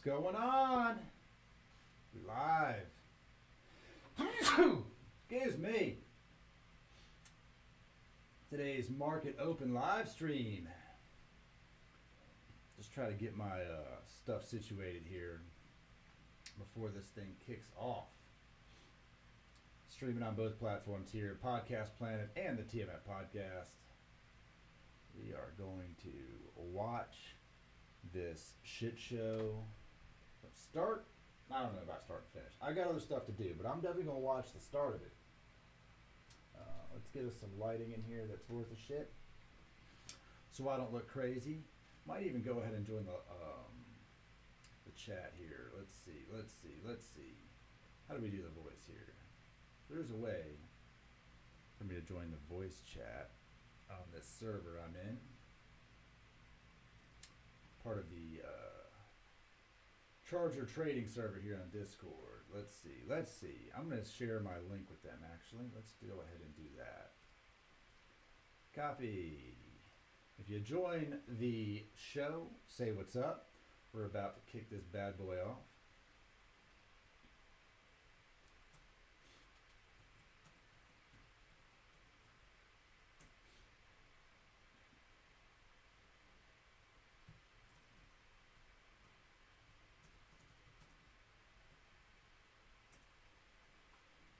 What's going on? We live. Excuse me. Today's market open live stream. Just try to get my stuff situated here before this thing kicks off. Streaming on both platforms here, Podcast Planet and the TMF Podcast. We are going to watch this shit show from start. I don't know about start and finish. I got other stuff to do, but I'm definitely going to watch the start of it. Let's get us some lighting in here that's worth a shit, so I don't look crazy. Might even go ahead and join the chat here. Let's see. How do we do the voice here? There's a way for me to join the voice chat on this server I'm in. Part of the Charger trading server here on Discord. Let's see. I'm going to share my link with them, actually. Let's go ahead and do that. Copy. If you join the show, say what's up. We're about to kick this bad boy off.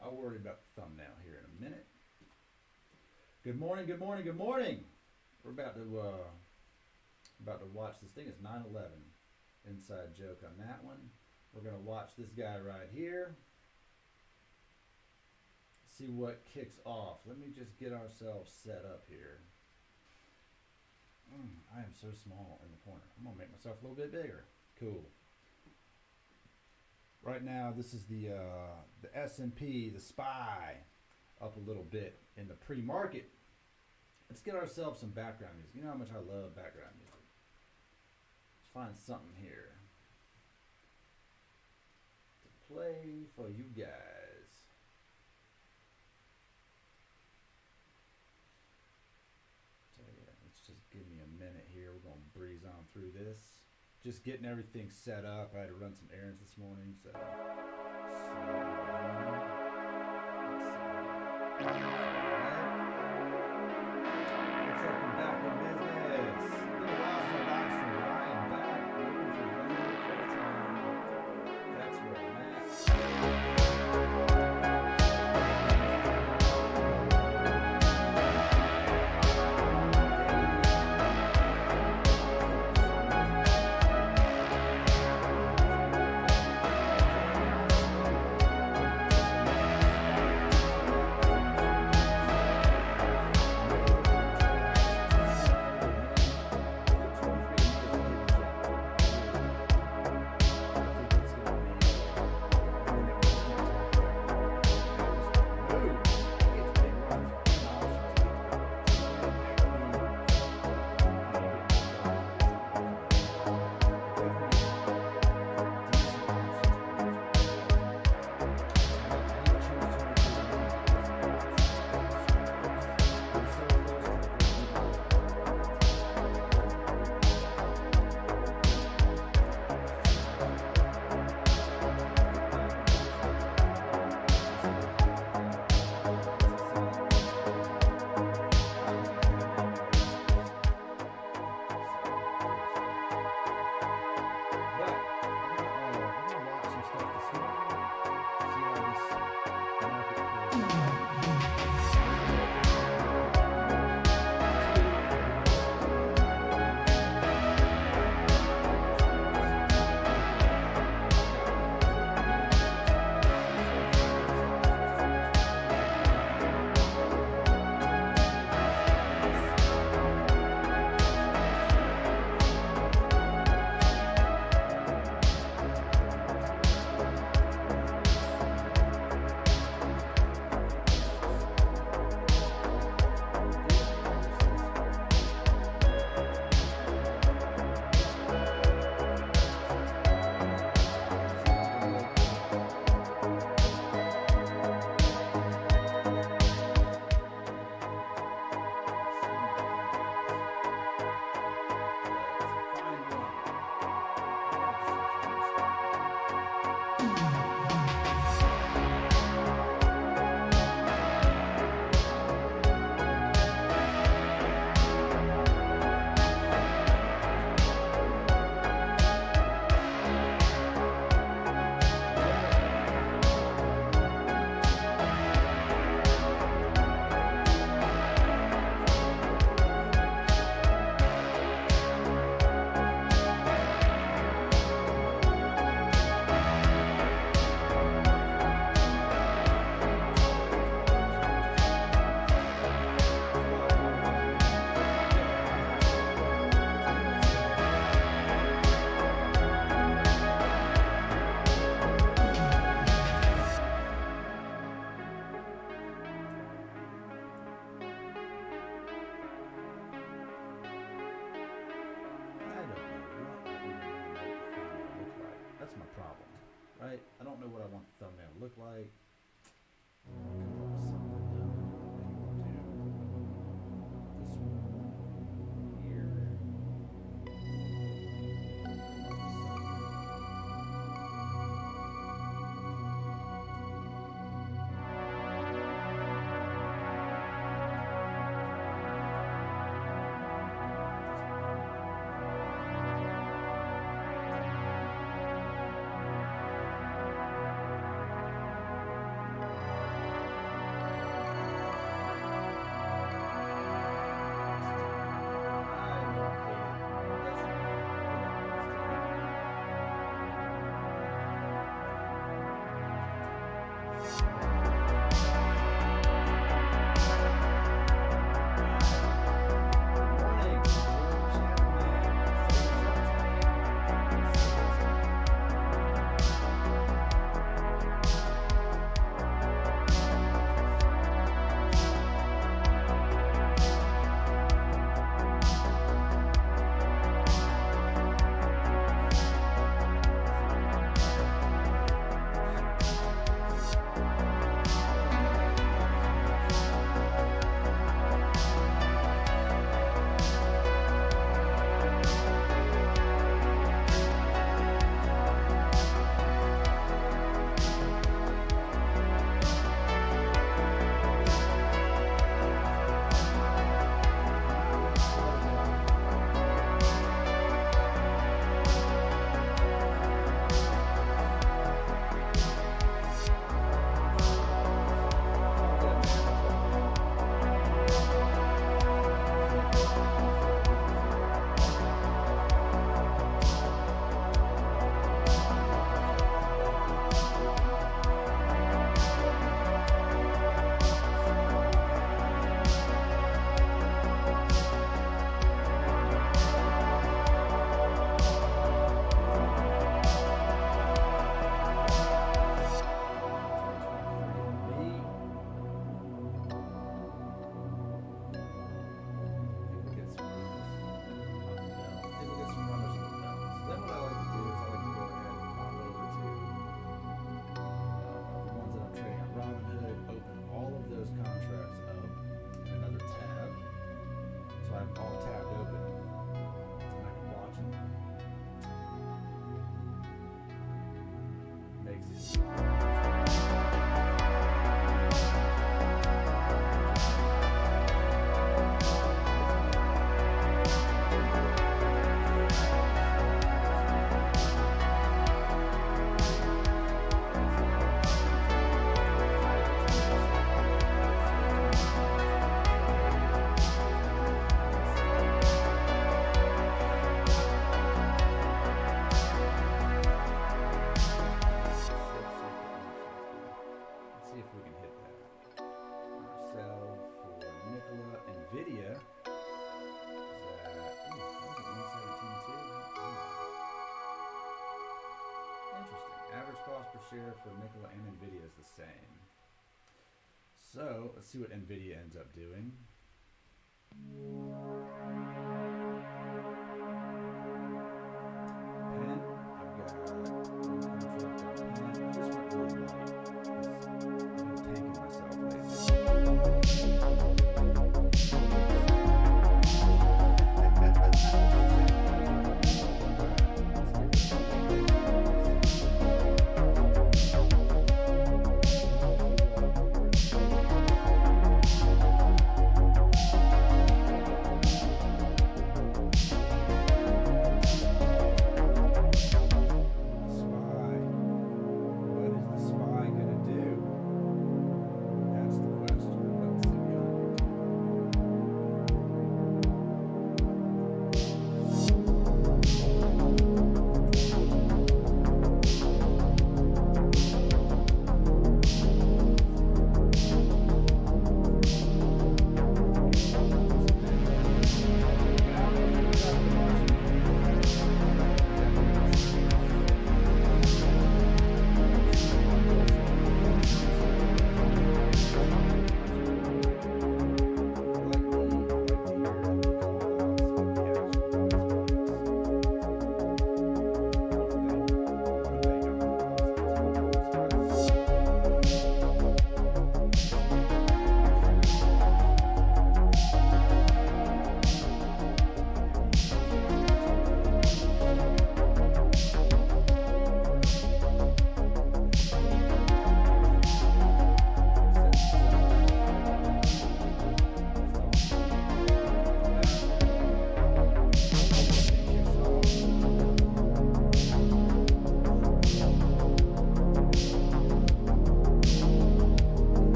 I'll worry about the thumbnail here in a minute. Good morning. We're about to watch this thing. It's 9/11. Inside joke on that one. We're gonna watch this guy right here. See what kicks off. Let me just get ourselves set up here. I am so small in the corner. I'm gonna make myself a little bit bigger. Cool. Right now, this is the S&P, the SPY, up a little bit in the pre-market. Let's get ourselves some background music. You know how much I love background music. Let's find something here to play for you guys. So yeah, let's just give me a minute here. We're gonna breeze on through this. Just getting everything set up. I had to run some errands this morning, so. Looks like I'm back in business. It's been a while since I live streamed. I am back. Looking for running full time. That's where I'm at. like come up with something. Maybe we'll do this one here. All tabbed open, so I can watch them. Makes it share for Nkla and NVIDIA is the same. So let's see what NVIDIA ends up doing. Pen, I've got one contract on pen. I just went really light because I've been tanking myself lately.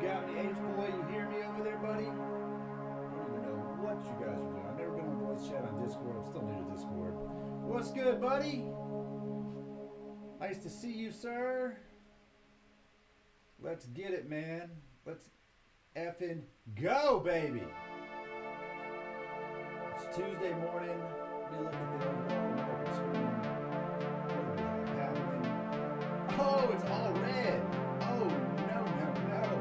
got me, H-Boy? You hear me over there, buddy? I don't even know what you guys are doing. I've never been on voice chat on Discord. I'm still new to Discord. What's good, buddy? Nice to see you, sir. Let's get it, man. Let's effing go, baby. It's Tuesday morning. We look at the overall market screen. What do we have happening? Oh, it's all red. Oh, no. How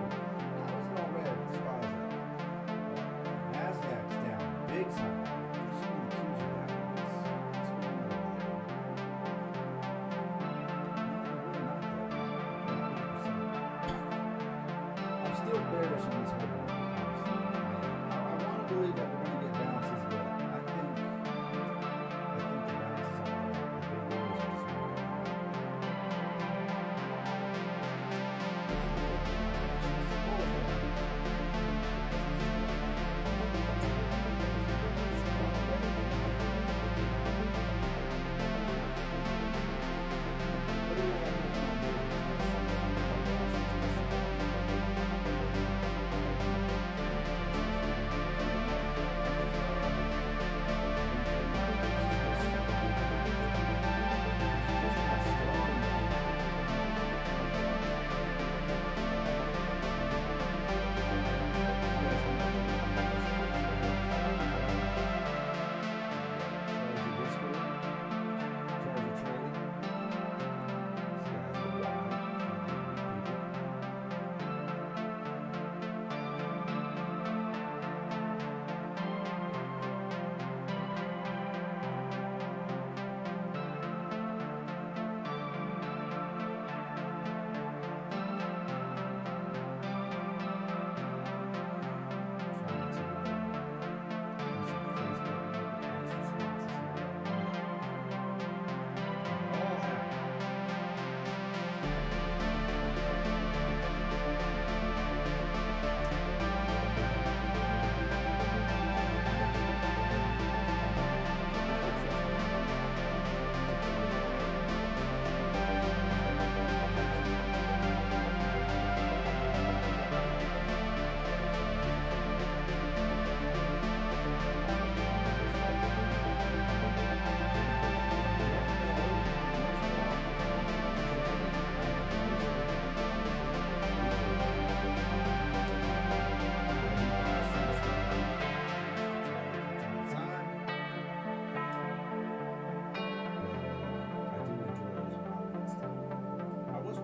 is it all red? It's spies up. Nasdaq's down big time. Some of the Qs are down. What's going on over there? I'm still bearish on this whole market, honestly. I want to believe that we're going to get bounces, but I think the bounces on the big lows are just not going to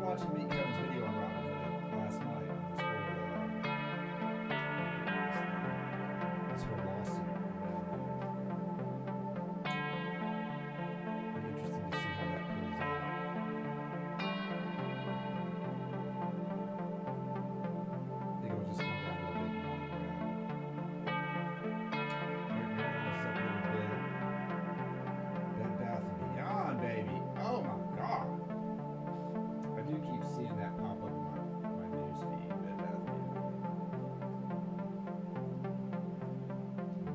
watching me Kevin's video on ROBINHOOD last night on this whole lawsuit. Be interesting to see how that plays out. I think it'll just come down to a big money grab. Marijuana's up a little bit. Bed Bath & Beyond, baby. Oh my God. I do keep seeing that pop up in my news feed, Bed Bath & Beyond.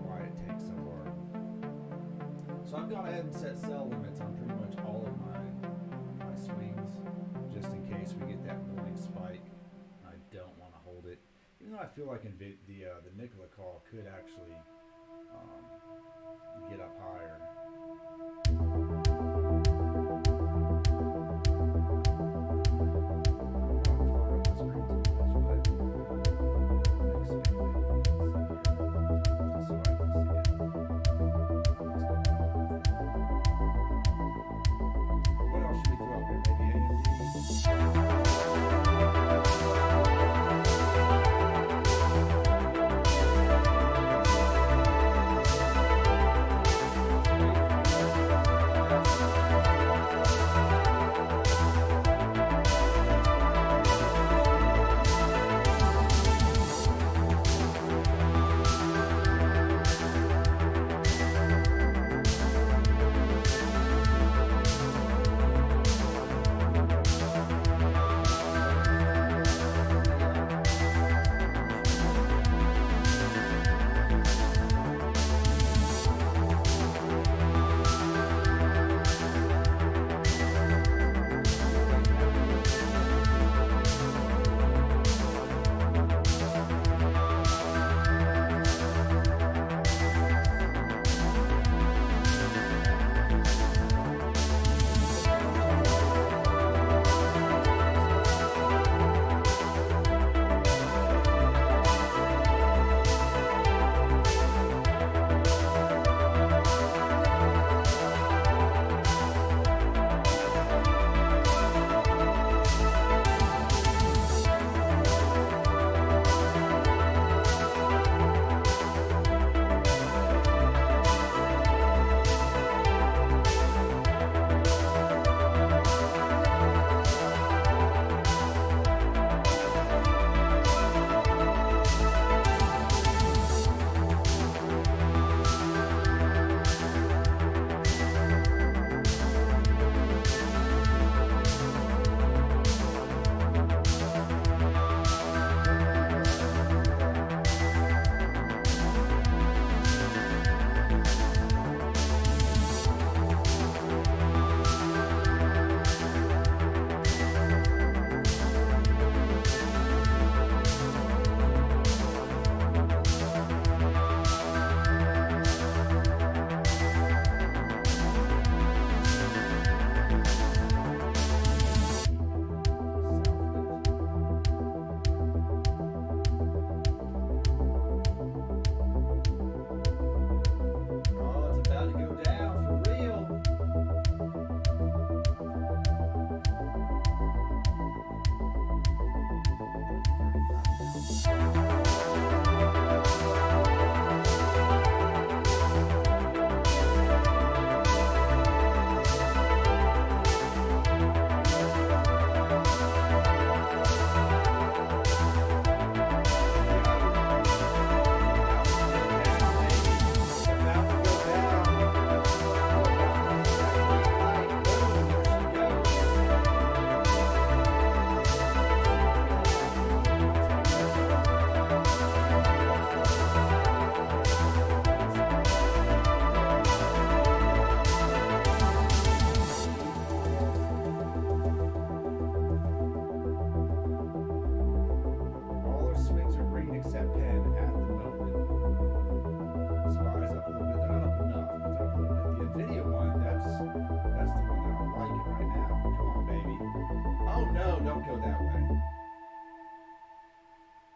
Why it takes so hard. So I've gone ahead and set sell limits on pretty much all of my swings, just in case we get that morning spike. I don't want to hold it, even though I feel like the Nkla call could actually get up higher.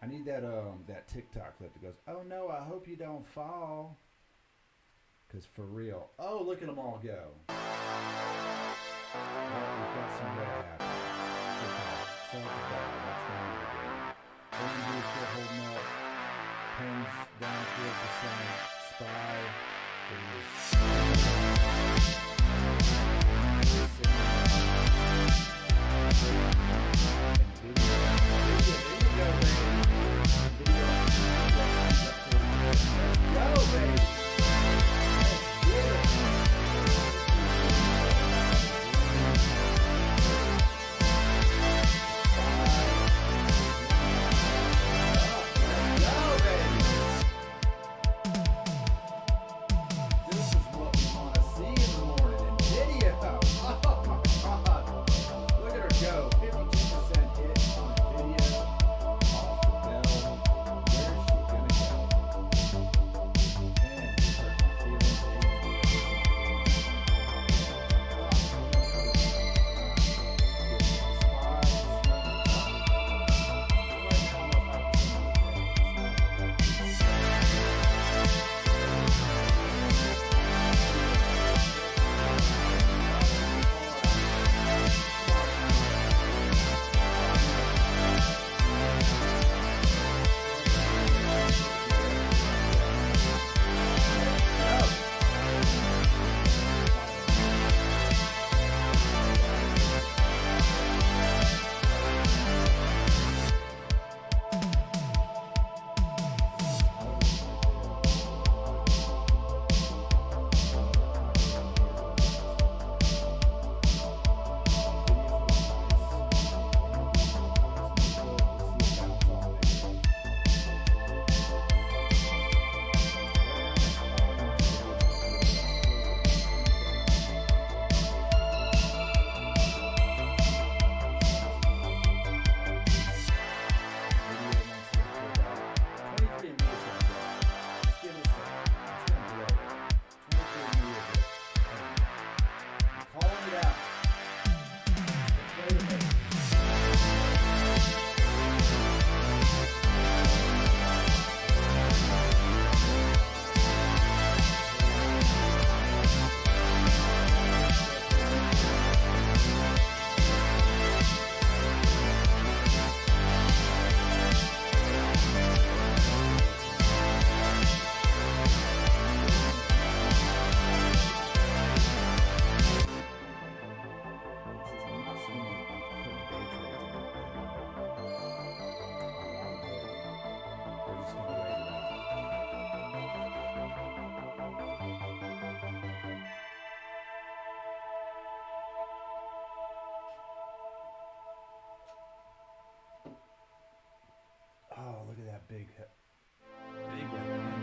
need that TikTok clip that goes, "Oh no, I hope you don't fall." Cause for real. Oh, look at them all go. Well, we've got some red happening. It's okay. Sell the ball. That's the name of the game. OMG is still holding up. Pens down 4%. SPY Oh, look at that big red candle.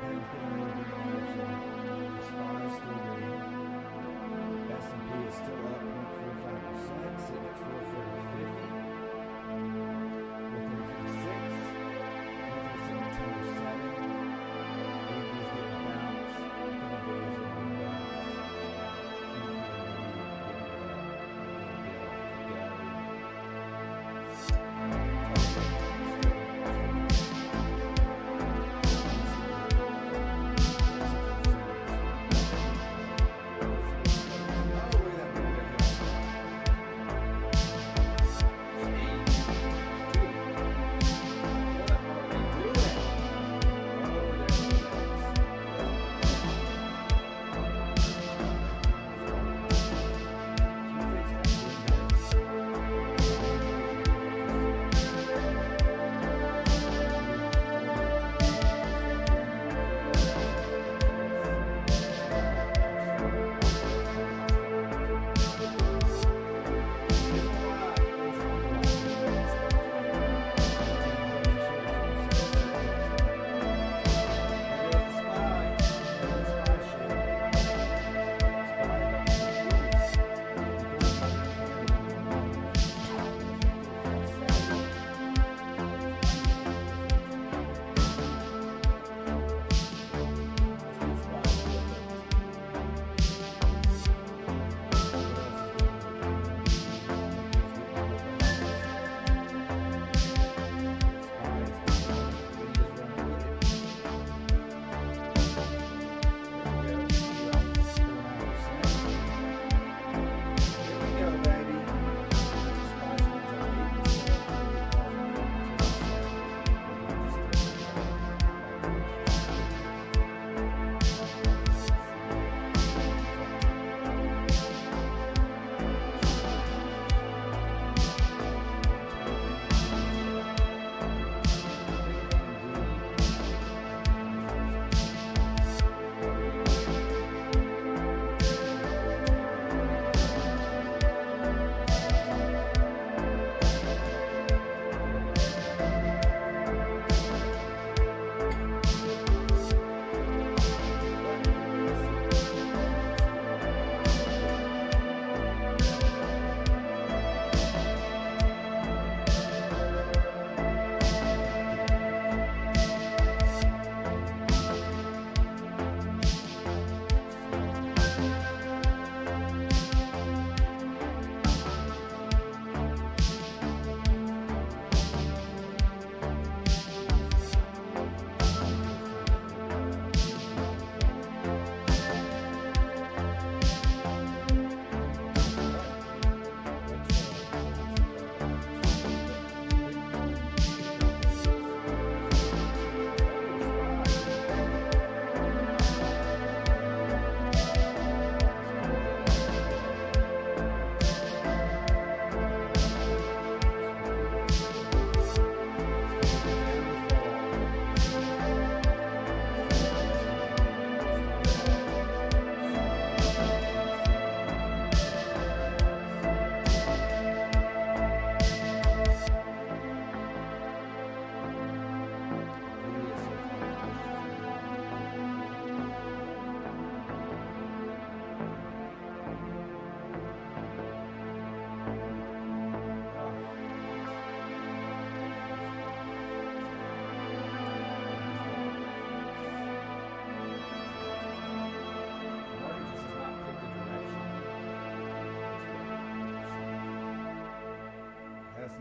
Pen's getting a little bit of action. The SPY is still green. S&P is still up 0.45%, sitting at 430.50. 430.56. Monthly sitting at 1007. AMD is getting a bounce. I think NVIDIA is getting a bounce.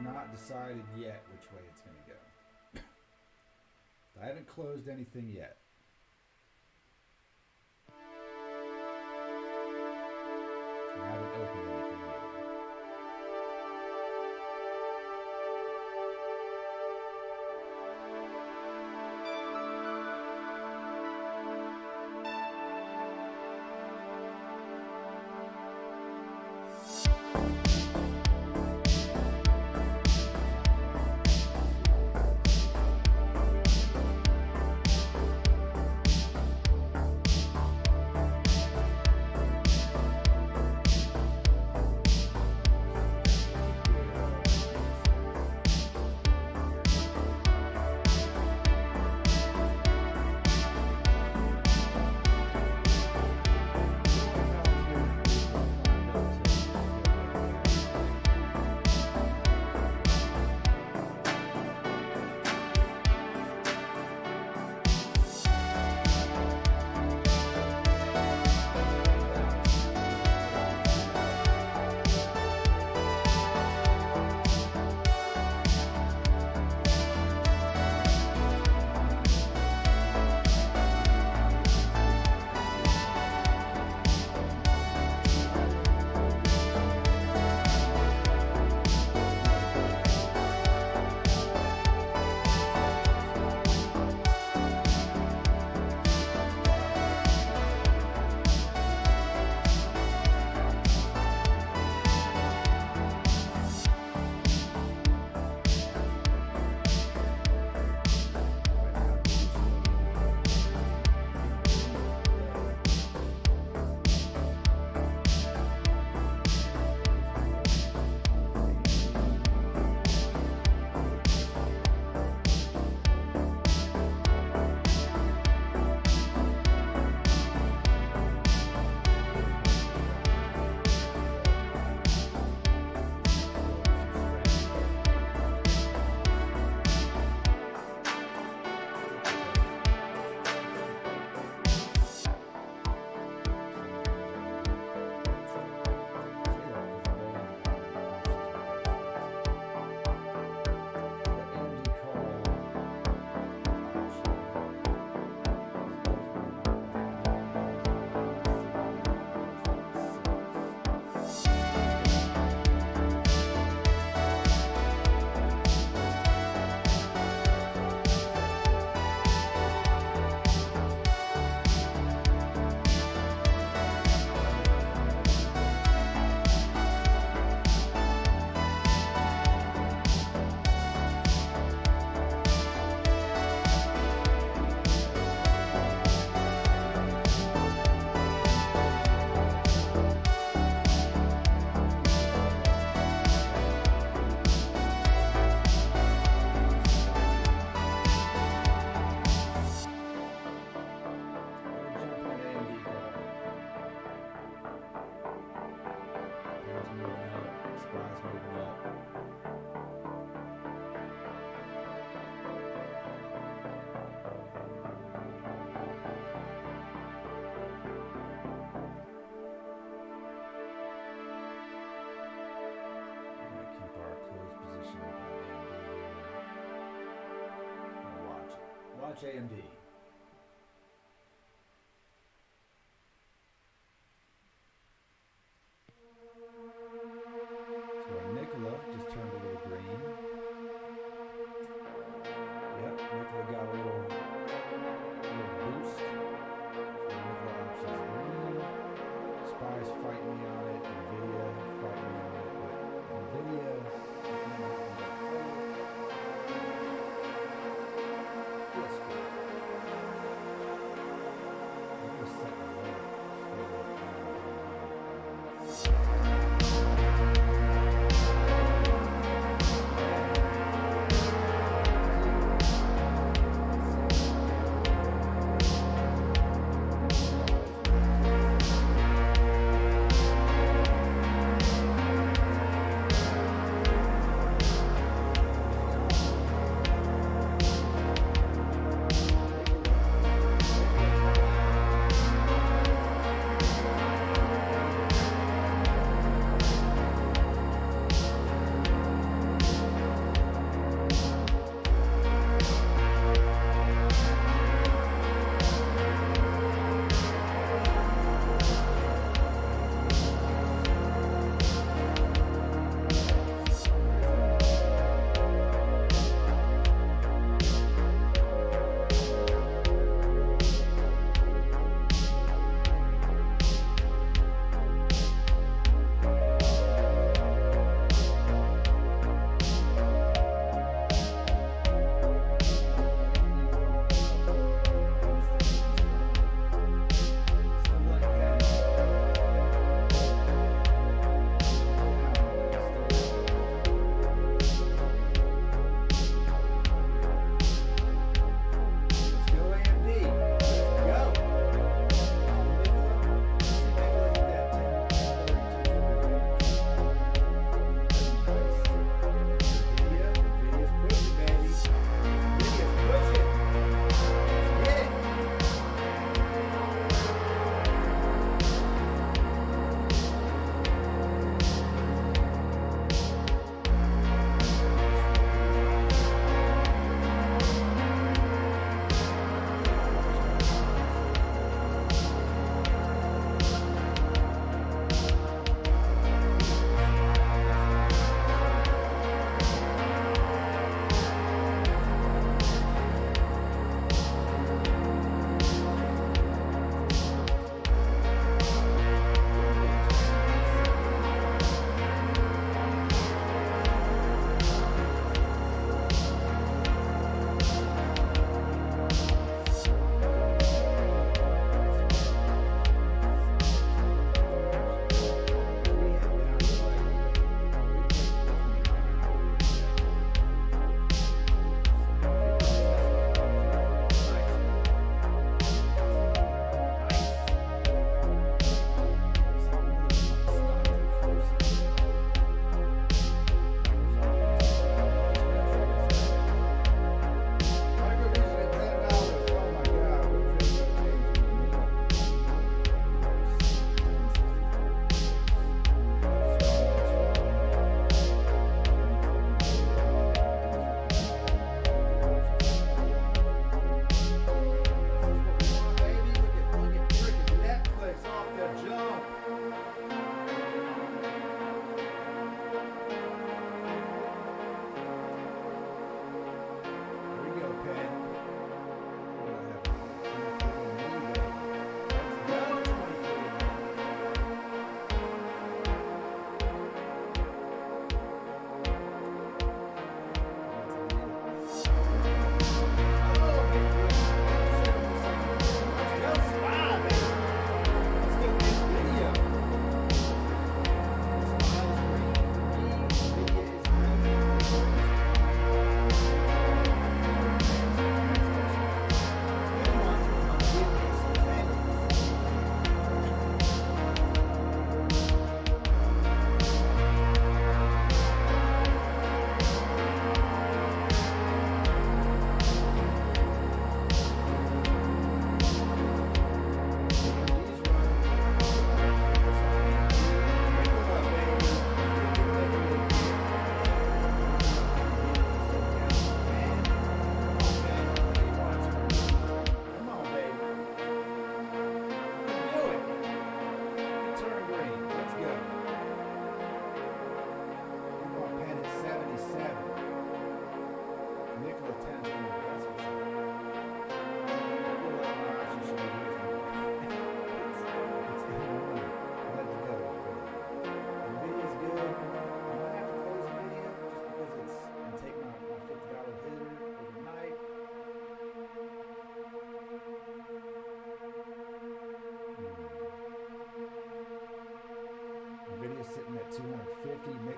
not decided yet which way it's going to go. I haven't closed anything yet. I haven't opened anything yet. Watch AMD. So our Nkla just turned a little green. Yep, Nkla got a little boost. So Nkla options green. SPY's fighting me on it. NVIDIA fighting me on it. But NVIDIA. Yes,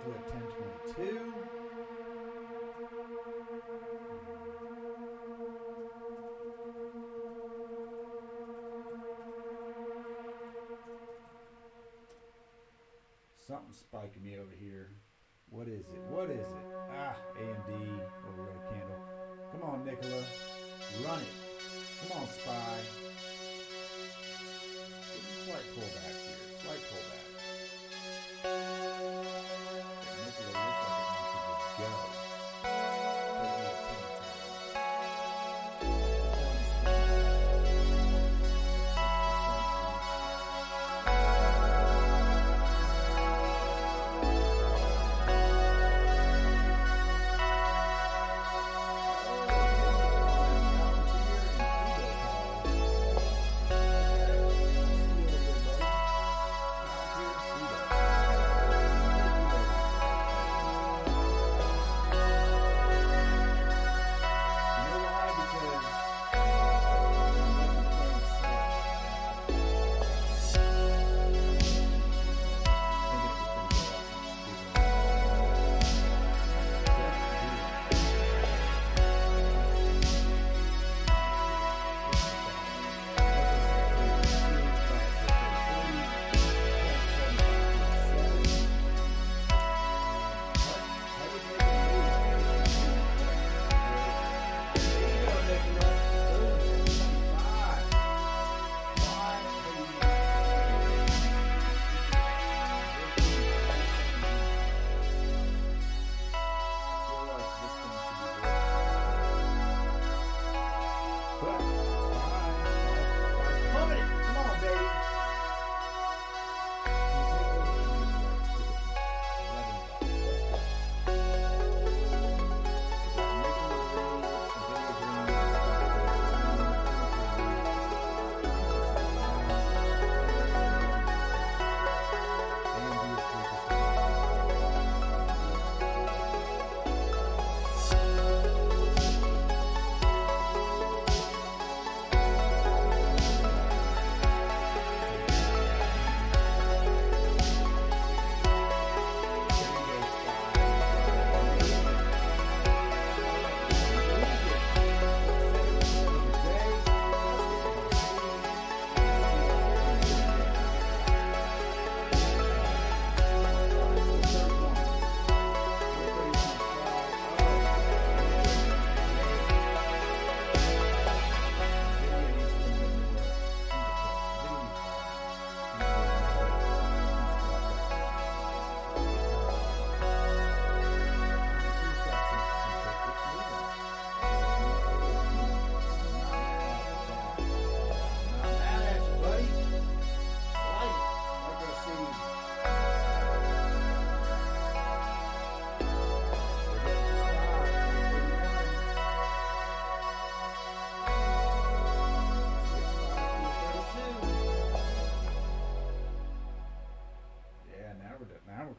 Nkla at 1022. Something's spiking me over here. What is it? What is it? Ah, AMD over red candle. Come on, Nkla. Run it. Come on, SPY. Slight pullbacks here. Slight pullback. Nkla looks like it wants to just go.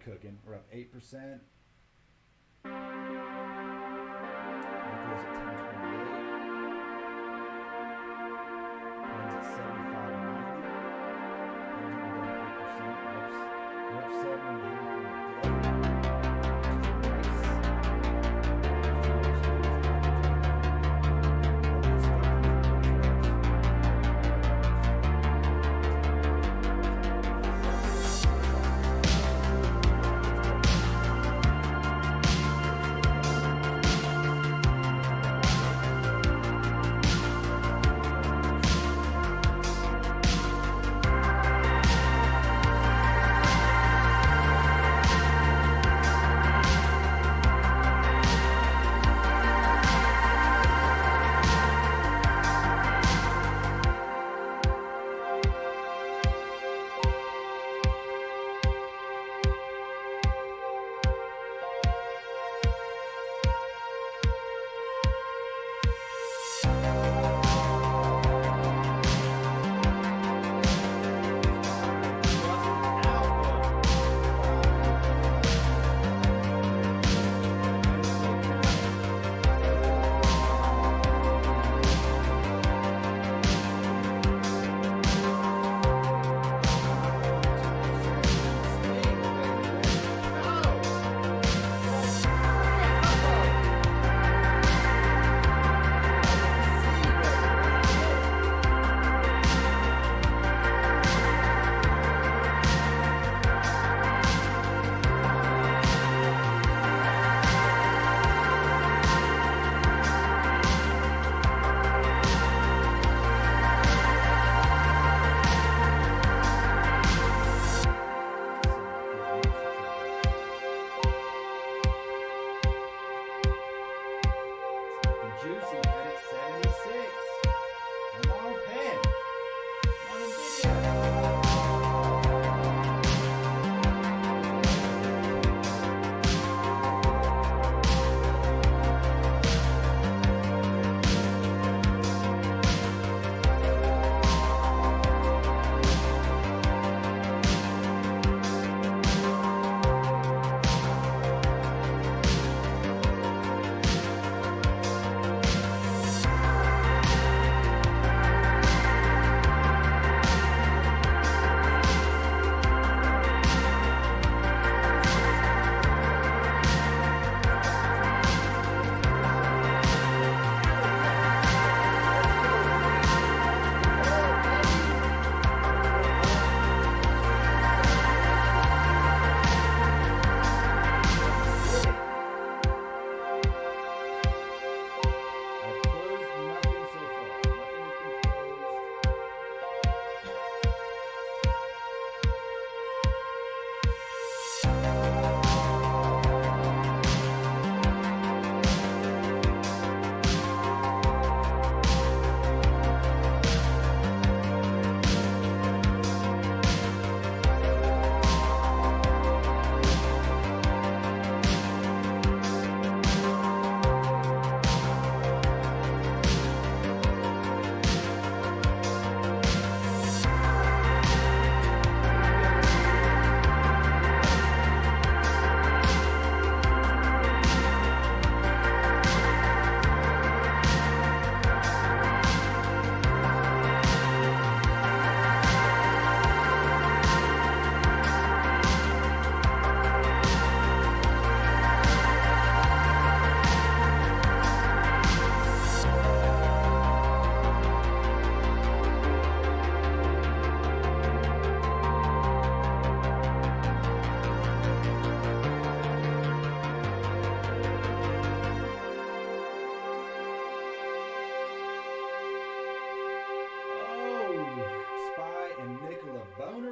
Cooking. We're up 8%. Nkla's at 1028. Pins at 75.90. Pins are down 8%. We're up 7.5 on the day. juicy at 76. Come on, pen. Come on, video.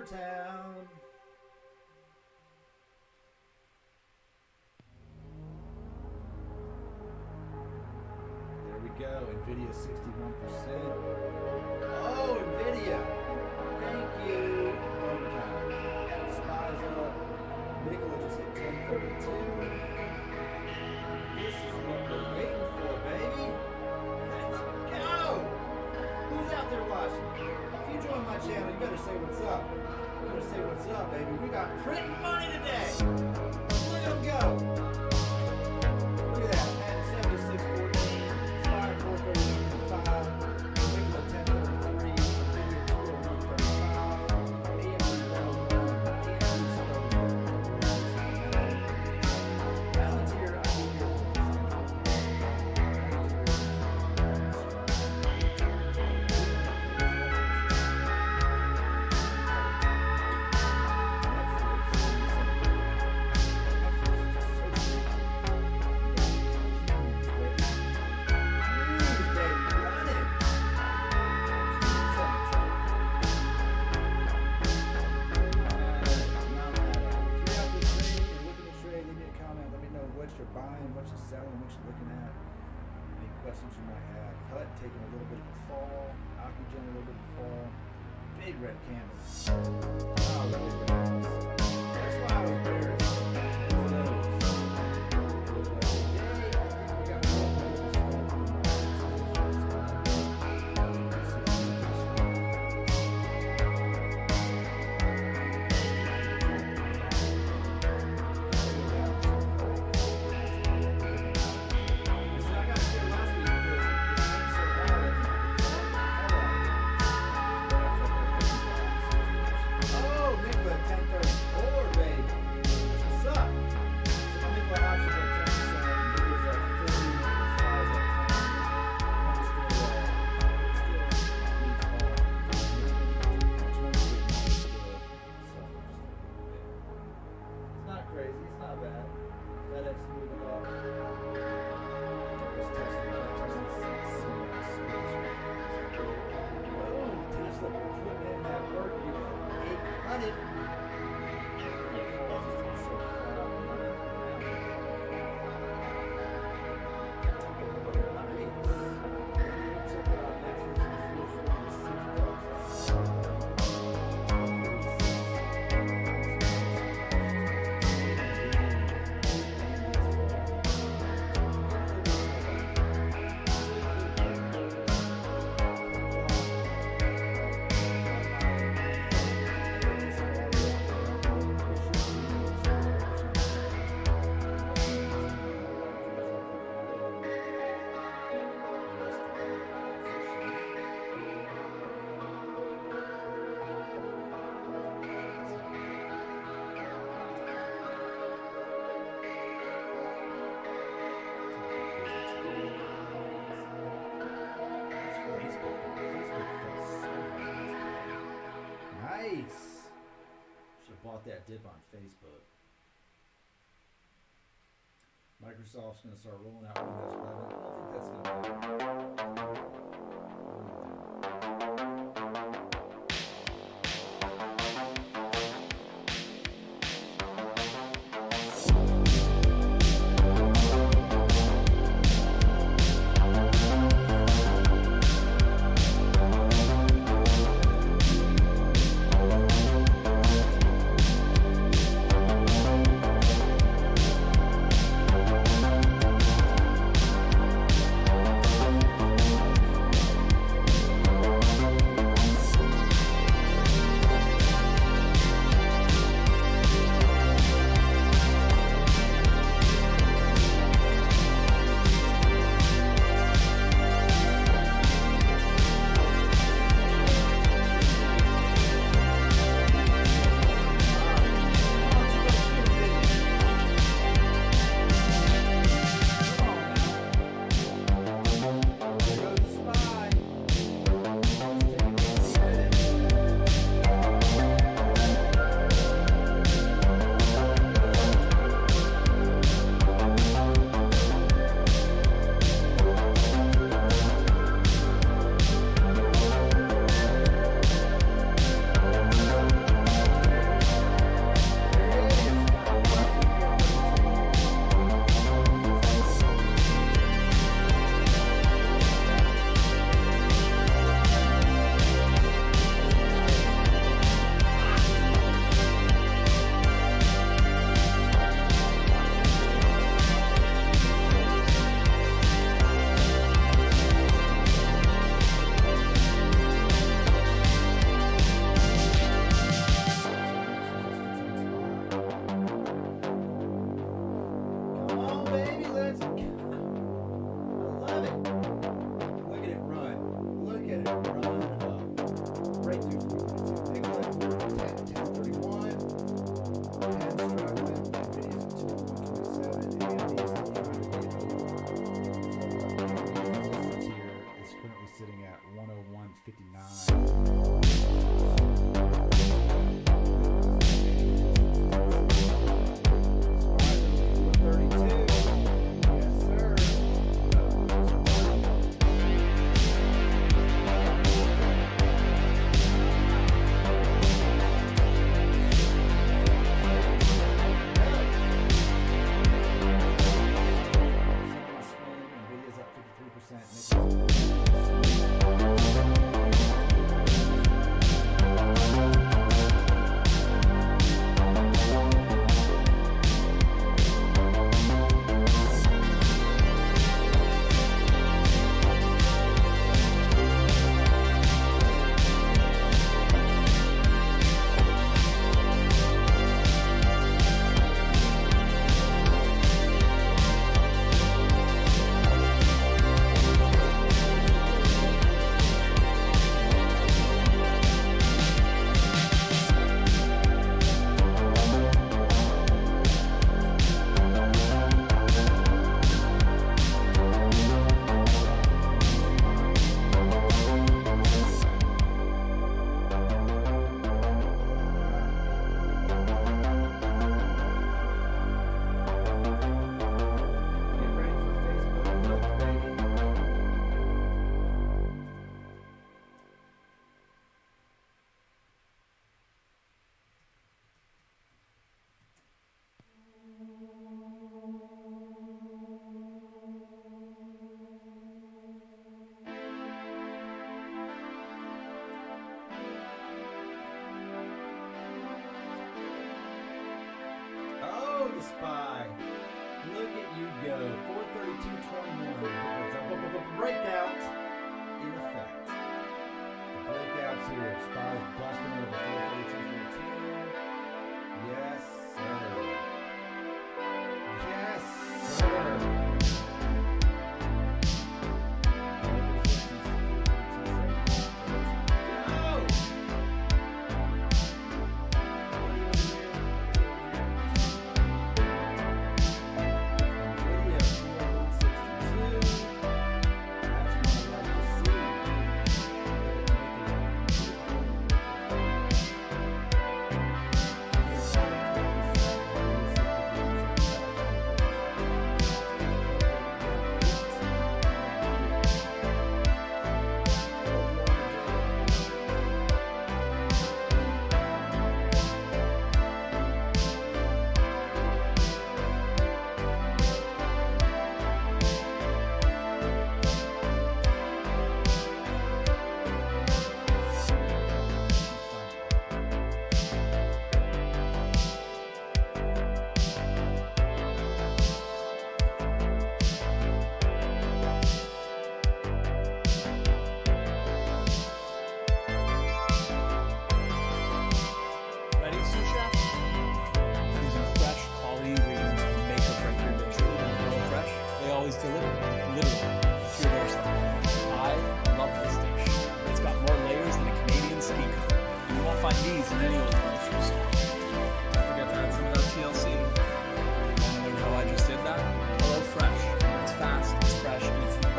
Town. There we go. NVIDIA 61%. Oh, NVIDIA. Thank you. Overtime. Spies up. Nkla just hit 1032. This is what we're waiting for, baby. Let's go. Who's out there watching? If you join my channel, you better say what's up. You better say what's up, baby. We got print money today. Look at them go. Look at that. At 76.14. Spy 435. Nkla 1033. NVIDIA 201.35. AMD 101. AMD 701. Palantir, I do hear buying, what you're selling, what you're looking at, any questions you might have. HUT taking a little bit of a fall, Oxygen a little bit of a fall, big red candles. Oh, really red candles. That's why I was bearish. Today, I think we got more bulls going on the dip on Facebook. Microsoft's going to start rolling out Windows 11. I don't think that's going to happen.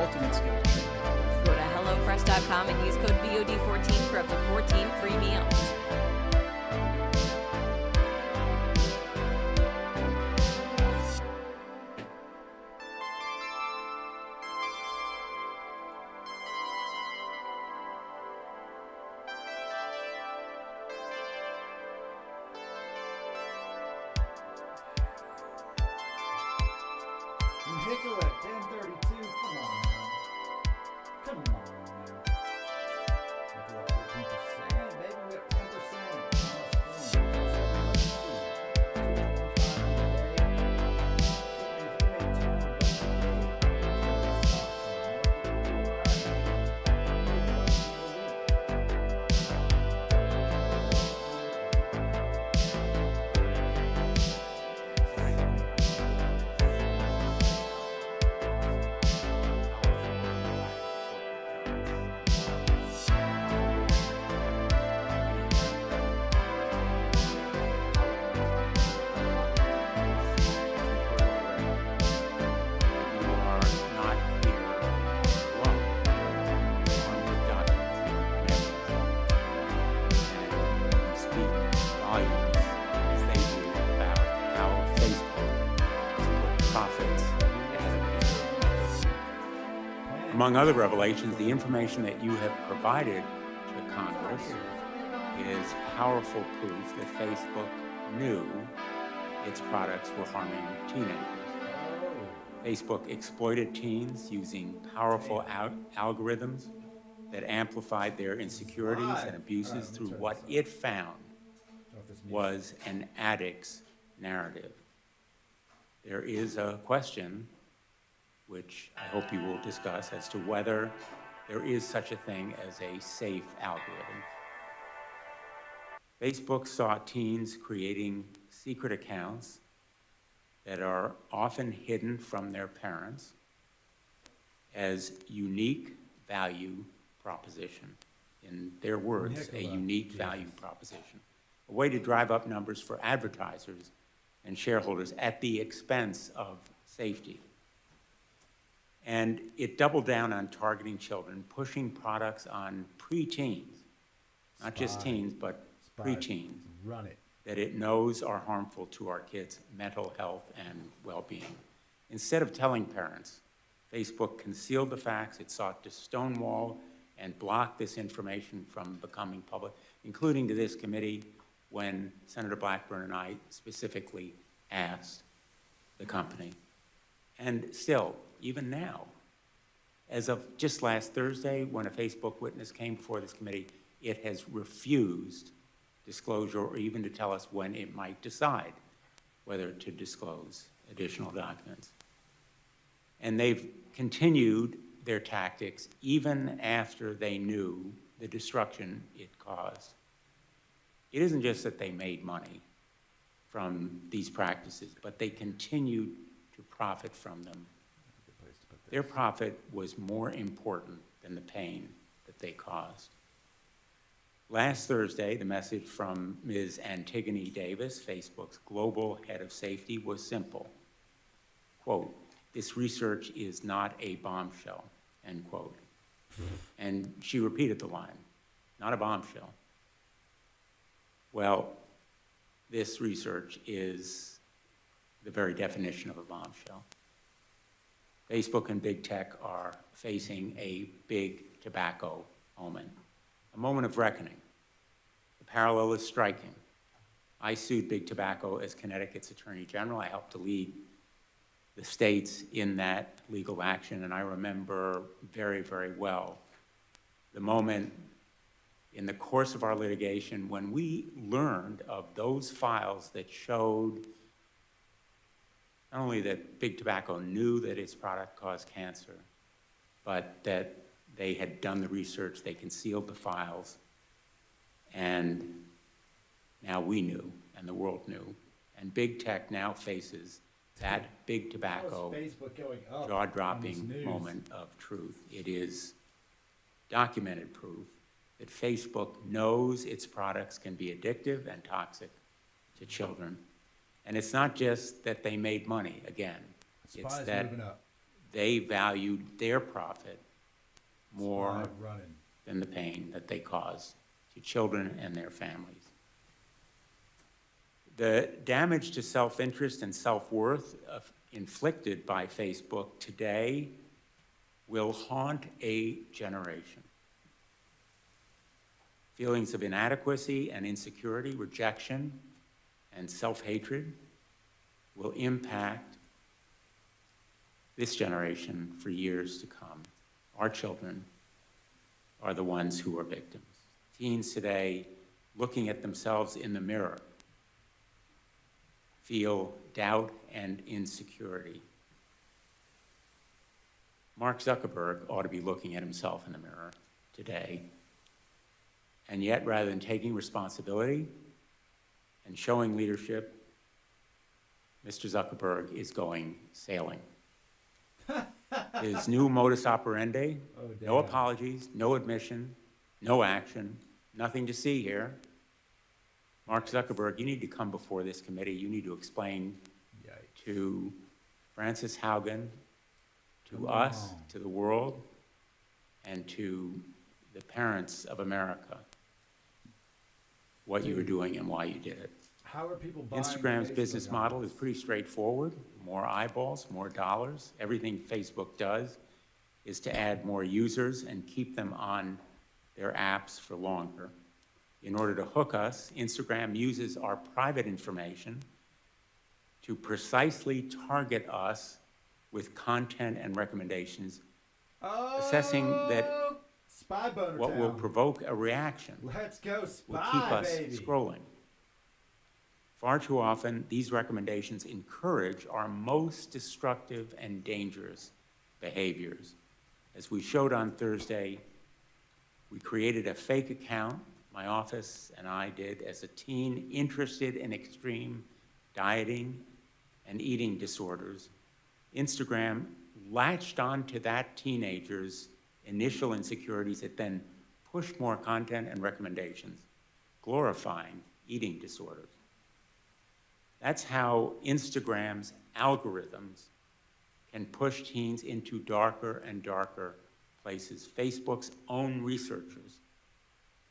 ultimate skill. Go to HelloFresh.com and use code VOD14 for up to 14 free meals. Nkla at 10:32. Come on now. Come on now. Nkla at 14%. Baby, we're at 10%. Among other revelations, the information that you have provided to Congress is powerful proof that Facebook knew its products were harming teenagers. Facebook exploited teens using powerful algorithms that amplified their insecurities and abuses through what it found was an addict's narrative. There is a question, which I hope you will discuss, as to whether there is such a thing as a safe algorithm. Facebook saw teens creating secret accounts that are often hidden from their parents as unique value proposition. In their words, a unique value proposition. A way to drive up numbers for advertisers and shareholders at the expense of safety. And it doubled down on targeting children, pushing products on preteens, not just teens, but preteens, that it knows are harmful to our kids' mental health and well-being. Instead of telling parents, Facebook concealed the facts. It sought to stonewall and block this information from becoming public, including to this committee when Senator Blackburn and I specifically asked the company. And still, even now, as of just last Thursday, when a Facebook witness came before this committee, it has refused disclosure or even to tell us when it might decide whether to disclose additional documents. And they've continued their tactics even after they knew the destruction it caused. It isn't just that they made money from these practices, but they continued to profit from them. Their profit was more important than the pain that they caused. Last Thursday, the message from Ms. Antigone Davis, Facebook's global head of safety, was simple. Quote, "This research is not a bombshell," end quote. And she repeated the line, "Not a bombshell." Well, this research is the very definition of a bombshell. Facebook and big tech are facing a big tobacco moment, a moment of reckoning. The parallel is striking. I sued Big Tobacco as Connecticut's Attorney General. I helped to lead the states in that legal action, and I remember very, very well the moment in the course of our litigation when we learned of those files that showed not only that Big Tobacco knew that its product caused cancer, but that they had done the research, they concealed the files, and now we knew, and the world knew. And big tech now faces that Big Tobacco jaw-dropping moment of truth. It is documented proof that Facebook knows its products can be addictive and toxic to children. And it's not just that they made money, again. It's that they valued their profit more Live running. than the pain that they cause to children and their families. The damage to self-interest and self-worth inflicted by Facebook today will haunt a generation. Feelings of inadequacy and insecurity, rejection, and self-hatred will impact this generation for years to come. Our children are the ones who are victims. Teens today, looking at themselves in the mirror, feel doubt and insecurity. Mark Zuckerberg ought to be looking at himself in the mirror today. And yet, rather than taking responsibility and showing leadership, Mr. Zuckerberg is going sailing. His new modus operandi, no apologies, no admission, no action, nothing to see here. Mark Zuckerberg, you need to come before this committee. You need to explain to Frances Haugen, to us, to the world, and to the parents of America what you were doing and why you did it. How are people buying Instagram's Facebook business model accounts? is pretty straightforward. More eyeballs, more dollars. Everything Facebook does is to add more users and keep them on their apps for longer. In order to hook us, Instagram uses our private information to precisely target us with content and recommendations, assessing that Spy boner what will town. provoke a reaction Let's go will spy, keep us baby. scrolling. Far too often, these recommendations encourage our most destructive and dangerous behaviors. As we showed on Thursday, we created a fake account, my office and I did, as a teen interested in extreme dieting and eating disorders. Instagram latched onto that teenager's initial insecurities. It then pushed more content and recommendations, glorifying eating disorders. That's how Instagram's algorithms can push teens into darker and darker places. Facebook's own researchers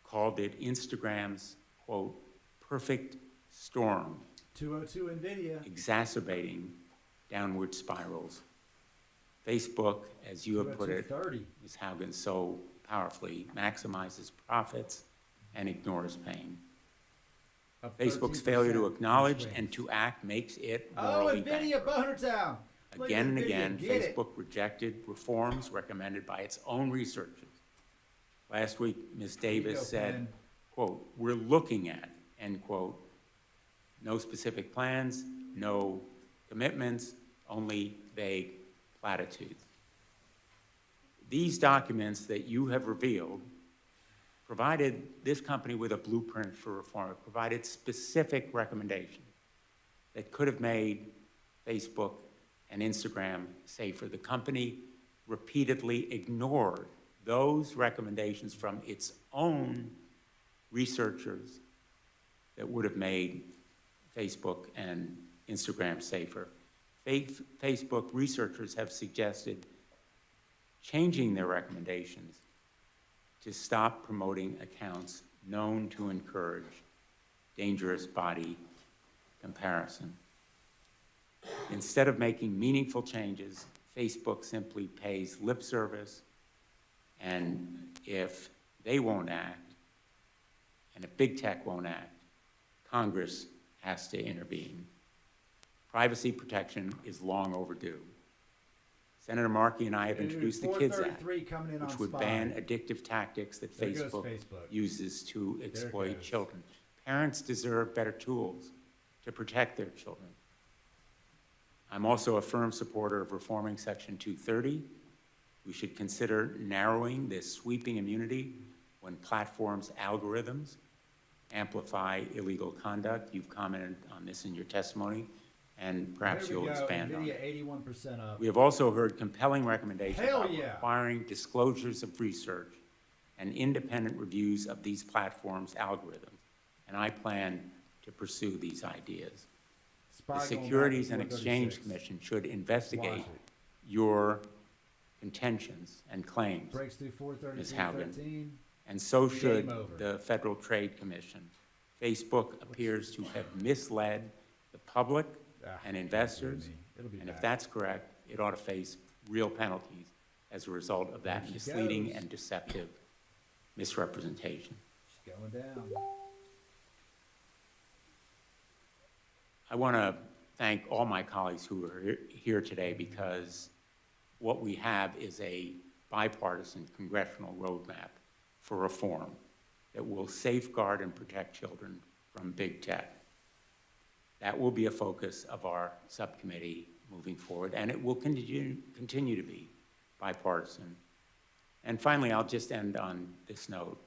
called it Instagram's, quote, perfect storm, 202 NVIDIA. exacerbating downward spirals. Facebook, as you have put it, 230. Ms. Haugen, so powerfully maximizes profits and ignores pain. Up Facebook's 13% failure to acknowledge swings. and to act makes it Oh, morally NVIDIA bankrupt. boner town. Look Again at and NVIDIA, again, get it. Facebook rejected reforms recommended by its own researchers. Last week, Ms. Here you Davis go, said, Pen. quote, we're looking at, end quote, no specific plans, no commitments, only vague platitudes. These documents that you have revealed provided this company with a blueprint for reform. It provided specific recommendations that could have made Facebook and Instagram safer. The company repeatedly ignored those recommendations from its own researchers that would have made Facebook and Instagram safer. Facebook researchers have suggested changing their recommendations to stop promoting accounts known to encourage dangerous body comparison. Instead of making meaningful changes, Facebook simply pays lip service, and if they won't act, and if big tech won't act, Congress has to intervene. Privacy protection is long overdue. Senator Markey and I have introduced the KIDS Act, 433 coming in which on would spy. ban addictive tactics that There goes Facebook Facebook. uses to exploit goes. children. Parents deserve better tools to protect their children. I'm also a firm supporter of reforming Section 230. We should consider narrowing this sweeping immunity when platforms' algorithms amplify illegal conduct. You've commented on this in your testimony, and perhaps There we you'll go. expand on it. NVIDIA 81% up. We have also heard compelling recommendations Hell about yeah. requiring disclosures of research and independent reviews of these platforms' algorithms, and I plan to pursue these ideas. Spy The going back Securities to and Exchange 436. Commission should Watch investigate it. your contentions and claims, Breaks through Ms. Haugen, 433.13. and so should Game over. the Federal Trade Commission. Facebook appears to have misled the public and investors, It'll be and if back. that's correct, it ought to face real penalties as a result of that There she misleading goes. and deceptive misrepresentation. She's going down. I want to thank all my colleagues who are here today, because what we have is a bipartisan congressional roadmap for reform that will safeguard and protect children from big tech. That will be a focus of our subcommittee moving forward, and it will continue to be bipartisan. And finally, I'll just end on this note.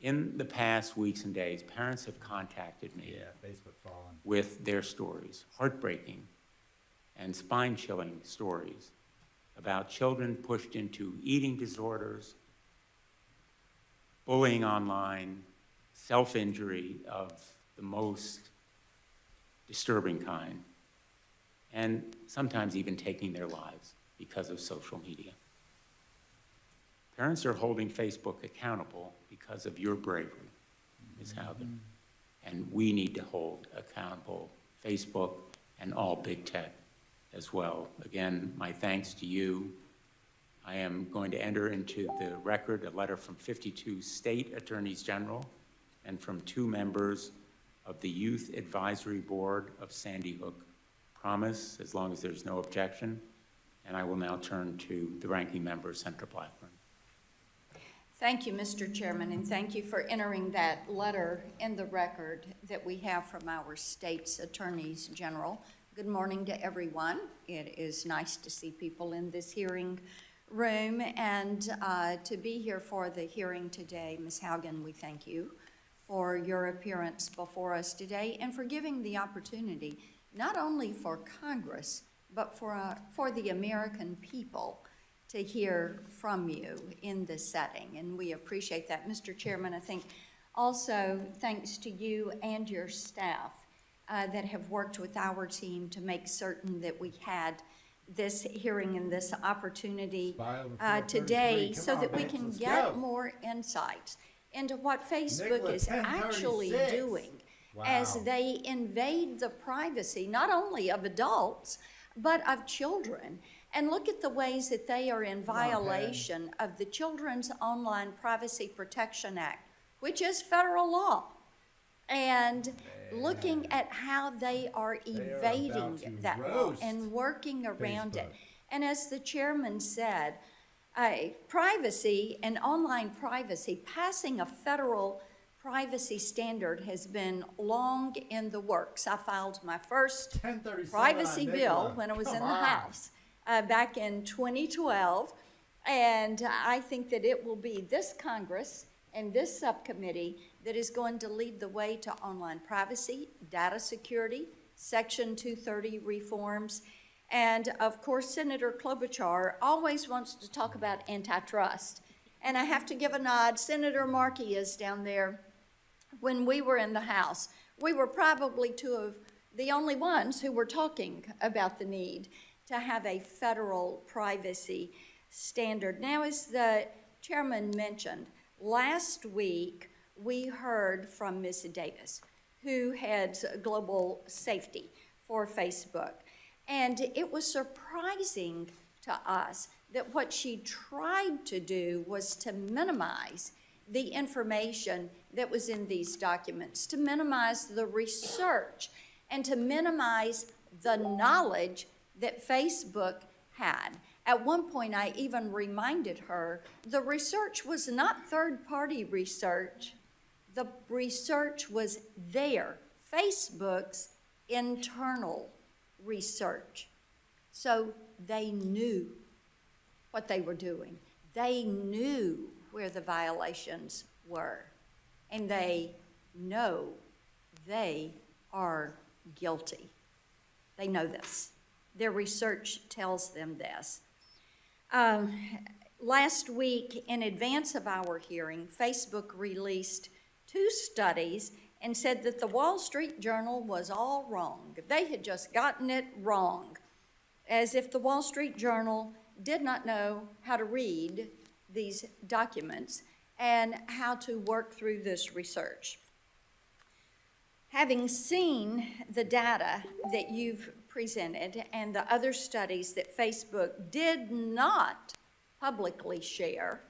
In the past weeks and days, parents have contacted me Facebook falling. with their stories, heartbreaking and spine-chilling stories about children pushed into eating disorders, bullying online, self-injury of the most disturbing kind, and sometimes even taking their lives because of social media. Parents are holding Facebook accountable because of your bravery, Ms. Haugen, and we need to hold accountable Facebook and all big tech as well. Again, my thanks to you. I am going to enter into the record a letter from 52 state attorneys general and from 2 members of the Youth Advisory Board of Sandy Hook Promise, as long as there's no objection. And I will now turn to the ranking member, Senator Blackburn. Thank you, Mr. Chairman, and thank you for entering that letter in the record that we have from our state's attorneys general. Good morning to everyone. It is nice to see people in this hearing room and to be here for the hearing today. Ms. Haugen, we thank you for your appearance before us today and for giving the opportunity not only for Congress, but for the American people to hear from you in this setting, and we appreciate that. Mr. Chairman, I think also thanks to you and your staff that have worked with our team to make certain that we had this hearing and this opportunity today so that we can get more insights into what Facebook Nkla, is actually 1036. doing Wow. as they invade the privacy, not only of adults, but of children. And look at the ways that they are in violation of the Children's Online Privacy Protection Act, which is federal law. And looking at how they are evading that law and working around it. And as the chairman said, privacy and online privacy, passing a federal privacy standard has been long in the works. I filed my first 1037 privacy on bill Nkla. when I was in the Come on. House back in 2012, and I think that it will be this Congress and this subcommittee that is going to lead the way to online privacy, data security, Section 230 reforms, and of course Senator Klobuchar always wants to talk about antitrust. And I have to give a nod, Senator Markey is down there. When we were in the House, we were probably 2 of the only ones who were talking about the need to have a federal privacy standard. Now, as the chairman mentioned, last week we heard from Ms. Davis, who heads global safety for Facebook. And it was surprising to us that what she tried to do was to minimize the information that was in these documents, to minimize the research, and to minimize the knowledge that Facebook had. At one point, I even reminded her the research was not third-party research. The research was Facebook's internal research. So they knew what they were doing. They knew where the violations were, and they know they are guilty. They know this. Their research tells them this. Last week, in advance of our hearing, Facebook released 2 studies and said that the Wall Street Journal was all wrong. They had just gotten it wrong. as if the Wall Street Journal did not know how to read these documents and how to work through this research. Having seen the data that you've presented and the other studies that Facebook did not publicly share,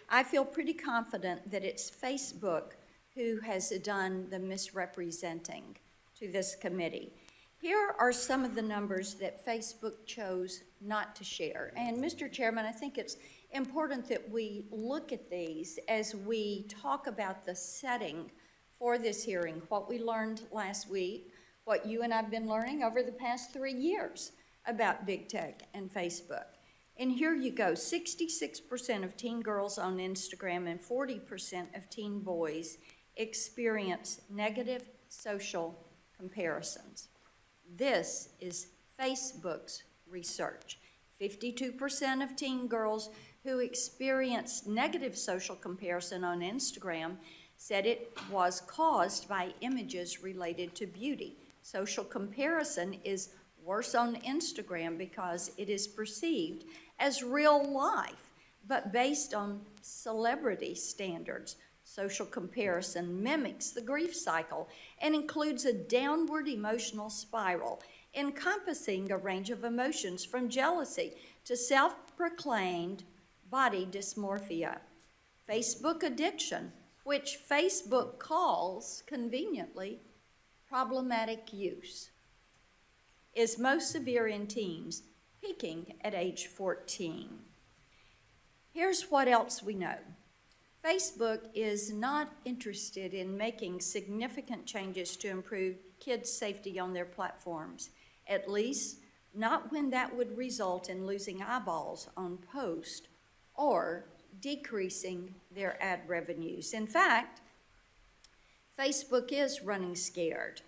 I feel pretty confident that it's Facebook who has done the misrepresenting to this committee. Here are some of the numbers that Facebook chose not to share. And Mr. Chairman, I think it's important that we look at these as we talk about the setting for this hearing, what we learned last week, what you and I've been learning over the past 3 years about big tech and Facebook. And here you go, 66% of teen girls on Instagram and 40% of teen boys experience negative social comparisons. This is Facebook's research. 52% of teen girls who experienced negative social comparison on Instagram said it was caused by images related to beauty. Social comparison is worse on Instagram because it is perceived as real life, but based on celebrity standards. Social comparison mimics the grief cycle and includes a downward emotional spiral encompassing a range of emotions from jealousy to self-proclaimed body dysmorphia. Facebook addiction, which Facebook calls conveniently problematic use, is most severe in teens, peaking at age 14. Here's what else we know. Facebook is not interested in making significant changes to improve kids' safety on their platforms, at least not when that would result in losing eyeballs on posts or decreasing their ad revenues. In fact, Facebook is running scared,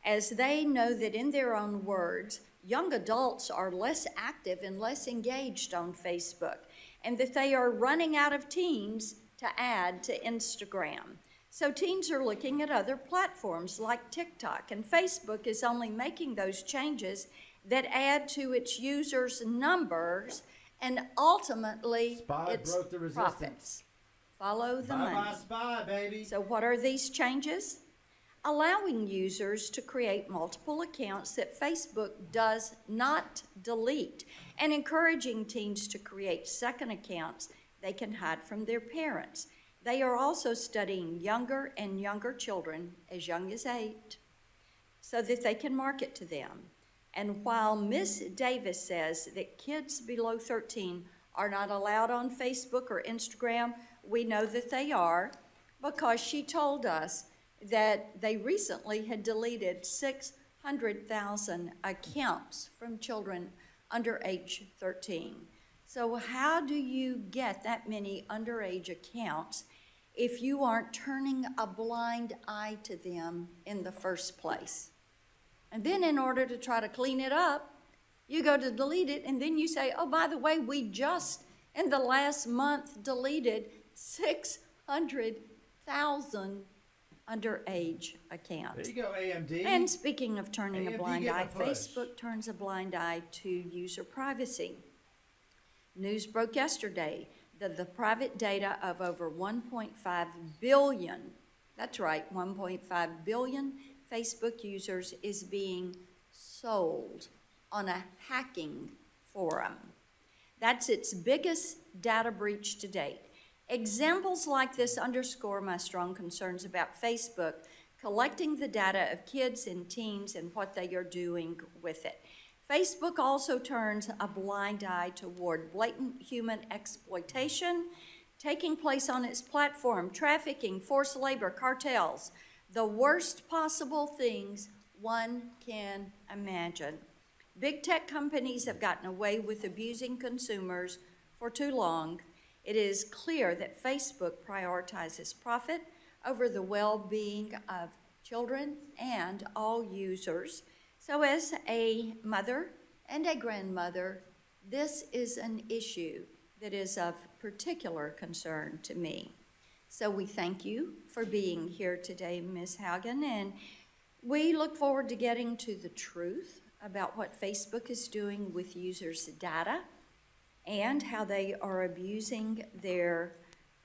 as they know that, in their own words, young adults are less active and less engaged on Facebook, and that they are running out of teens to add to Instagram. So teens are looking at other platforms like TikTok, and Facebook is only making those changes that add to its users' numbers and ultimately Spy its broke the resistance. profits. Follow the money. Bye-bye, spy, baby. So what are these changes? Allowing users to create multiple accounts that Facebook does not delete, and encouraging teens to create second accounts they can hide from their parents. They are also studying younger and younger children, as young as 8, so that they can market to them. And while Ms. Davis says that kids below 13 are not allowed on Facebook or Instagram, we know that they are, because she told us that they recently had deleted 600,000 accounts from children under age 13. So how do you get that many underage accounts if you aren't turning a blind eye to them in the first place? And then in order to try to clean it up, you go to delete it, and then you say, oh, by the way, we just, in the last month, deleted 600,000 underage accounts. There you go, AMD. And speaking of turning a AMD blind getting a eye, push. Facebook turns a blind eye to user privacy. News broke yesterday that the private data of over 1.5 billion, that's right, 1.5 billion Facebook users is being sold on a hacking forum. That's its biggest data breach to date. Examples like this underscore my strong concerns about Facebook collecting the data of kids and teens and what they are doing with it. Facebook also turns a blind eye toward blatant human exploitation taking place on its platform, trafficking, forced labor, cartels, the worst possible things one can imagine. Big tech companies have gotten away with abusing consumers for too long. It is clear that Facebook prioritizes profit over the well-being of children and all users. So as a mother and a grandmother, this is an issue that is of particular concern to me. So we thank you for being here today, Ms. Haugen, and we look forward to getting to the truth about what Facebook is doing with users' data and how they are abusing their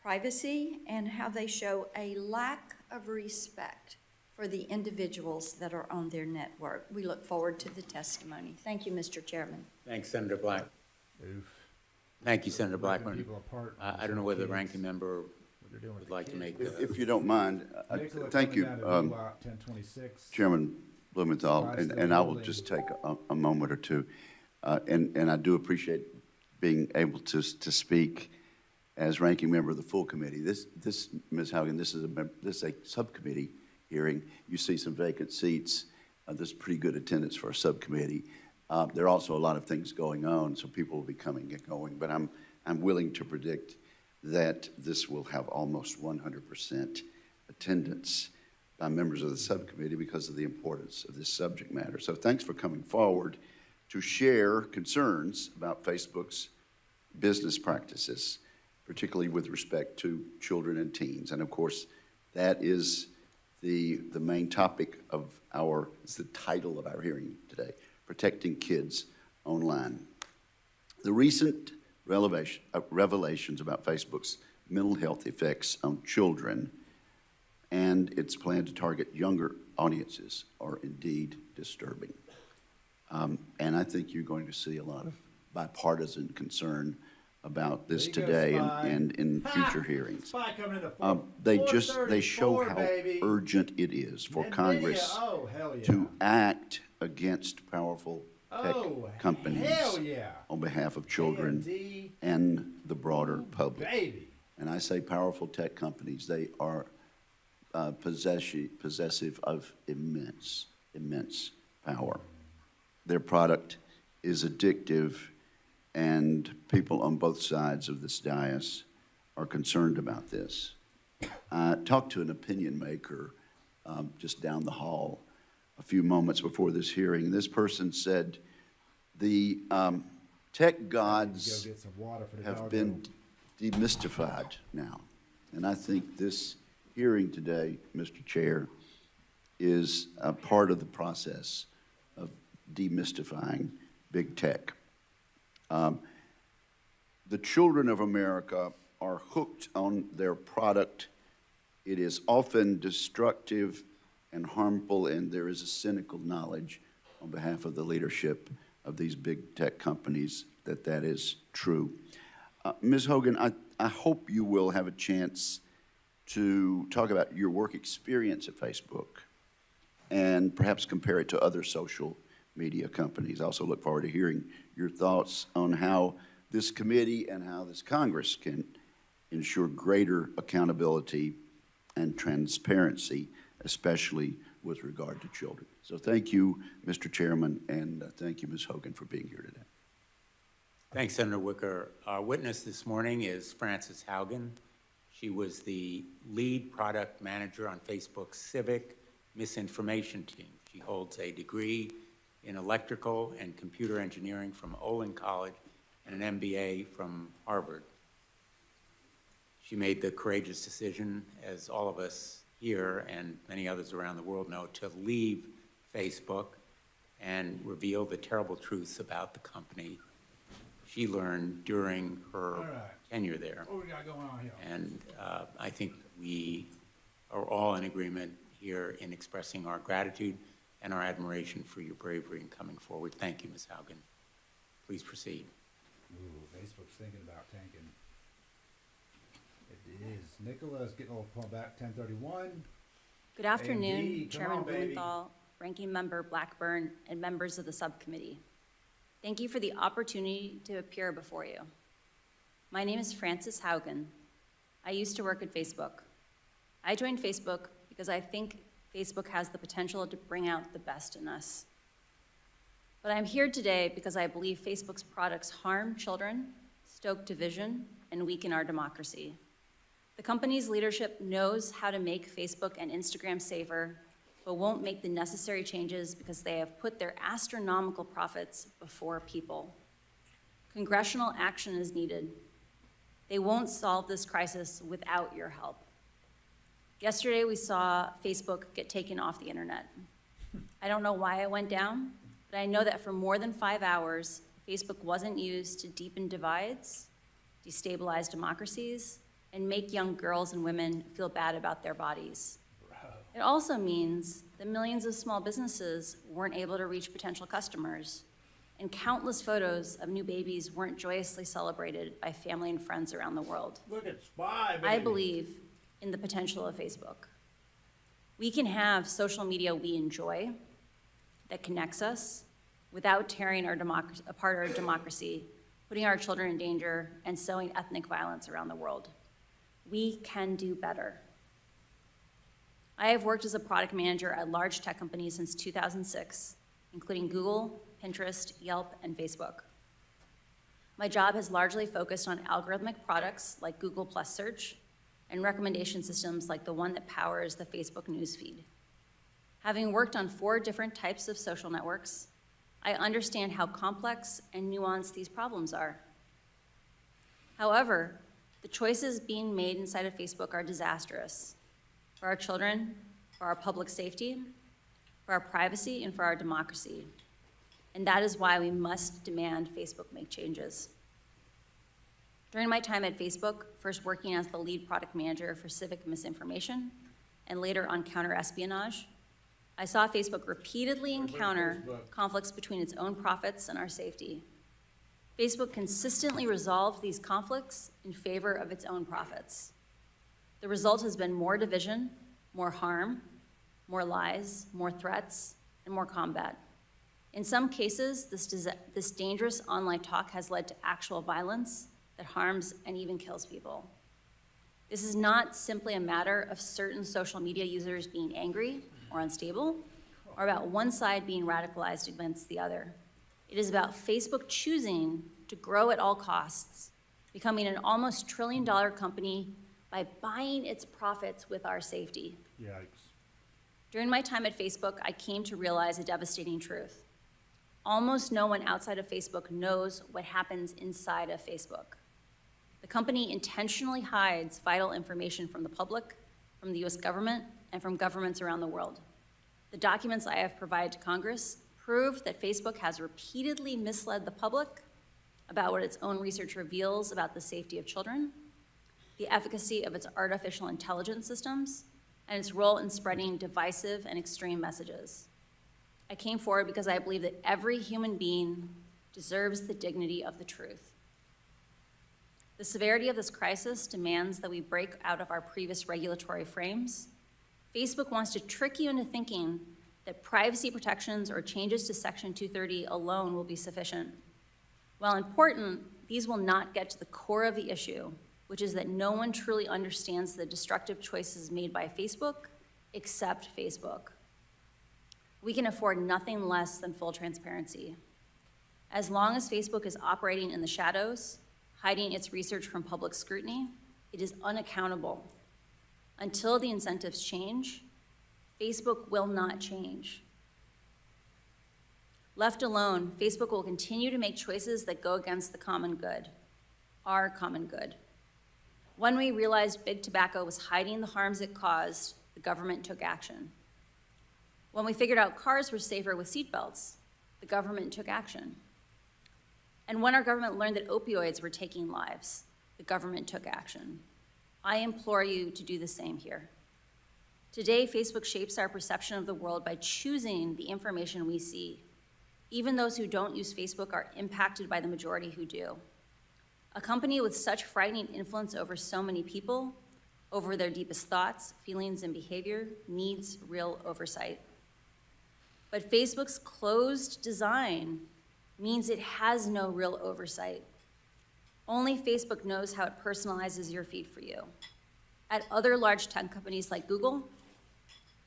privacy and how they show a lack of respect for the individuals that are on their network. We look forward to the testimony. Thank you, Mr. Chairman. Thanks, Senator Black. Oof. Thank you, Senator Ripping Blackburn. people apart with I don't know their whether the kids. ranking member What they're doing with would the like to kids. make If you don't mind, Nkla thank you, coming down to VWAP 1026. Chairman Blumenthal, Sky's and still I will holding. just take a moment or two. And I do appreciate being able to speak as ranking member of the full committee. This, Ms. Haugen, this is a subcommittee hearing. You see some vacant seats. There's pretty good attendance for a subcommittee. There are also a lot of things going on, so people will be coming and going. But I'm willing to predict that this will have almost 100% attendance by members of the subcommittee because of the importance of this subject matter. So thanks for coming forward to share concerns about Facebook's business practices, particularly with respect to children and teens. And of course, that is the main topic of it's the title of our hearing today, Protecting Kids Online. The recent revelations about Facebook's mental health effects on children and its plan to target younger audiences are indeed disturbing. And I think you're going to see a lot of bipartisan concern about this There you go, today Spy. and in future hearings. Spy coming into They show 434, how baby. urgent it is for NVIDIA, Congress oh, hell yeah. to act against powerful tech Oh, companies hell yeah. on behalf of children AMD, and the broader public. baby. And I say powerful tech companies, they are possessive of immense power. Their product is addictive, and people on both sides of this dais are concerned about this. I talked to an opinion maker just down the hall a few moments before this hearing. This person said the tech gods Go get some water for the have doggo. been demystified now. And I think this hearing today, Mr. Chair, is a part of the process of demystifying big tech. The children of America are hooked on their product. It is often destructive and harmful, and there is a cynical knowledge on behalf of the leadership of these big tech companies that that is true. Ms. Hogan, I hope you will have a chance to talk about your work experience at Facebook and perhaps compare it to other social media companies. I also look forward to hearing your thoughts on how this committee and how this Congress can ensure greater accountability and transparency, especially with regard to children. So thank you, Mr. Chairman, and thank you, Ms. Hogan, for being here today. Thanks, Senator Wicker. Our witness this morning is Frances Haugen. She was the lead product manager on Facebook's civic misinformation team. She holds a degree in electrical and computer engineering from Olin College and an MBA from Harvard. She made the courageous decision, as all of us here and many others around the world know, to leave Facebook and reveal the terrible truths about the company she learned during her tenure there. What we got going on here? And I think we are all in agreement here in expressing our gratitude and our admiration for your bravery in coming forward. Thank you, Ms. Haugen. Please proceed. Ooh, Facebook's thinking about tanking. It is. Nkla is getting a little pulled back, 1031. Good afternoon, AMD, come Chairman on, baby. Blumenthal, Ranking Member Blackburn, and members of the subcommittee. Thank you for the opportunity to appear before you. My name is Frances Haugen. I used to work at Facebook. I joined Facebook because I think Facebook has the potential to bring out the best in us. But I'm here today because I believe Facebook's products harm children, stoke division, and weaken our democracy. The company's leadership knows how to make Facebook and Instagram safer, but won't make the necessary changes because they have put their astronomical profits before people. Congressional action is needed. They won't solve this crisis without your help. Yesterday, we saw Facebook get taken off the internet. I don't know why it went down, but I know that for more than 5 hours, Facebook wasn't used to deepen divides, destabilize democracies, and make young girls and women feel bad about their bodies. It also means that millions of small businesses weren't able to reach potential customers, and countless photos of new babies weren't joyously celebrated by family and friends around the world. Look at Spy, baby. I believe in the potential of Facebook. We can have social media we enjoy that connects us without tearing apart our democracy, putting our children in danger, and sowing ethnic violence around the world. We can do better. I have worked as a product manager at large tech companies since 2006, including Google, Pinterest, Yelp, and Facebook. My job has largely focused on algorithmic products like Google Plus Search and recommendation systems like the one that powers the Facebook newsfeed. Having worked on 4 different types of social networks, I understand how complex and nuanced these problems are. However, the choices being made inside of Facebook are disastrous for our children, for our public safety, for our privacy, and for our democracy. And that is why we must demand Facebook make changes. During my time at Facebook, first working as the lead product manager for civic misinformation, and later on counter-espionage, I saw Facebook repeatedly encounter conflicts between its own profits and our safety. Facebook consistently resolved these conflicts in favor of its own profits. The result has been more division, more harm, more lies, more threats, and more combat. In some cases, this dangerous online talk has led to actual violence that harms and even kills people. This is not simply a matter of certain social media users being angry or unstable, or about one side being radicalized against the other. It is about Facebook choosing to grow at all costs, becoming an almost $1 trillion company by buying its profits with our safety. Yikes. During my time at Facebook, I came to realize a devastating truth. Almost no one outside of Facebook knows what happens inside of Facebook. The company intentionally hides vital information from the public, from the US government, and from governments around the world. The documents I have provided to Congress prove that Facebook has repeatedly misled the public about what its own research reveals about the safety of children, the efficacy of its artificial intelligence systems, and its role in spreading divisive and extreme messages. I came forward because I believe that every human being deserves the dignity of the truth. The severity of this crisis demands that we break out of our previous regulatory frames. Facebook wants to trick you into thinking that privacy protections or changes to Section 230 alone will be sufficient. While important, these will not get to the core of the issue, which is that no one truly understands the destructive choices made by Facebook except Facebook. We can afford nothing less than full transparency. As long as Facebook is operating in the shadows, hiding its research from public scrutiny, it is unaccountable. Until the incentives change, Facebook will not change. Left alone, Facebook will continue to make choices that go against the common good, our common good. When we realized big tobacco was hiding the harms it caused, the government took action. When we figured out cars were safer with seatbelts, the government took action. And when our government learned that opioids were taking lives, the government took action. I implore you to do the same here. Today, Facebook shapes our perception of the world by choosing the information we see. Even those who don't use Facebook are impacted by the majority who do. A company with such frightening influence over so many people, over their deepest thoughts, feelings, and behavior, needs real oversight. But Facebook's closed design means it has no real oversight. Only Facebook knows how it personalizes your feed for you. At other large tech companies like Google,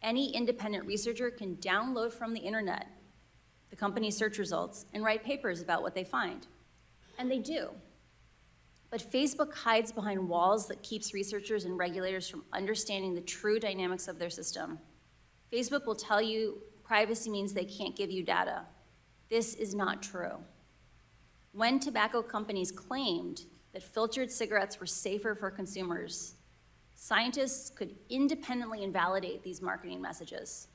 any independent researcher can download from the internet the company's search results and write papers about what they find. And they do. But Facebook hides behind walls that keeps researchers and regulators from understanding the true dynamics of their system. Facebook will tell you privacy means they can't give you data. This is not true. When tobacco companies claimed that filtered cigarettes were safer for consumers, scientists could independently invalidate these marketing messages.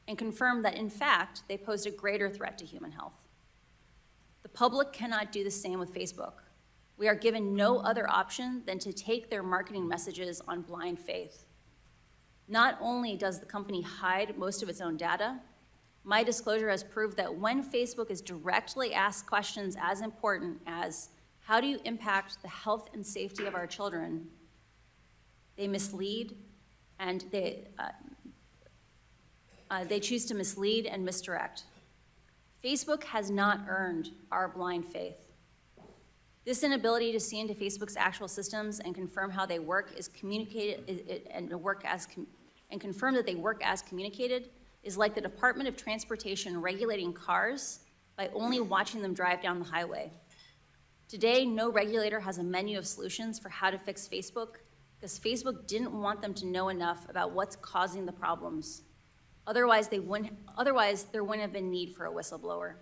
and confirmed that, in fact, they posed a greater threat to human health. The public cannot do the same with Facebook. We are given no other option than to take their marketing messages on blind faith. Not only does the company hide most of its own data, my disclosure has proved that when Facebook is directly asked questions as important as, how do you impact the health and safety of our children, they mislead and they choose to mislead and misdirect. Facebook has not earned our blind faith. This inability to see into Facebook's actual systems and confirm how they work is communicated and confirm that they work as communicated is like the Department of Transportation regulating cars by only watching them drive down the highway. Today, no regulator has a menu of solutions for how to fix Facebook because Facebook didn't want them to know enough about what's causing the problems. Otherwise, there wouldn't have been need for a whistleblower.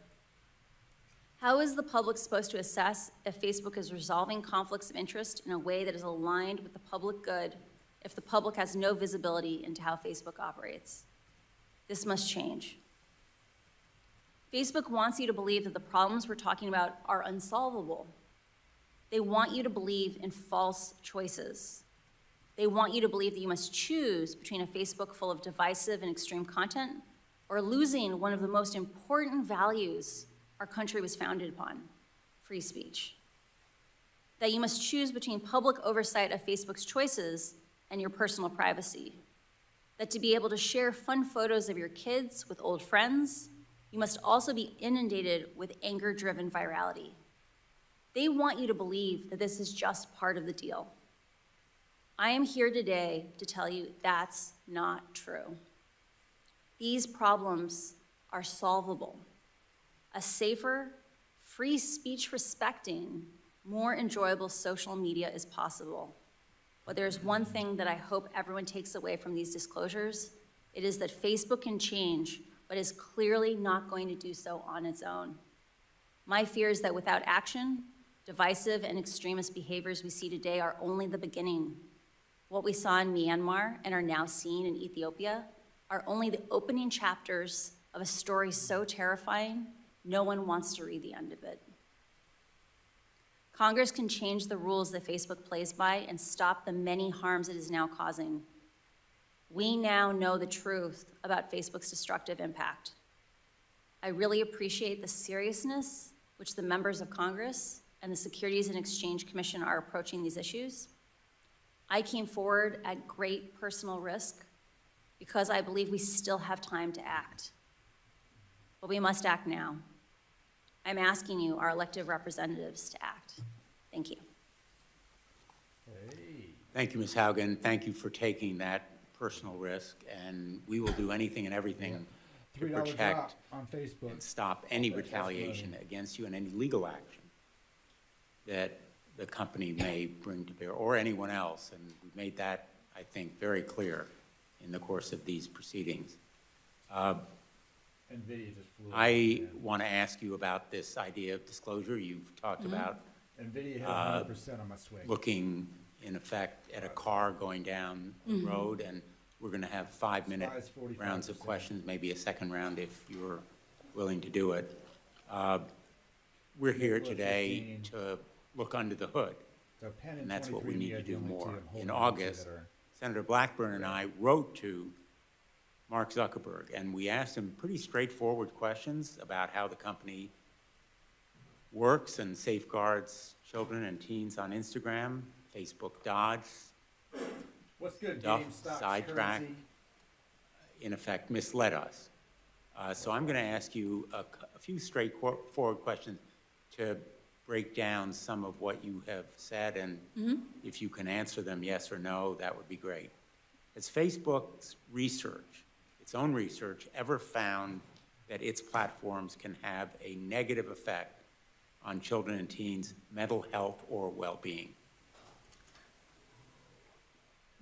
How is the public supposed to assess if Facebook is resolving conflicts of interest in a way that is aligned with the public good if the public has no visibility into how Facebook operates? This must change. Facebook wants you to believe that the problems we're talking about are unsolvable. They want you to believe in false choices. They want you to believe that you must choose between a Facebook full of divisive and extreme content or losing one of the most important values our country was founded upon, free speech. That you must choose between public oversight of Facebook's choices and your personal privacy. That to be able to share fun photos of your kids with old friends, you must also be inundated with anger-driven virality. They want you to believe that this is just part of the deal. I am here today to tell you that's not true. These problems are solvable. A safer, free speech respecting, more enjoyable social media is possible. But there's one thing that I hope everyone takes away from these disclosures. It is that Facebook can change, but is clearly not going to do so on its own. My fear is that without action, divisive and extremist behaviors we see today are only the beginning. What we saw in Myanmar and are now seeing in Ethiopia are only the opening chapters of a story so terrifying, no one wants to read the end of it. Congress can change the rules that Facebook plays by and stop the many harms it is now causing. We now know the truth about Facebook's destructive impact. I really appreciate the seriousness which the members of Congress and the Securities and Exchange Commission are approaching these issues. I came forward at great personal risk because I believe we still have time to act. But we must act now. I'm asking you, our elected representatives, to act. Thank you. Hey. Thank you, Ms. Haugen. Thank you for taking that personal risk, and we will do anything and everything to $3 protect drop on Facebook. and stop any That's retaliation money. against you and any legal action that the company may bring to bear, or anyone else. And we've made that, I think, very clear in the course of these proceedings. NVIDIA just flew. I want to ask you about this idea of disclosure. You've talked about NVIDIA hit 100% on my swing. looking, in effect, at a car going down the road, and we're going to have 5-minute Size 45%. rounds of questions, maybe a second round if you're willing to do it. We're here Nicholas, today 15. to look under the hood, So Penn and that's what we 23, need to the do only two more. I'm holding In on to August, that are- Senator Blackburn and I wrote to Mark Zuckerberg, and we asked him pretty straightforward questions about how the company works and safeguards children and teens on Instagram, Facebook dodged, What's good, Duff, GameStop sidetrack. currency? in effect, misled us. So I'm going to ask you a few straightforward questions to break down some of what you have said, and if you can answer them yes or no, that would be great. Has Facebook's research, its own research, ever found that its platforms can have a negative effect on children and teens' mental health or well-being?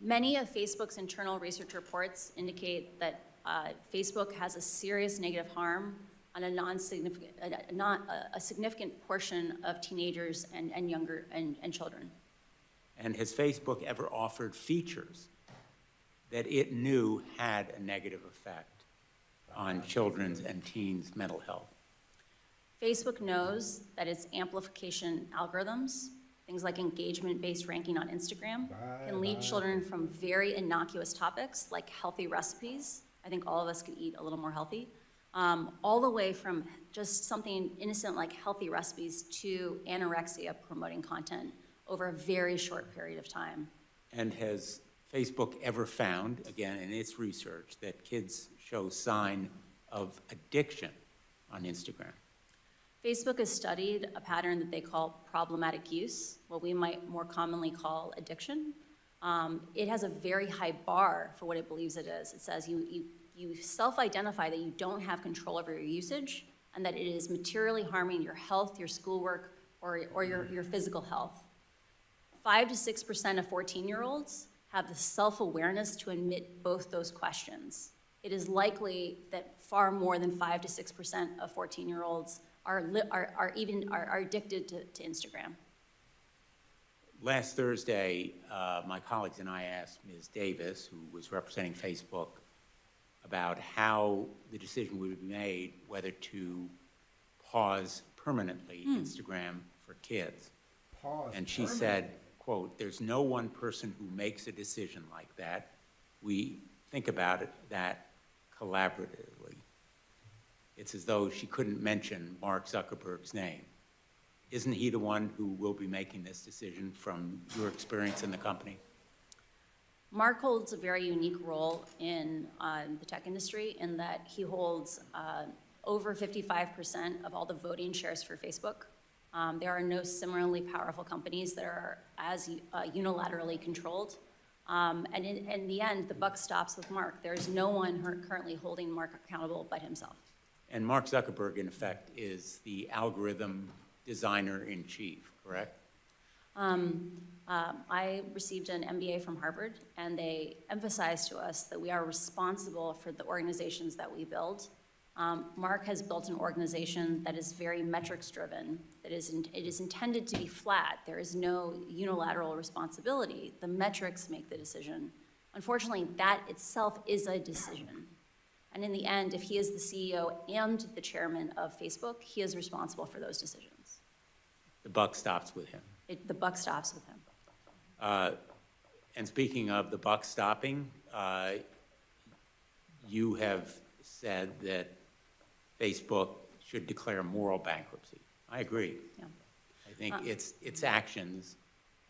Many of Facebook's internal research reports indicate that Facebook has a serious negative harm on a significant portion of teenagers and younger and children. And has Facebook ever offered features that it knew had a negative effect on children's and teens' mental health? Facebook knows that its amplification algorithms, things like engagement-based ranking on Instagram, can lead children from very innocuous topics like healthy recipes. I think all of us could eat a little more healthy. All the way from just something innocent like healthy recipes to anorexia promoting content over a very short period of time. And has Facebook ever found, again, in its research, that kids show sign of addiction on Instagram? Facebook has studied a pattern that they call problematic use, what we might more commonly call addiction. It has a very high bar for what it believes it is. It says you self-identify that you don't have control over your usage and that it is materially harming your health, your schoolwork, or your physical health. 5 to 6% of 14-year-olds have the self-awareness to admit both those questions. It is likely that far more than 5 to 6% of 14-year-olds are addicted to Instagram. Last Thursday, my colleagues and I asked Ms. Davis, who was representing Facebook, about how the decision would be made whether to pause permanently Instagram for kids. And she said, quote, "There's no one person who makes a decision like that. We think about that collaboratively." It's as though she couldn't mention Mark Zuckerberg's name. Isn't he the one who will be making this decision from your experience in the company? Mark holds a very unique role in the tech industry in that he holds over 55% of all the voting shares for Facebook. There are no similarly powerful companies that are as unilaterally controlled. And in the end, the buck stops with Mark. There is no one currently holding Mark accountable but himself. And Mark Zuckerberg, in effect, is the algorithm designer-in-chief, correct? I received an MBA from Harvard, and they emphasized to us that we are responsible for the organizations that we build. Mark has built an organization that is very metrics-driven. It is intended to be flat. There is no unilateral responsibility. The metrics make the decision. Unfortunately, that itself is a decision. And in the end, if he is the CEO and the chairman of Facebook, he is responsible for those decisions. The buck stops with him. The buck stops with him. And speaking of the buck stopping, you have said that Facebook should declare moral bankruptcy. I agree. Yeah. I think its actions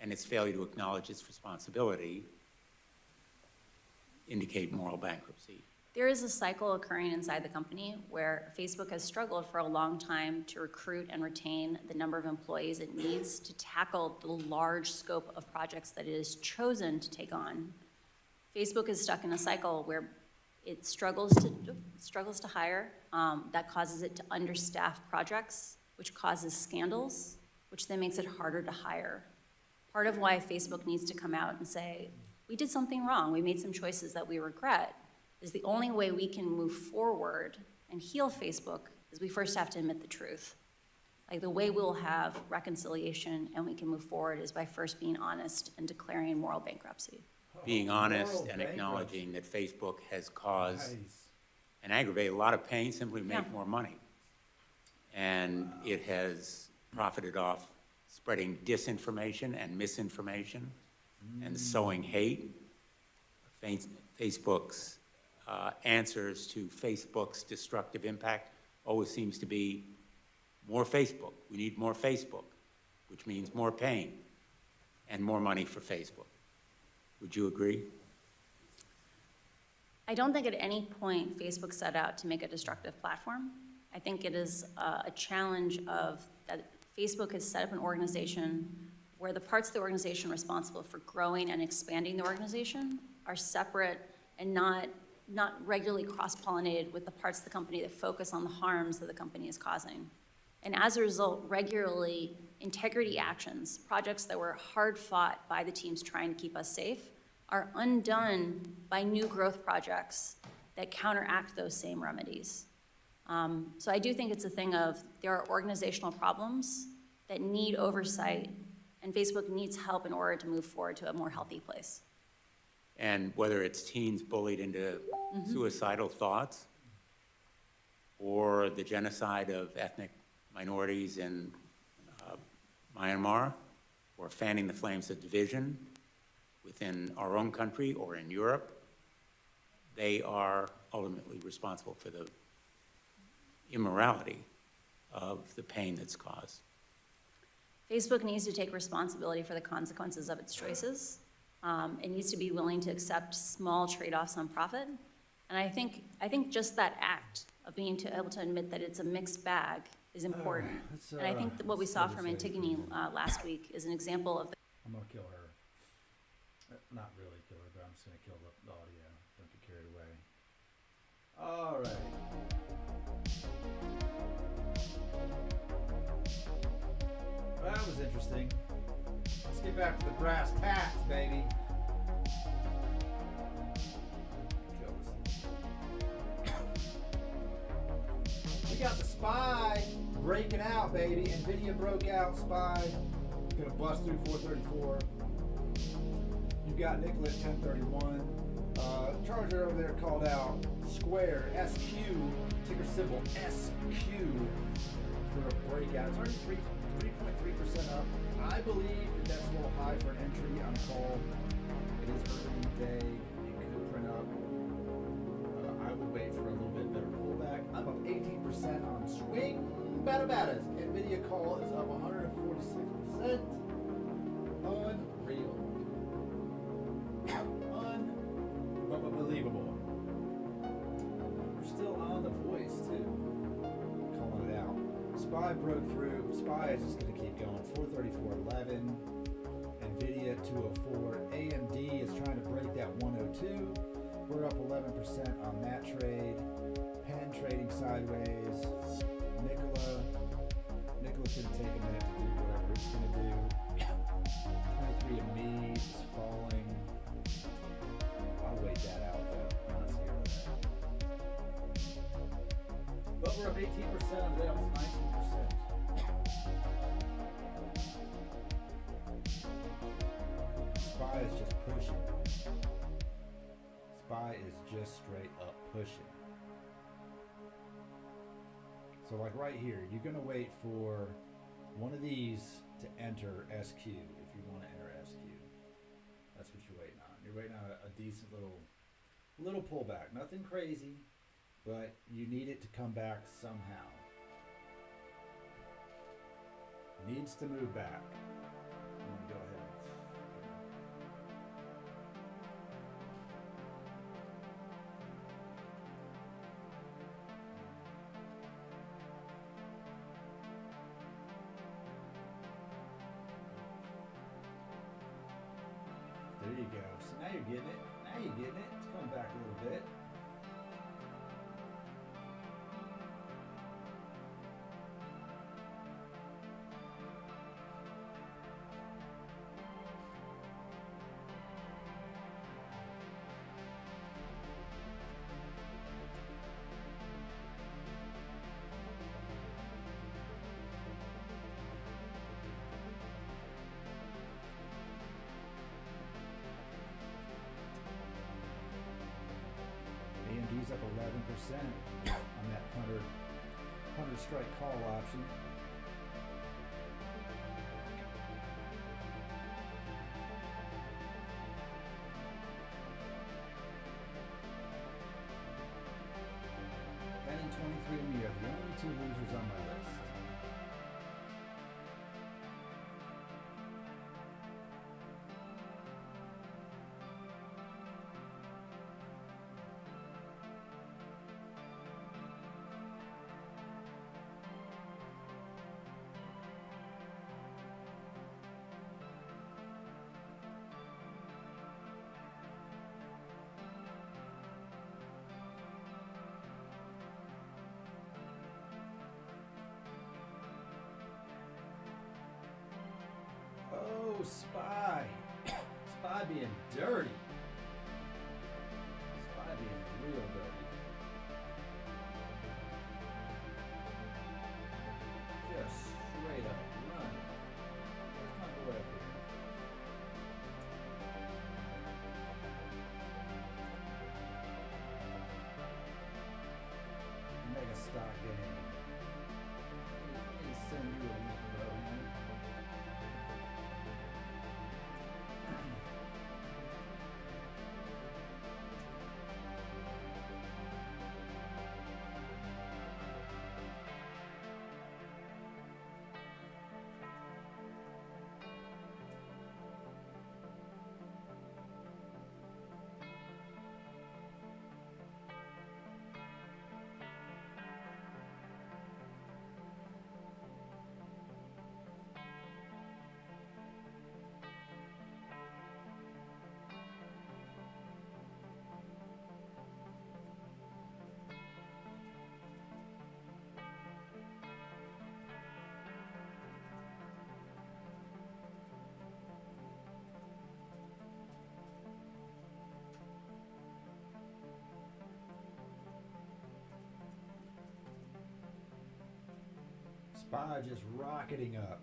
and its failure to acknowledge its responsibility indicate moral bankruptcy. There is a cycle occurring inside the company where Facebook has struggled for a long time to recruit and retain the number of employees it needs to tackle the large scope of projects that it has chosen to take on. Facebook is stuck in a cycle where it struggles to hire. That causes it to understaff projects, which causes scandals, which then makes it harder to hire. Part of why Facebook needs to come out and say, we did something wrong, we made some choices that we regret, is the only way we can move forward and heal Facebook is we first have to admit the truth. Like the way we'll have reconciliation and we can move forward is by first being honest and declaring moral bankruptcy. Being honest and acknowledging that Facebook has caused and aggravated a lot of pain simply to make more money. And it has profited off spreading disinformation and misinformation and sowing hate. Facebook's answers to Facebook's destructive impact always seems to be more Facebook. We need more Facebook, which means more pain and more money for Facebook. Would you agree? I don't think at any point Facebook set out to make a destructive platform. I think it is a challenge of that Facebook has set up an organization where the parts of the organization responsible for growing and expanding the organization are separate and not regularly cross-pollinated with the parts of the company that focus on the harms that the company is causing. And as a result, regularly, integrity actions, projects that were hard fought by the teams trying to keep us safe, are undone by new growth projects that counteract those same remedies. So I do think it's a thing of there are organizational problems that need oversight, and Facebook needs help in order to move forward to a more healthy place. And whether it's teens bullied into suicidal thoughts or the genocide of ethnic minorities in Myanmar, or fanning the flames of division within our own country or in Europe, they are ultimately responsible for the immorality of the pain that's caused. Facebook needs to take responsibility for the consequences of its choices. It needs to be willing to accept small trade-offs on profit. And I think just that act of being able to admit that it's a mixed bag is important. And I think that what we saw from Antigone last week is an example of I'm gonna kill her. Not really kill her, but I'm just gonna kill the audio. Don't get carried away. All right. Well, that was interesting. Let's get back to the brass tacks, baby. We got the spy breaking out, baby. NVIDIA broke out, spy. Gonna bust through 434. You got Nkla at 1031. Charger over there called out Square, SQ, ticker symbol SQ for a breakout. It's already 3.3% up. I believe that that's a little high for an entry on a call. It is early in the day. It could print up. I would wait for a little bit better pullback. I'm up 18% on swing bada-badas. NVIDIA call is up 146%. Unreal. Unbelievable. We're still on the voice too. Calling it out. SPY broke through. SPY is just going to keep going. 434.11. NVIDIA 204. AMD is trying to break that 102. We're up 11% on that trade. Penn trading sideways. Nkla's going to take a minute to do whatever it's going to do. 23andMe is falling. I'll wait that out though. I'm not scared of that. But we're up 18% on that. Was 19%. SPY is just pushing. SPY is just straight up pushing. So like right here, you're gonna wait for one of these to enter SQ if you want to enter SQ. That's what you're waiting on. You're waiting on a decent little pullback. Nothing crazy, but you need it to come back somehow. Needs to move back. I'm gonna go ahead. There you go. So now you're getting it. Now you're getting it. It's coming back a little bit. AMD's up 11% on that 100 strike call option. Ben and 23andMe are the only two losers on my list. Oh, SPY. SPY being dirty. SPY being real dirty. Just straight up running. Where's my boy up here? Mega stock SPY just rocketing up.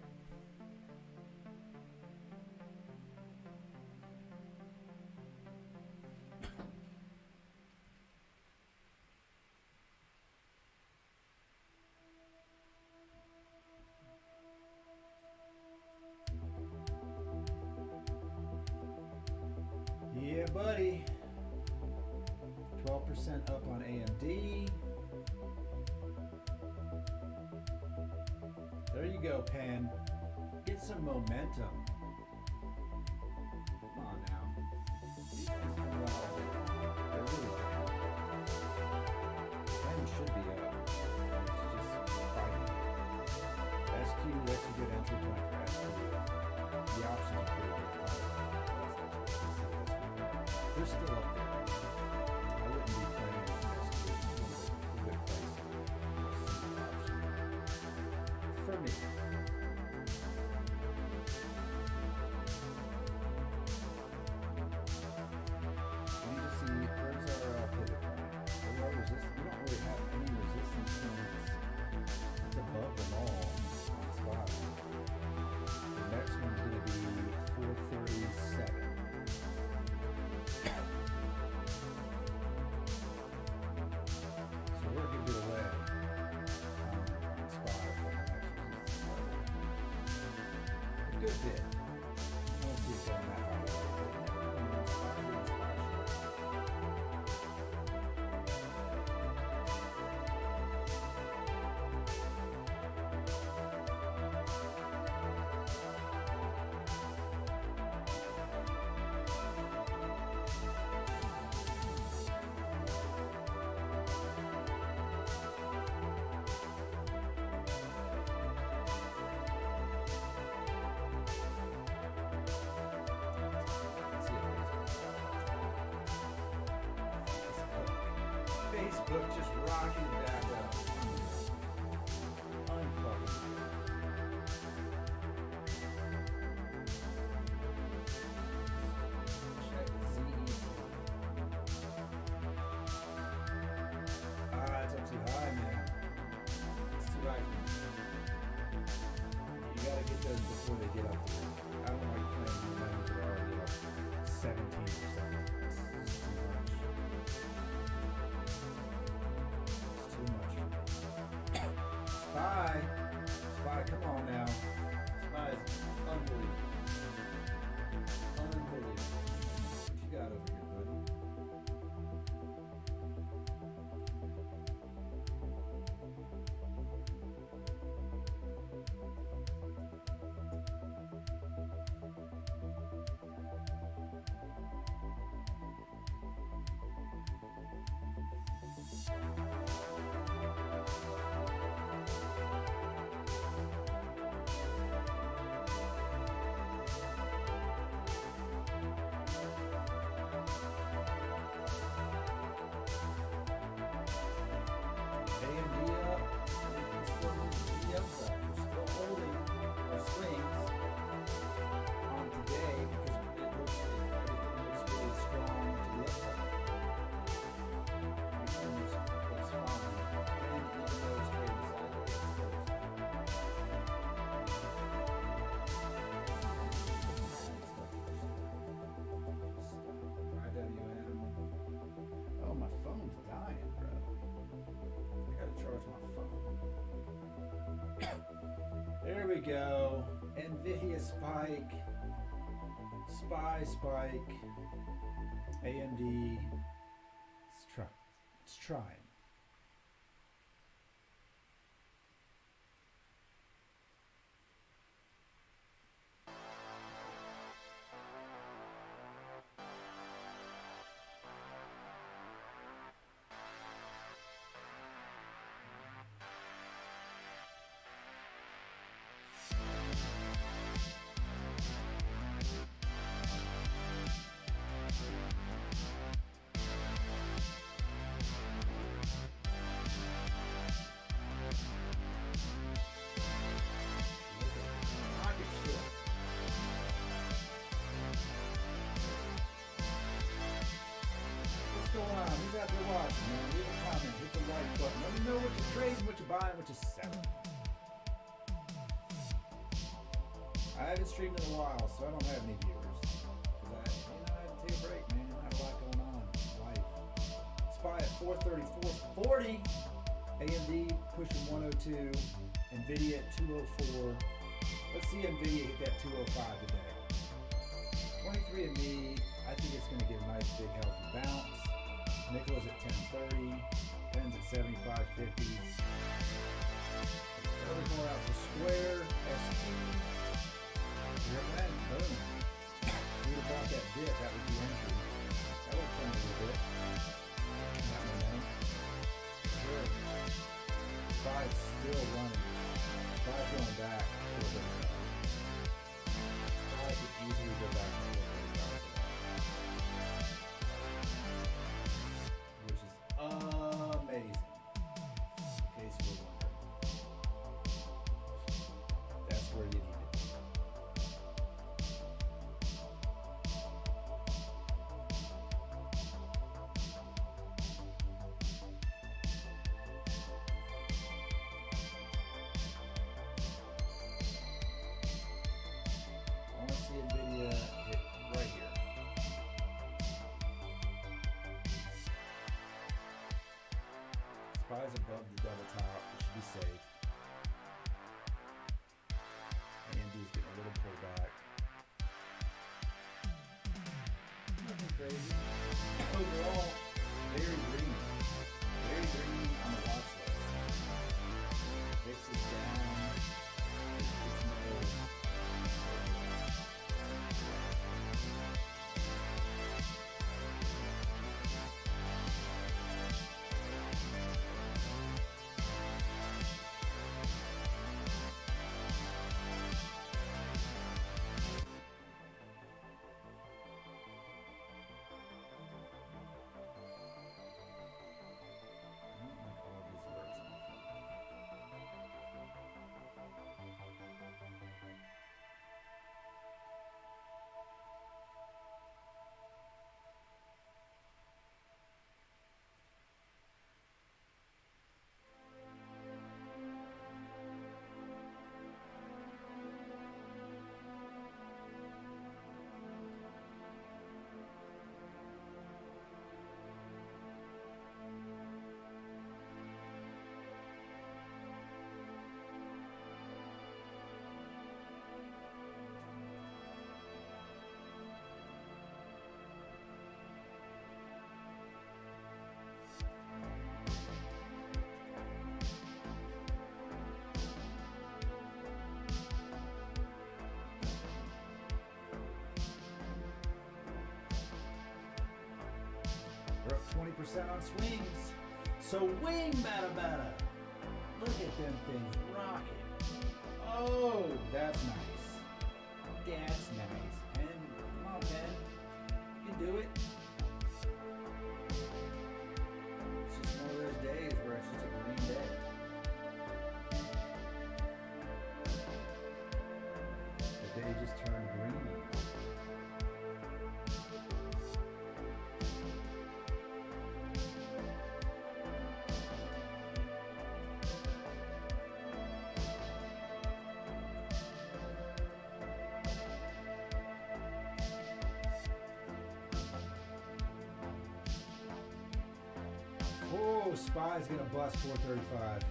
Yeah, buddy. 12% up on AMD. There you go, Pen. Get some momentum. Come on now. These things come out. They're really good. Pen should be up. It's just fighting. SQ, that's a good entry point for SQ. The options are pretty good. They're still up there. I wouldn't be playing SQ. It's a good place. For me. We need to see where's our pivot point. Where's our resistance? We don't really have any resistance points. It's above them all on spot. The next one's going to be 437. So we're going to get away on spot for the next resistance level. A good bit. I want to see if on that high. Facebook just rocking back up. Unfucking. Check ZE. It's up too high, man. It's too high. You gotta get those before they get up there. I don't like playing the ones that are already up 17%. It's too much. Spy, come on now. Spy is unbelievable. Unbelievable. What you got over here, buddy? There we go. NVIDIA spike. SPY spike. AMD. It's trying. Who's out there watching, man? Leave a comment, hit the like button. Let me know what you're trading, what you're buying, what you're selling. haven't streamed in a while, so I don't have any viewers. Cause I had to take a break, man. I had a lot going on in life. SPY at 434.40. AMD pushing 102. Nvidia at 204. Let's see Nvidia hit that 205 today. 23andMe, I think it's going to get a nice big healthy bounce. Nkla at 1030. Pens at 75.50. Early more out for Square. SQ. Boom. We would have bought that dip. That was the entry. That would have come a little bit. Not momentum. Good. SPY is still running. SPY's going back a little bit. SPY could easily go back to 435 today. Which is amazing. In case you were wondering. That's where you need it. I want to see Nvidia hit right here. SPY's above the double top. It should be safe. AMD's getting a little pullback. Nothing crazy. Overall, very green. Very green on the watch list. VIX is down. It's no. I don't like all of these words. We're up 20% on swings. So wing bada bada. Look at them things rocking. Oh, that's nice. That's nice. Pen, come on, Pen. You can do it. It's just one of those days where it's just a green day. The day just turned green. Oh, SPY's gonna bust 435.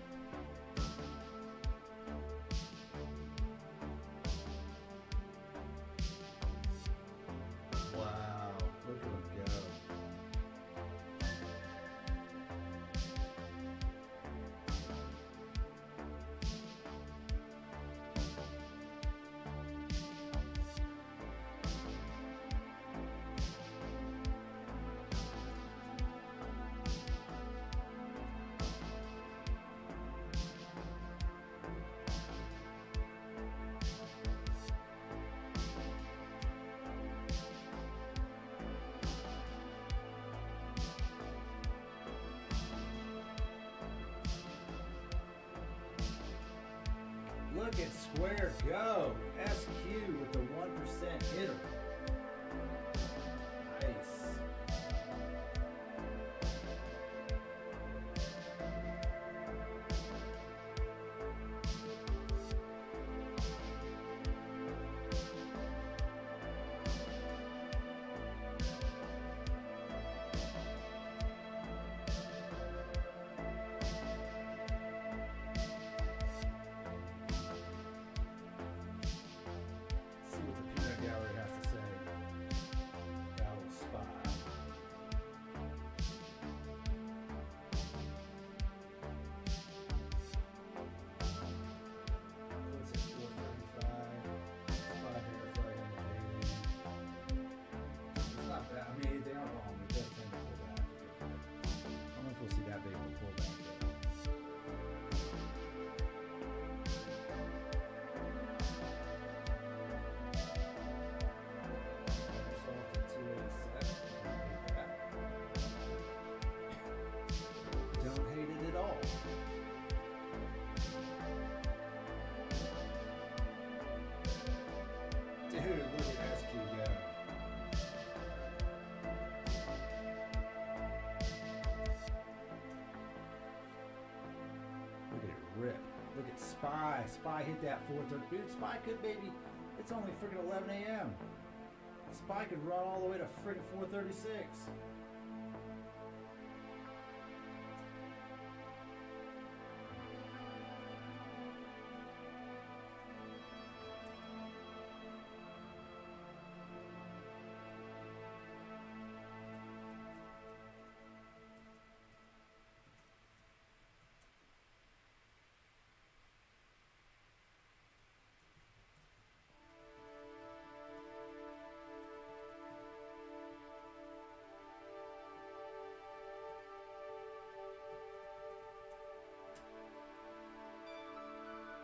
Wow, look at him go. Look at Square go. SQ with the 1% hitter. Nice. get Spy. Spy hit that 4:30. Dude, Spy could maybe. It's only freaking 11 a.m. Spy could run all the way to freaking 4:36.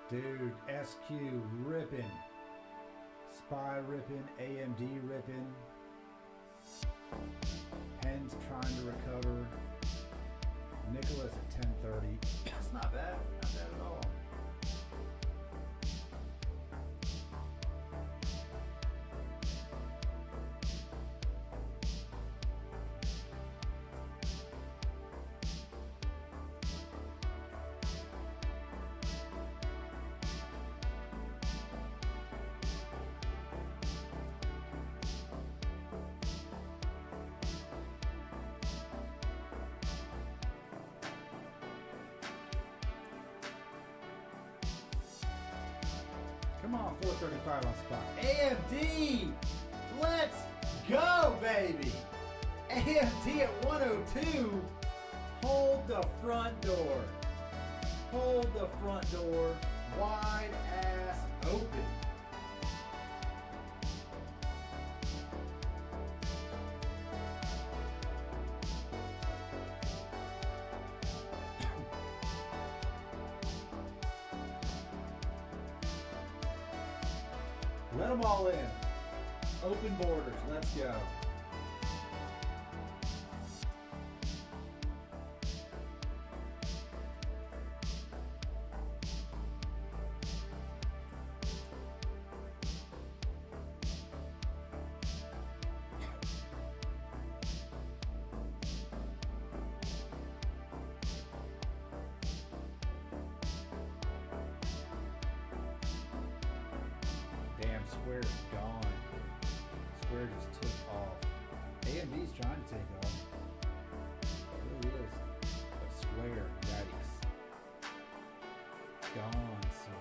Dude, SQ ripping. Spy ripping. AMD ripping. Penn's trying to recover. Nicholas at 10:30. That's not bad. Not bad at all. Come on, 4:35 on Spot. AMD! Let's go, baby! AMD at 102. Hold the front door. Hold the front door wide ass open. Let them all in. Open borders. Let's go. Damn, Square's gone. Square just took off. AMD's trying to take off. It really is. But Square, yikes. Gone, son.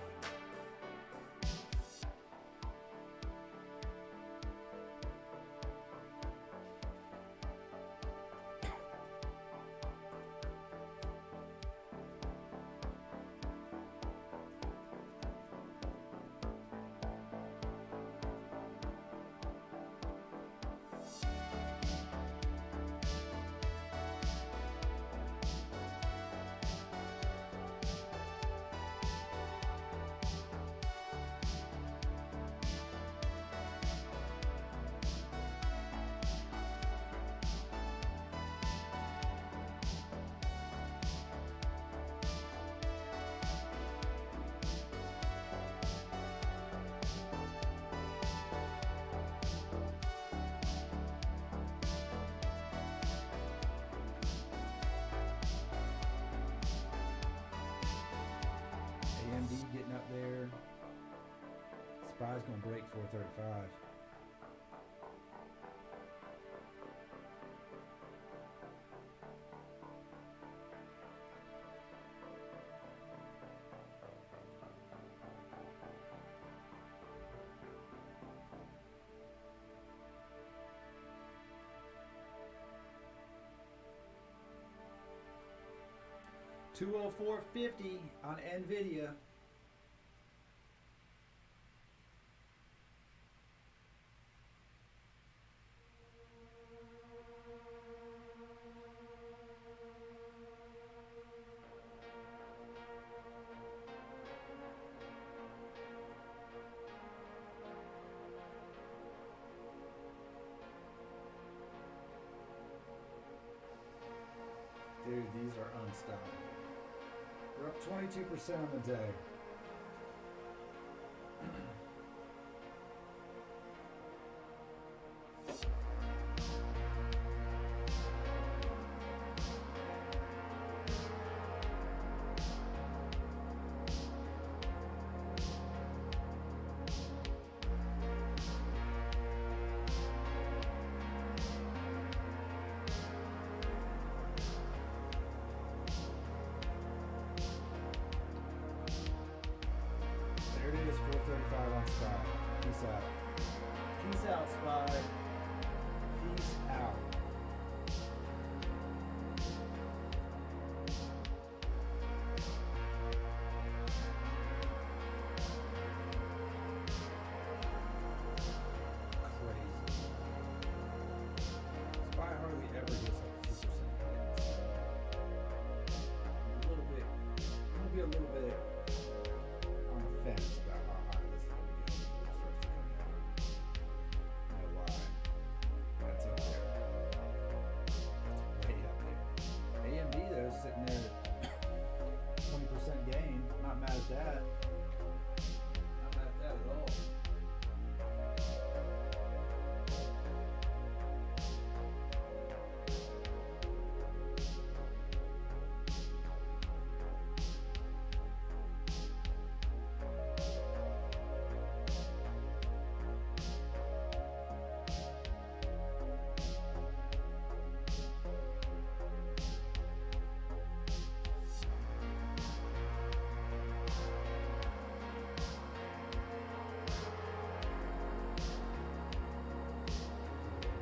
AMD getting up there. Spy's gonna break 435. $204.50 on NVIDIA. Dude, these are unstoppable. We're up 22% on the day. out, Spy. Peace out. Crazy. Spy hardly ever gets like 2% hits. A little bit on the fence about how high this is going to go before it starts to come down. No lie. That's up there. That's way up there. AMD though is sitting there at 20% gain. Not mad at that. Not mad at that at all.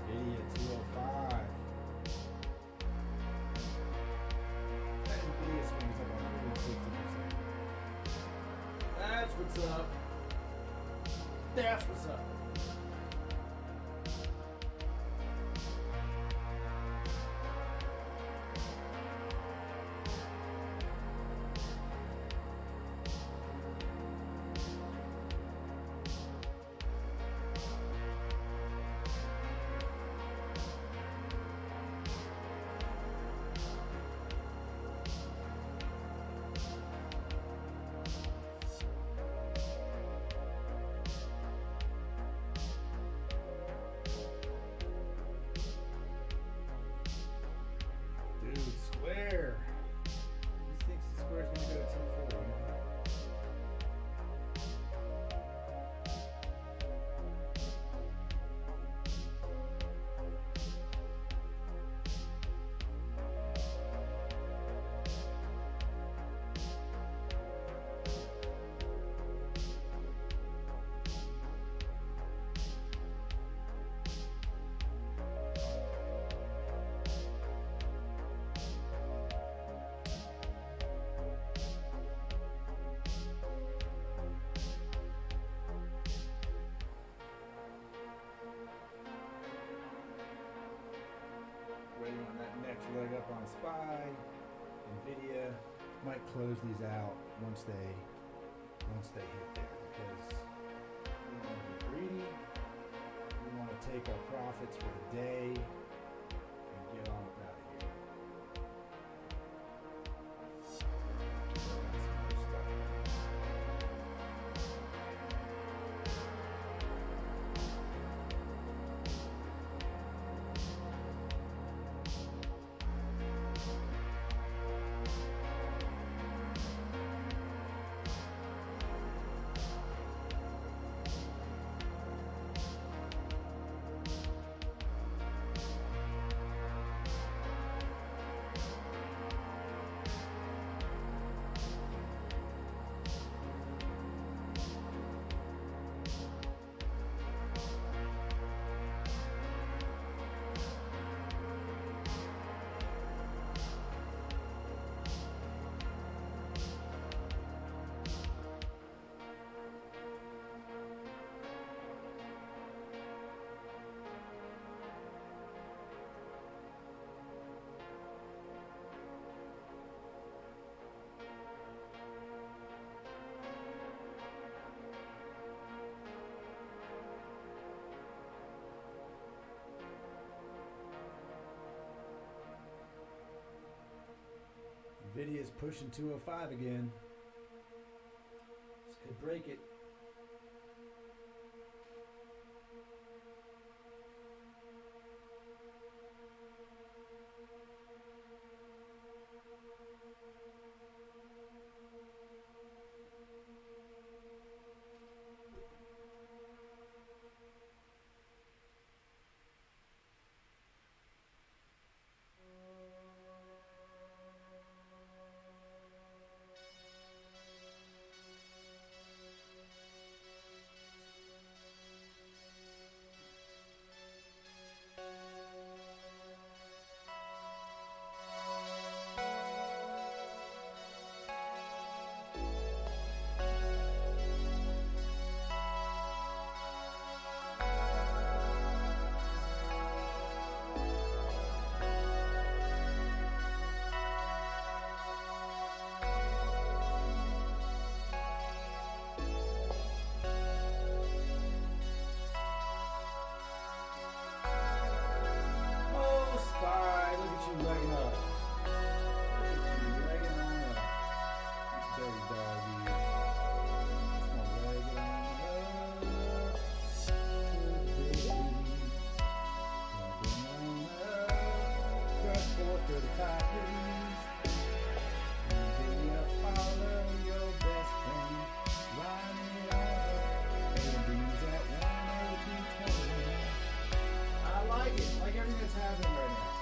Idiot 205. That Nvidia swings up 160%. That's what's up. That's what's up. Dude, Square. He thinks the Square's gonna go to 240. Waiting on that next leg up on Spy. Nvidia might close these out once they hit there because we don't want to be greedy. We want to take our profits for the day and get on with out of here. Got some more stuff. Nvidia's pushing 205 again. This could break it. 35, please. Can you follow your best friend? Line it up. A&B's at 10220. I like it. I like everything that's happening right now.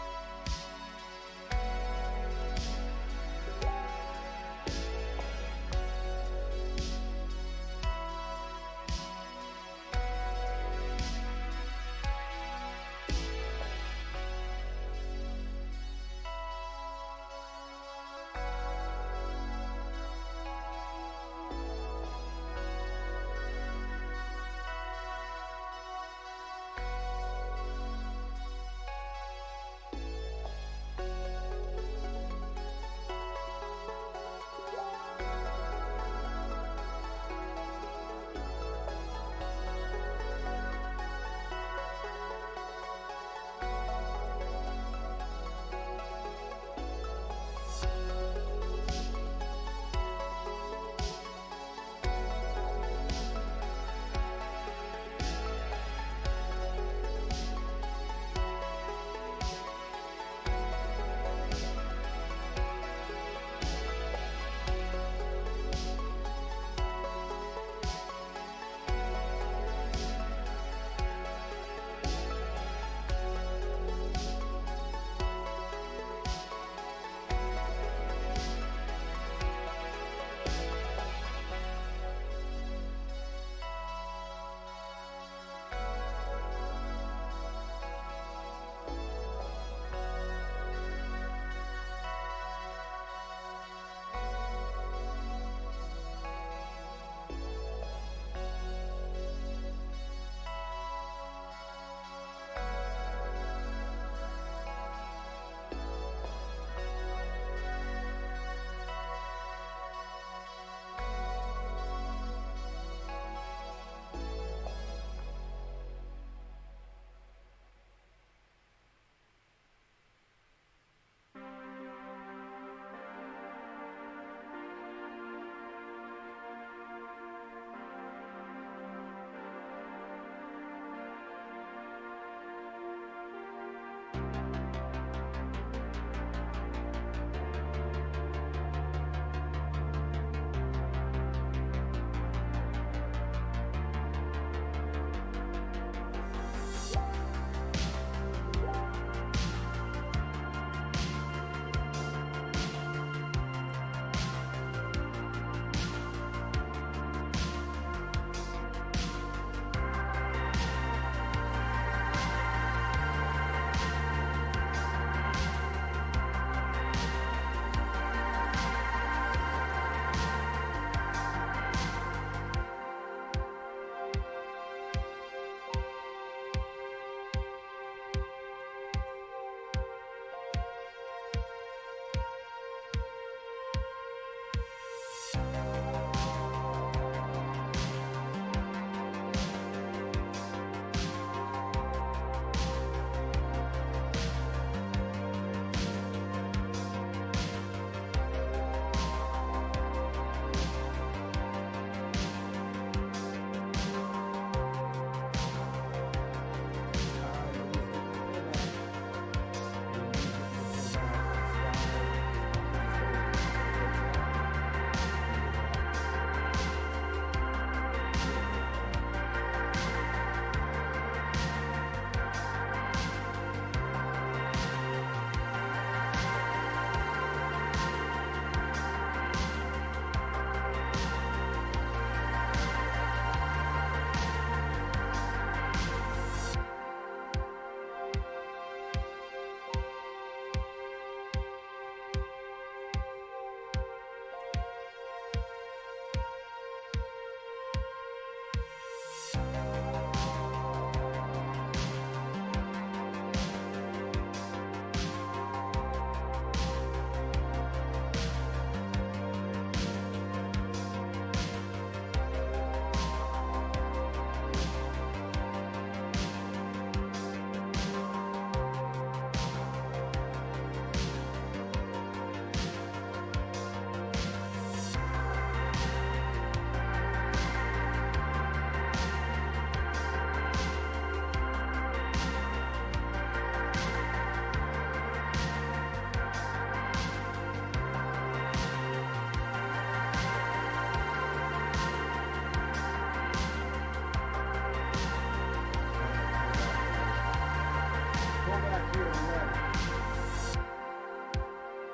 back here at 11.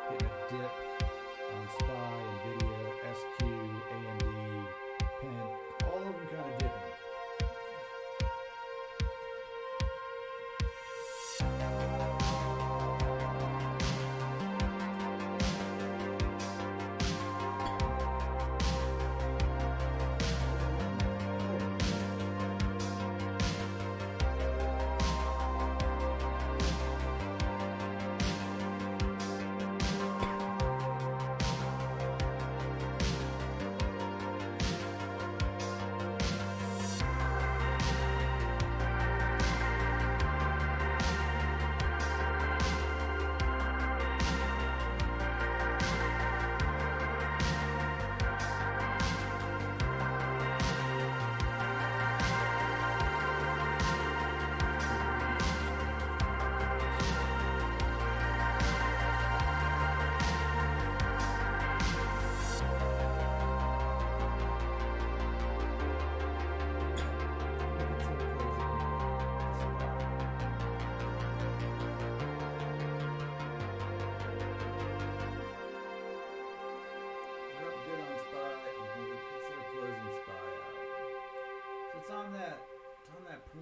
Getting a dip on Spy, NVIDIA, SQ, AMD, Penn, all of them kind of dipping.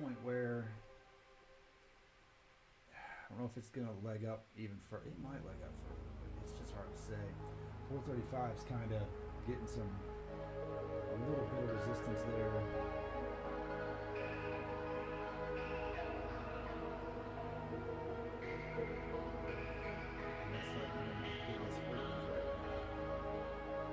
Point where I don't know if it's gonna leg up even further. It might leg up further, but it's just hard to say. 435 is kind of getting a little bit of resistance there. And that's like one of my biggest hurdles right now. 650.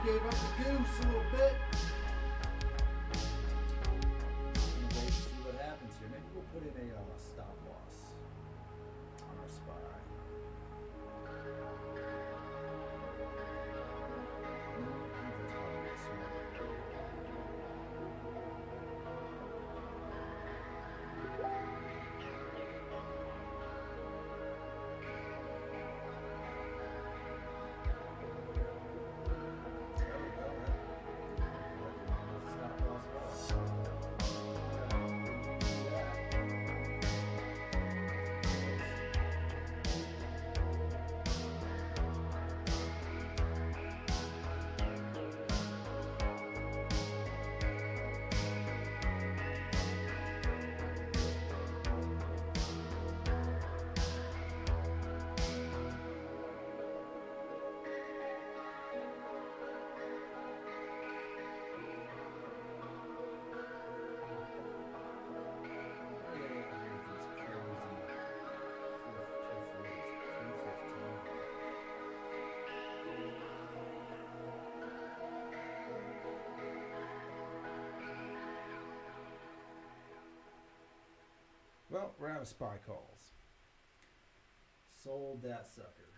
Gave up the goose a little bit. We'll wait and see what happens here. Maybe we'll put in a stop loss on our SPY. I think that's probably smart. Well, we're out of SPY calls. sold that sucker.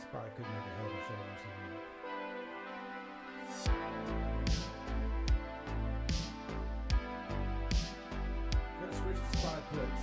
Probably could make a head and shoulders on. Gonna switch to spy puts.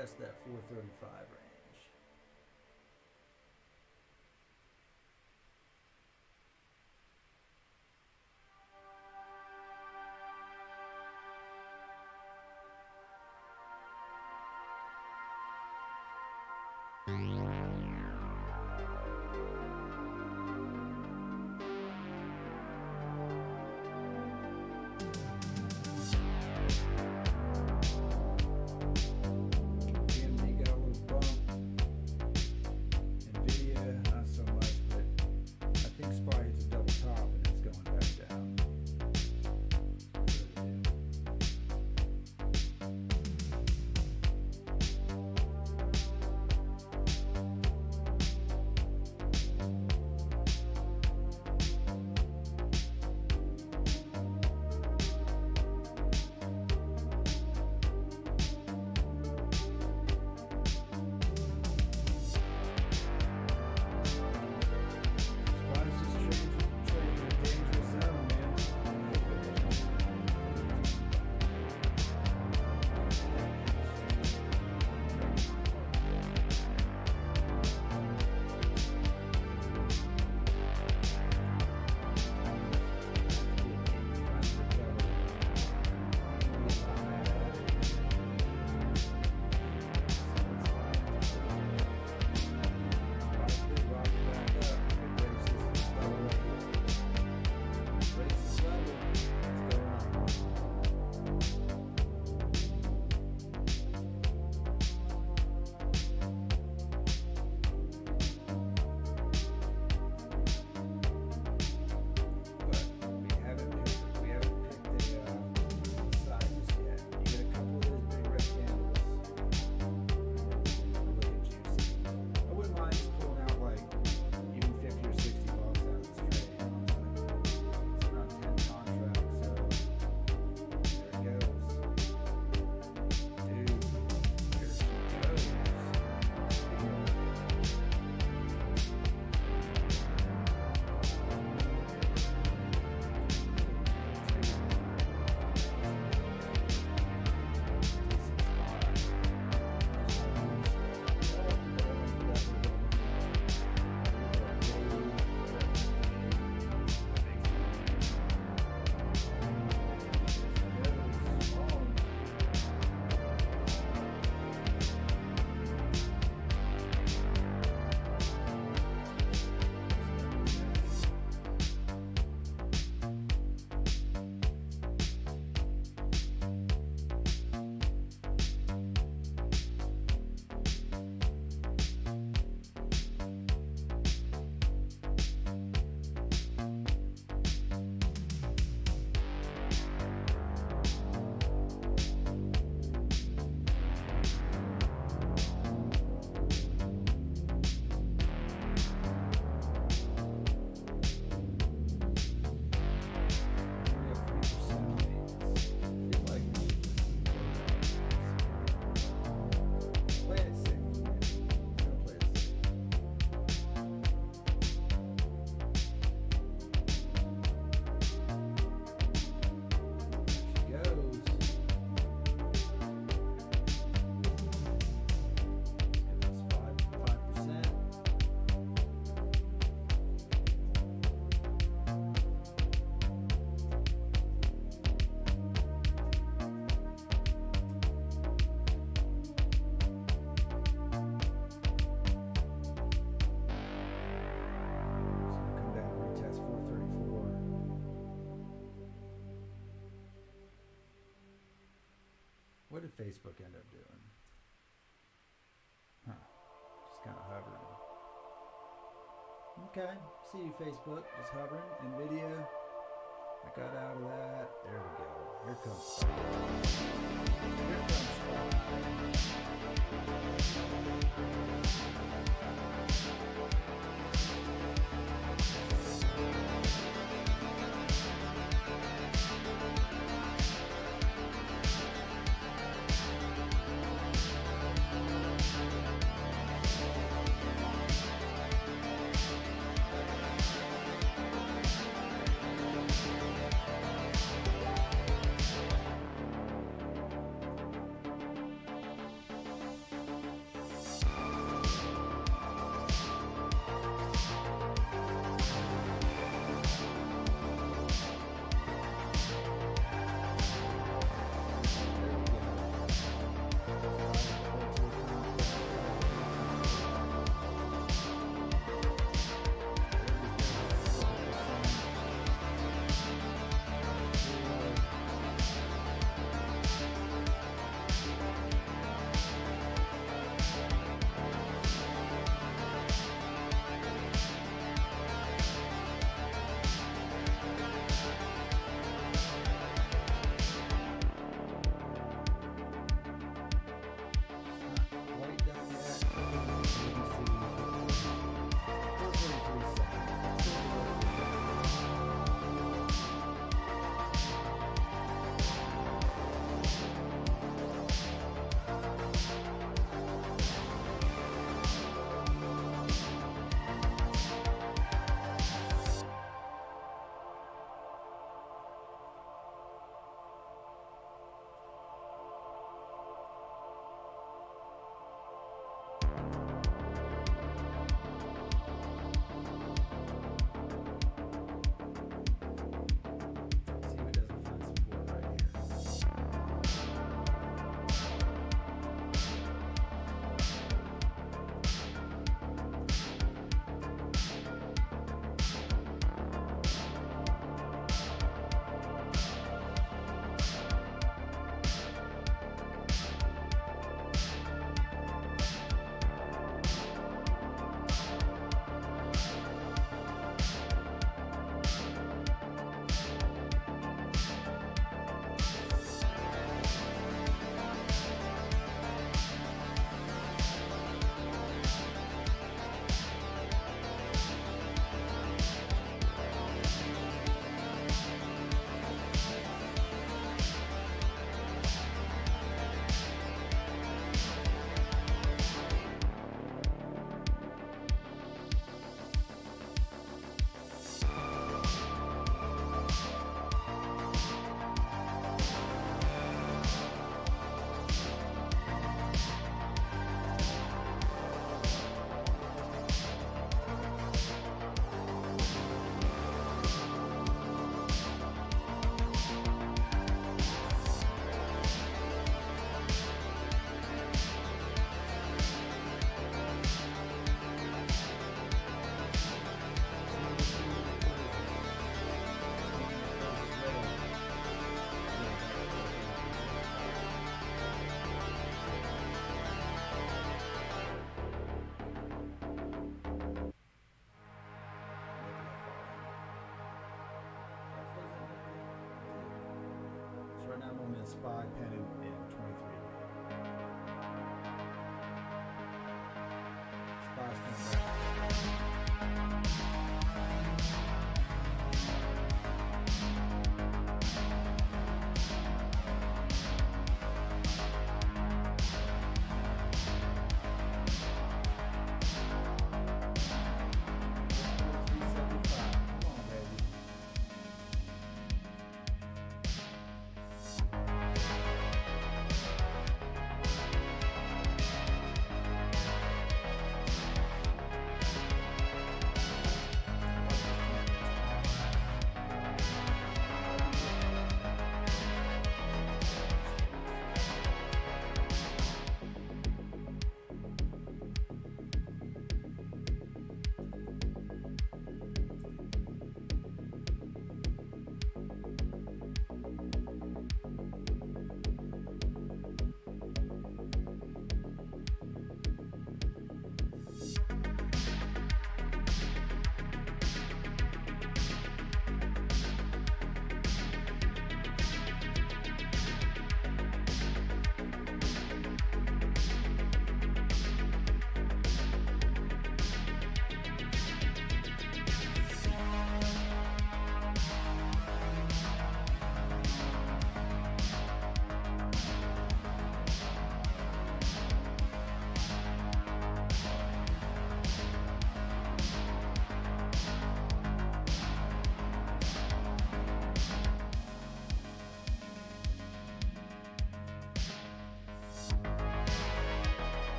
test that 435 range. AMD got a little bump. NVIDIA, not so much, but I think SPY hits a double top and it's going back down. SPY's just trading in a dangerous zone, man. But we haven't picked a side just yet. You get a couple of those big red candles. Looking juicy. I wouldn't mind just pulling out like even 50 or 60 bucks out of this trade, honestly. It's around 10 contracts, so there it goes. Dude, here it goes. We have 3% leads. Feel like we should just play it safe. We're gonna play it safe. She goes. Give us 5%. So come down and retest 434. What did Facebook end up doing? Huh. Just kind of hovering. Okay. See you, Facebook. Just hovering. NVIDIA. I got out of that. There we go. Here comes Spy. Here comes pen in 23. Spy's coming back. Come on, baby.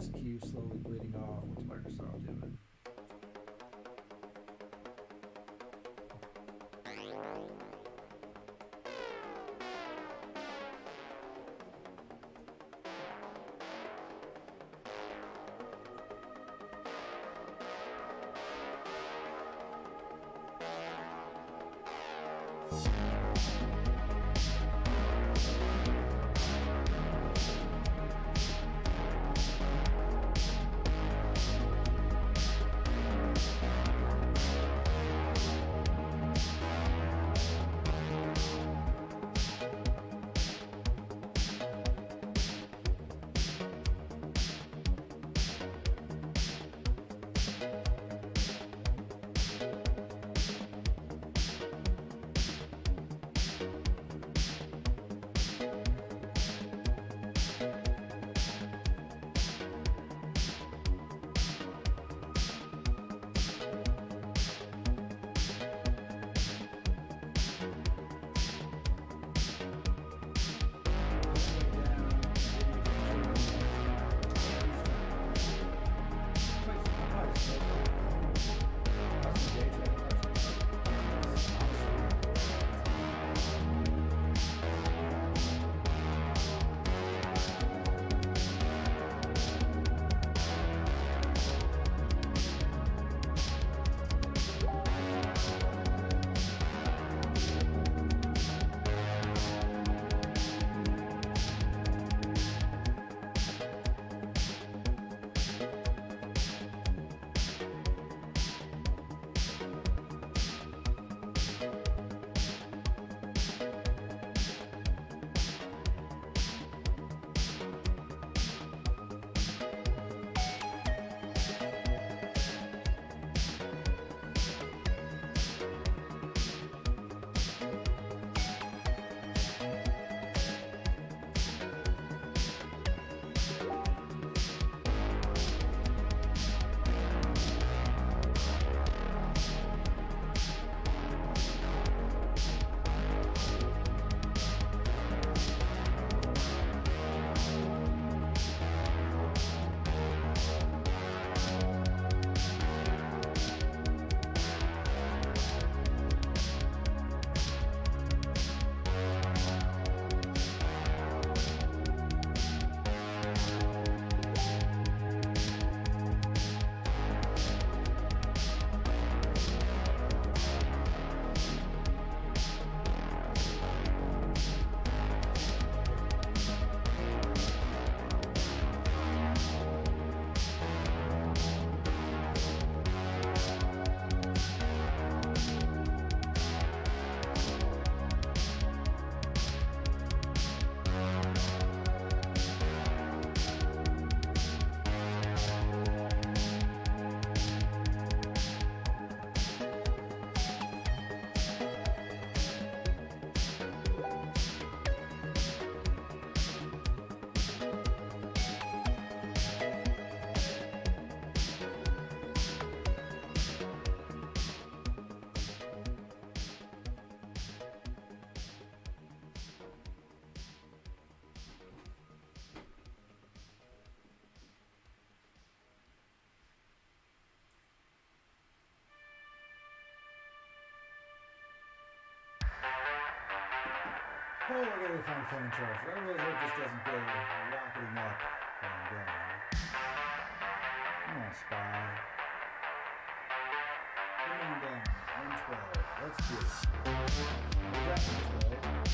SQ slowly bleeding off. What's Microsoft doing? Oh, we're gonna find a phone charger. I really hope this doesn't go rocketing up and down. Come on, Spy. Come on down. 112. Let's do it. What's that 12?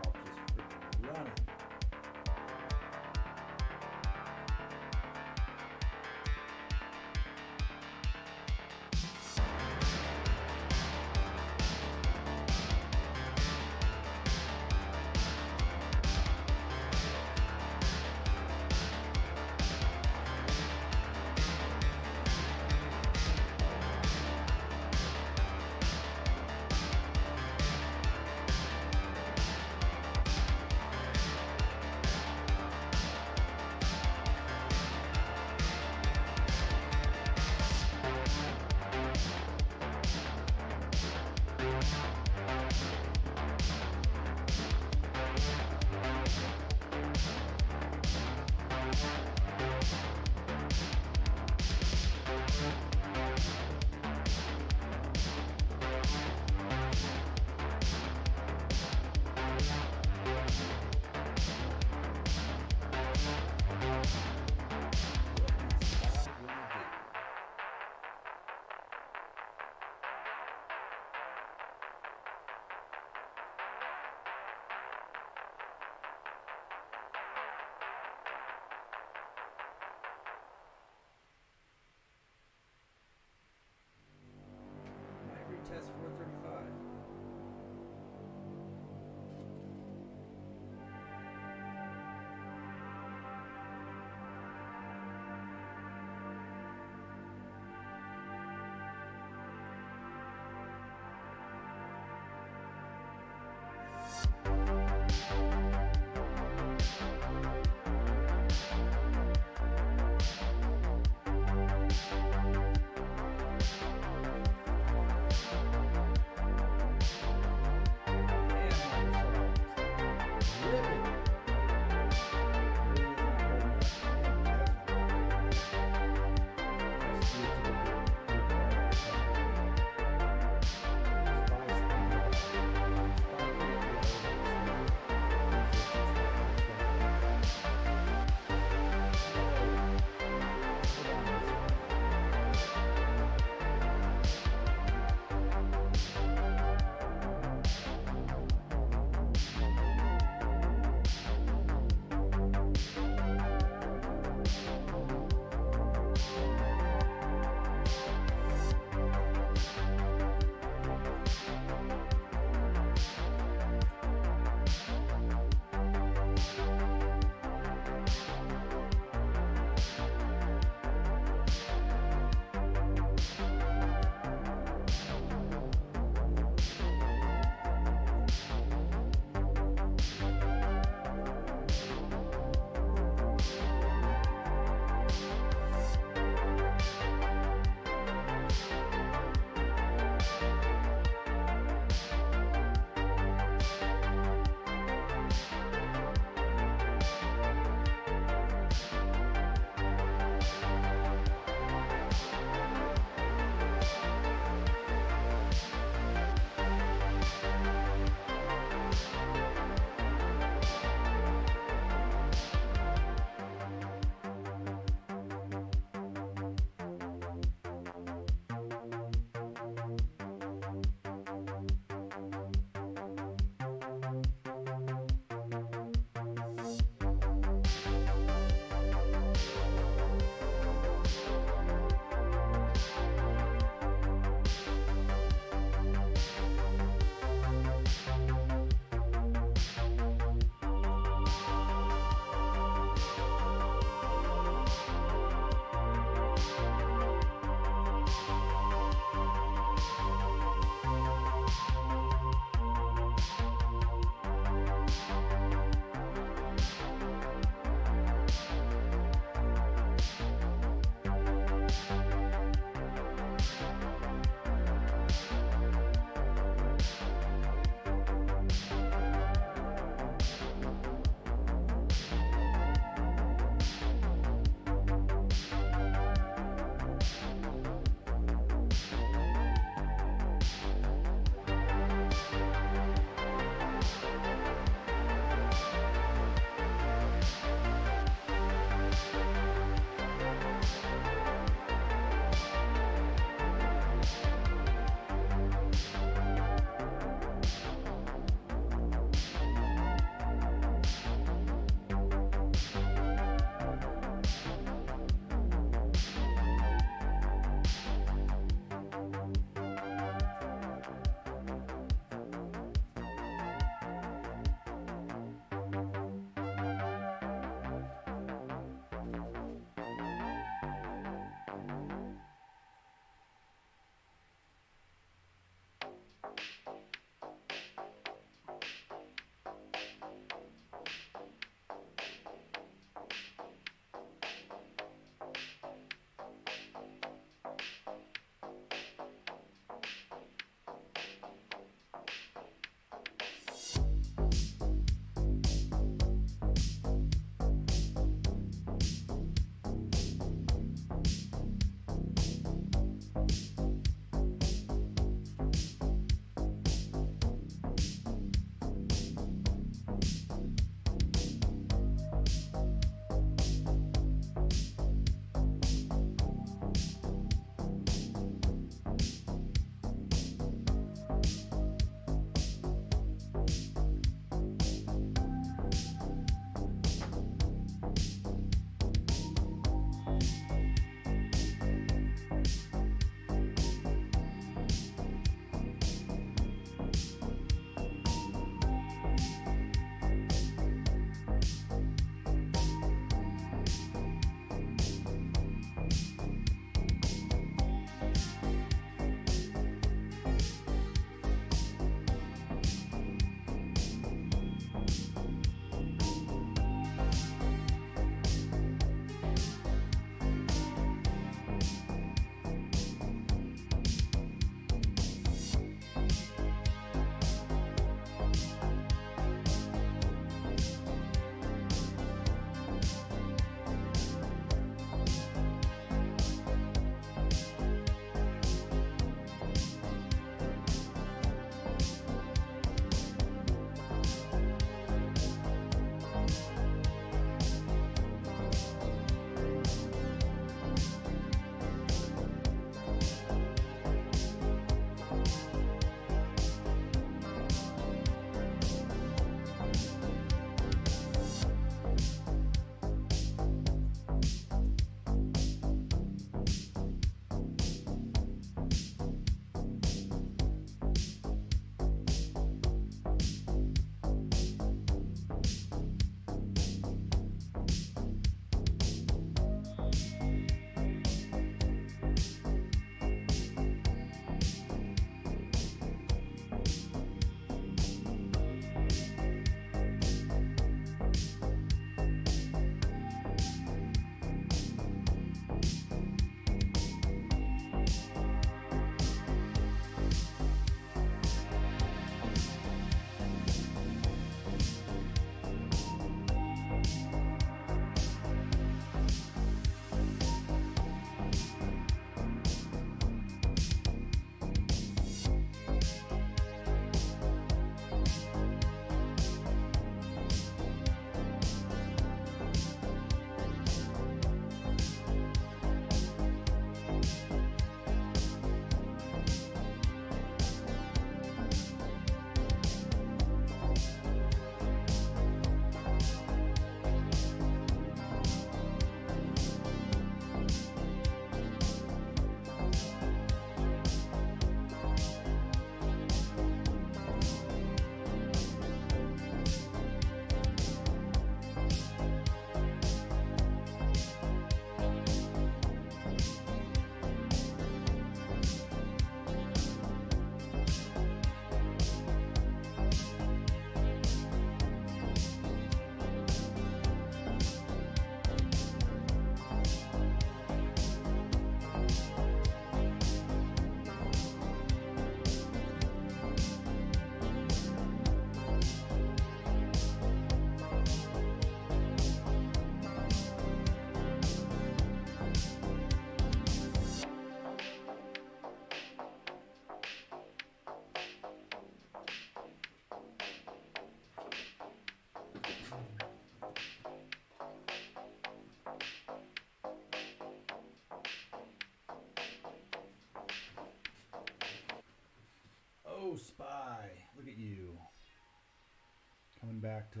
came back to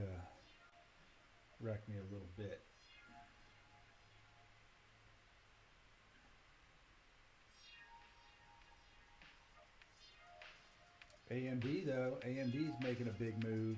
wreck me a little bit. AMD though, AMD's making a big move.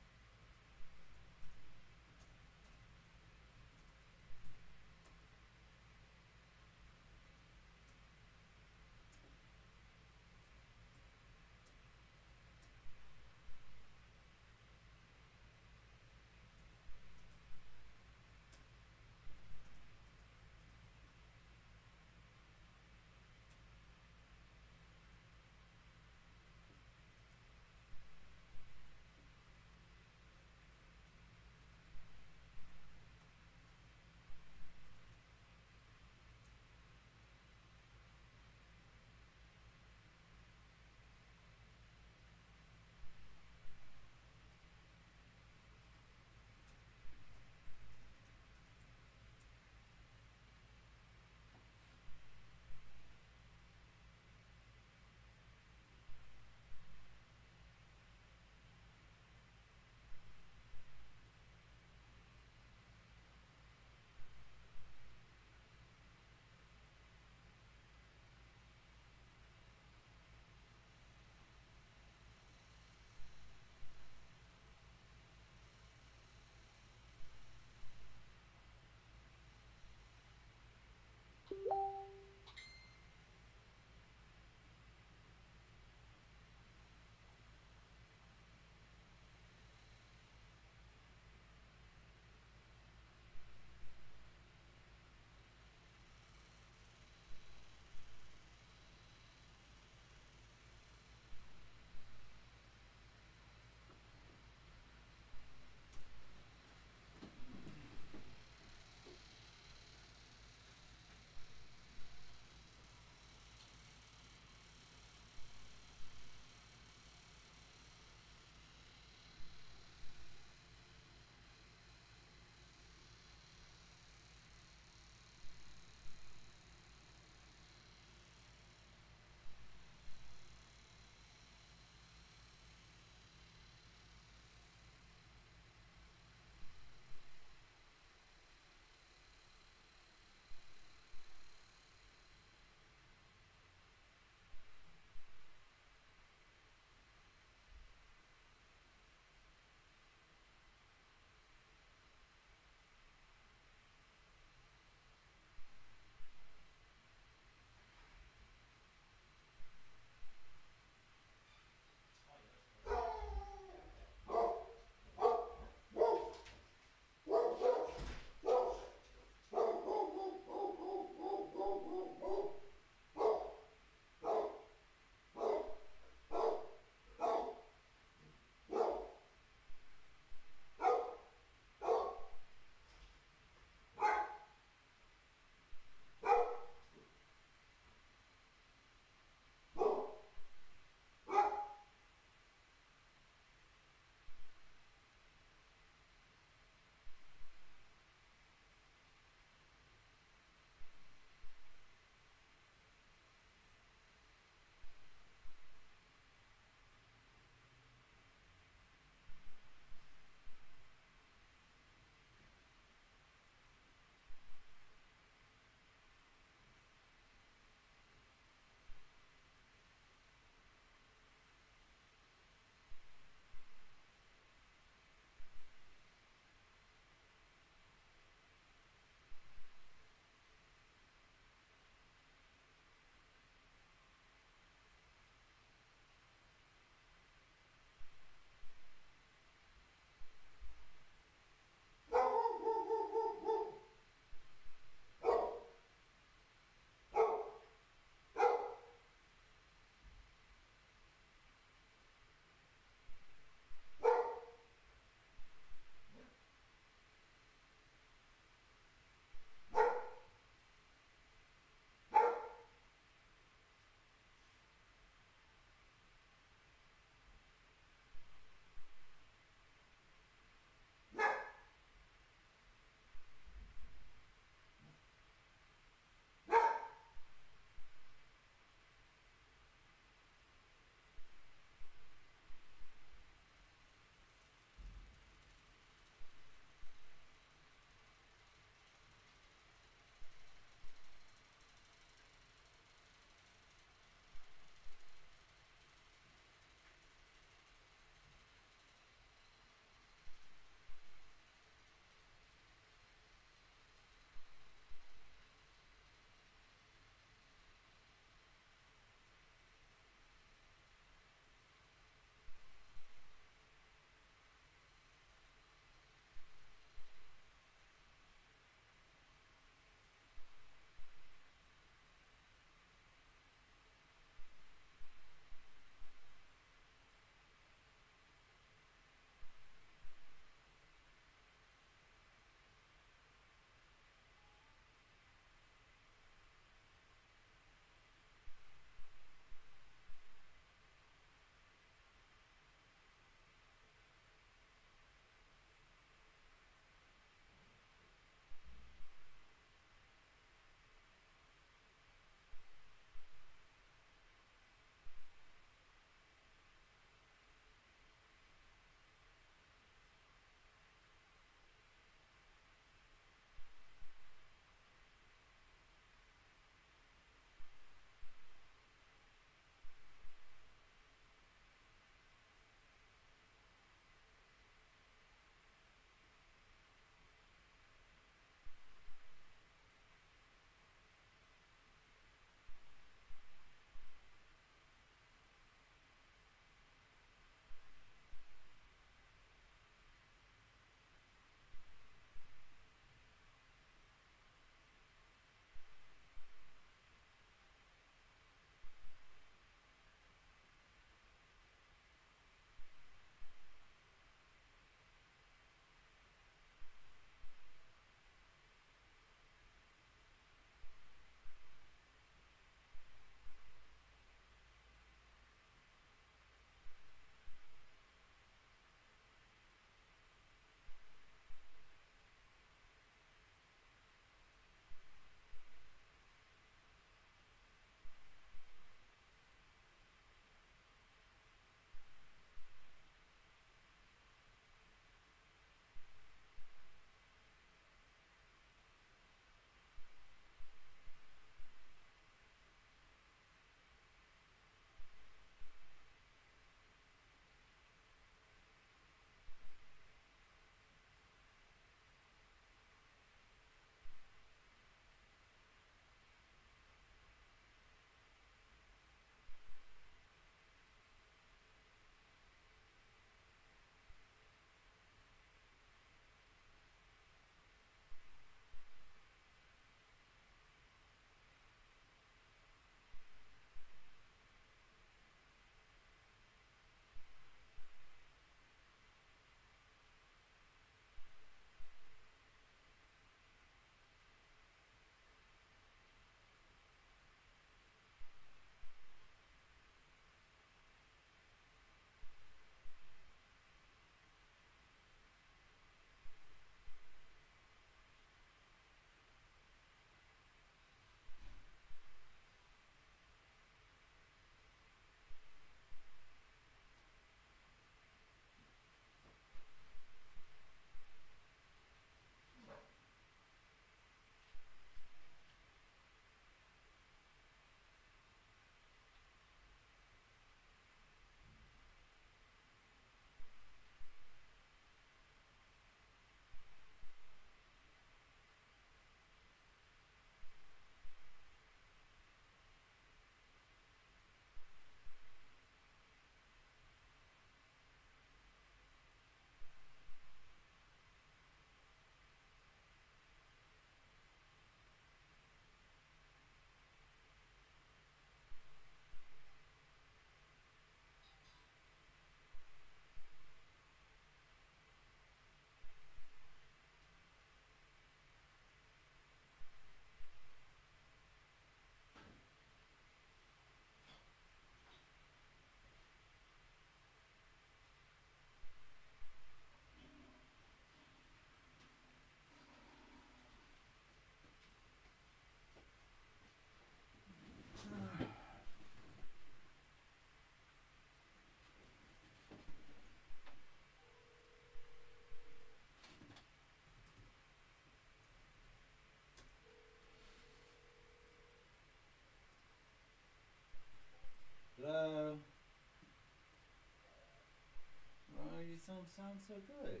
don't sound so good.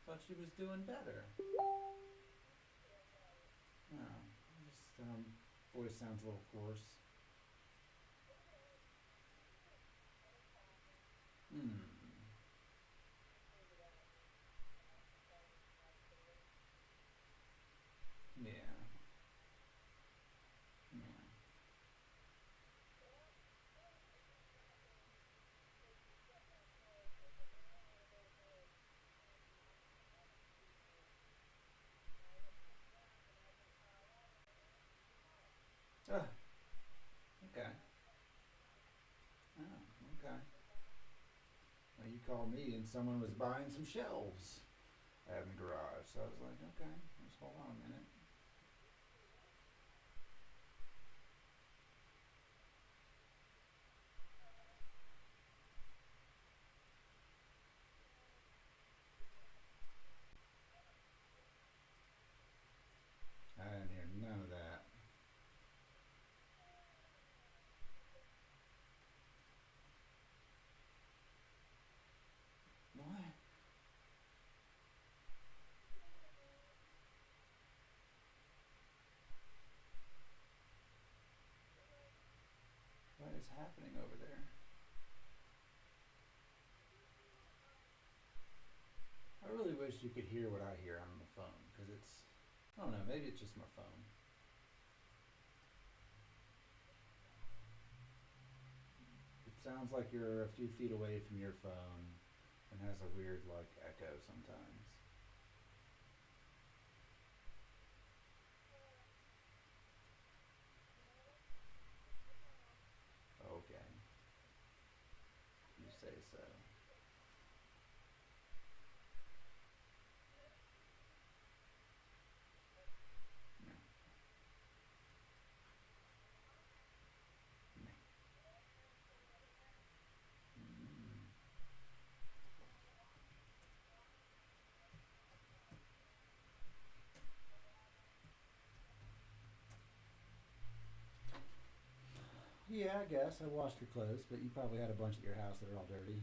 Thought she was doing better. No, just voice sounds a little hoarse. Hmm. Yeah. Yeah. Oh, okay. Oh, okay. Well, you called me and someone was buying some shelves out in the garage, so I was like, okay, just hold on a minute. I didn't hear none of that. What? What is happening over there? I really wish you could hear what I hear on the phone, because it's, I don't know, maybe it's just my phone. It sounds like you're a few feet away from your phone and has a weird, like, echo sometimes. Okay. You say so. Yeah. Yeah. Mm. Yeah, I guess. I washed your clothes, but you probably had a bunch at your house that are all dirty.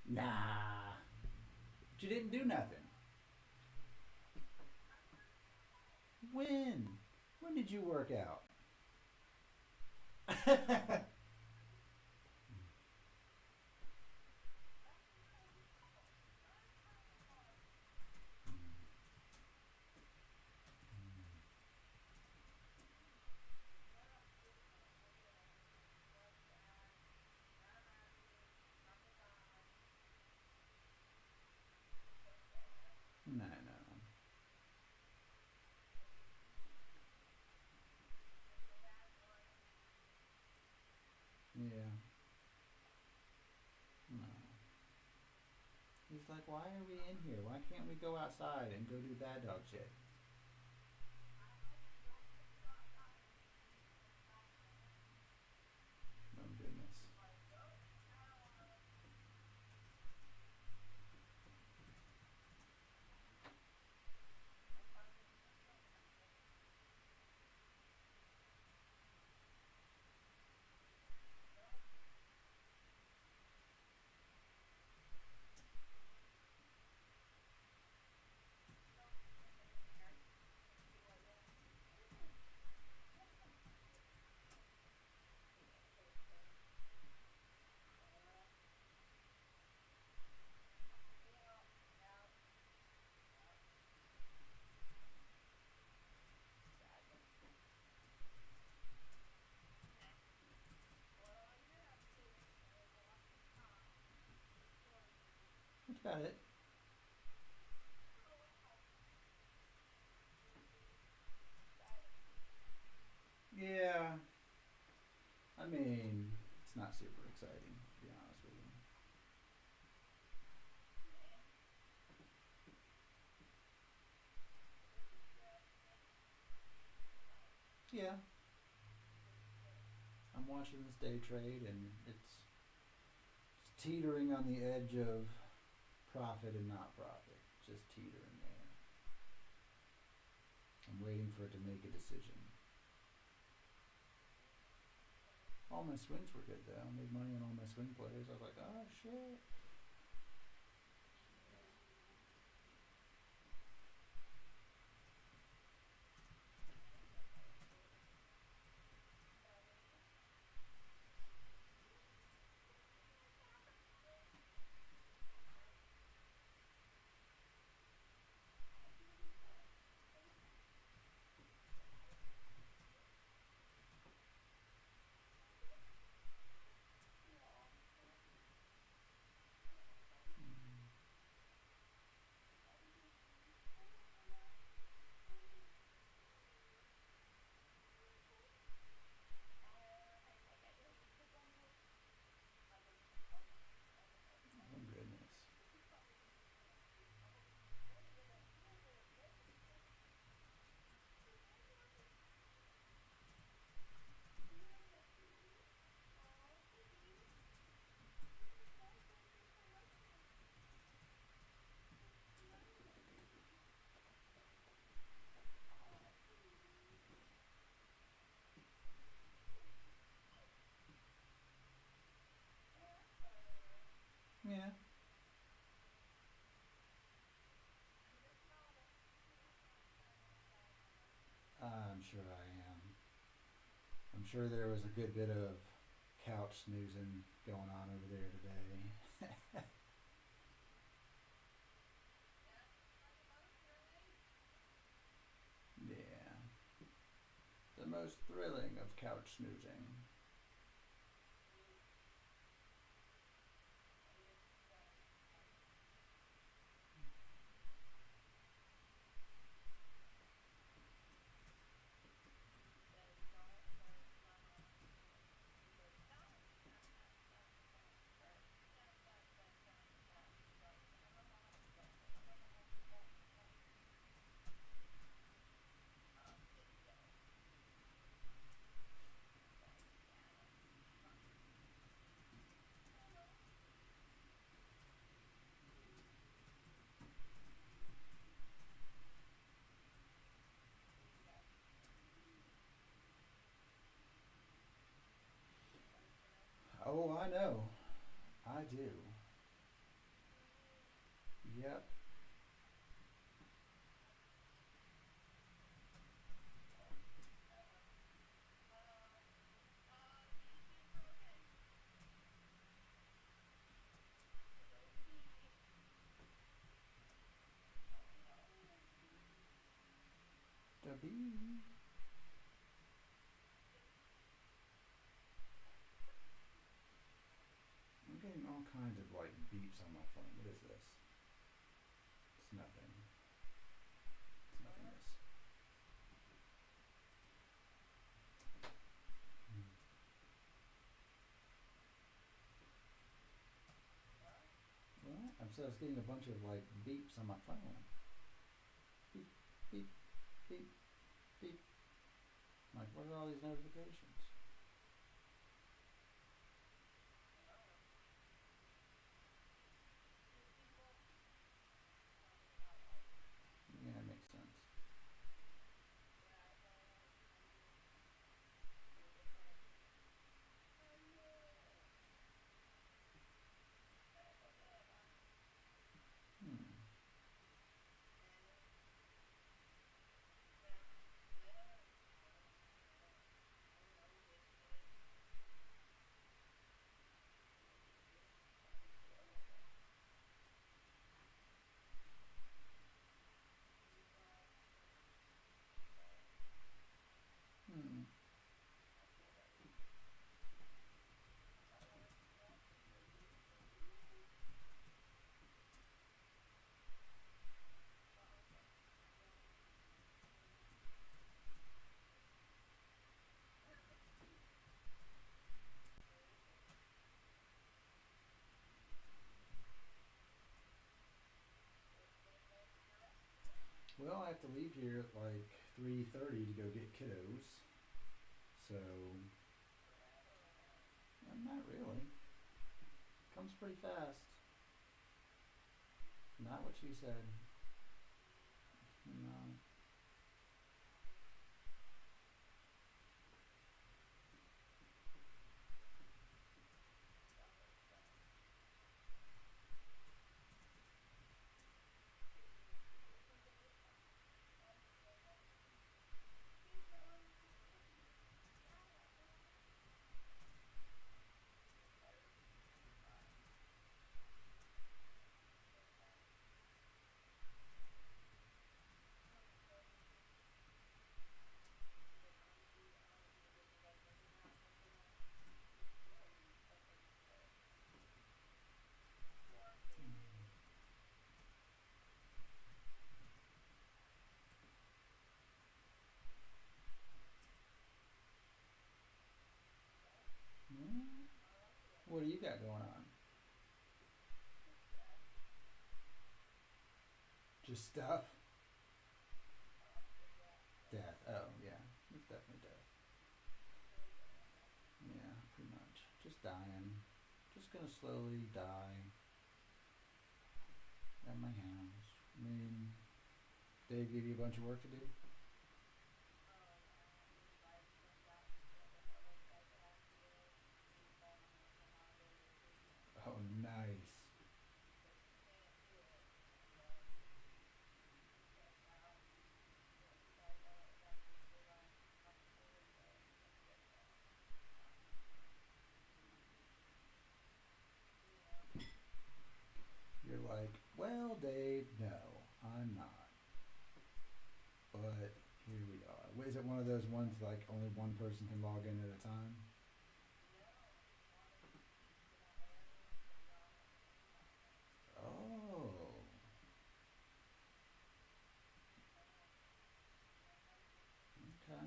Nah. But you didn't do nothing. When? When did you work out? No, no. Yeah. No. He's like, why are we in here? Why can't we go outside and go do bad dog shit? Oh goodness. That's about it. Yeah. I mean, it's not super exciting, to be honest with you. Yeah. I'm watching this day trade and it's teetering on the edge of profit and not profit. Just teetering there. I'm waiting for it to make a decision. All my swings were good though. I made money on all my swing plays. I was like, oh shit. Oh goodness. Yeah. I'm sure I am. I'm sure there was a good bit of couch snoozing going on over there today. Yeah. The most thrilling of couch snoozing. Oh, I know. I do. Yep. The bee. I'm getting all kinds of like beeps on my phone. What is this? It's nothing. It's nothingness. What? I'm just getting a bunch of like beeps on my phone. Beep, beep, beep, beep. I'm like, what are all these notifications? Yeah, that makes sense. Hmm. Hmm. Well, I have to leave here at like 3:30 to go get kiddos. So, not really. Comes pretty fast. Not what she said. No. What do you got going on? Just stuff? Death. Oh, yeah. It's definitely death. Yeah, pretty much. Just dying. Just gonna slowly die at my house. I mean, Dave gave you a bunch of work to do? Oh, nice. You're like, well, Dave, no, I'm not. But here we are. Wait, is it one of those ones like only one person can log in at a time? Oh. Okay.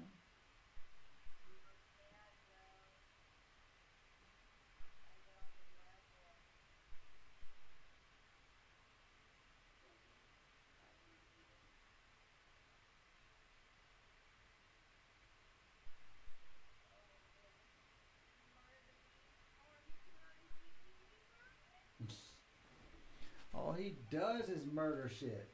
All he does is murder shit.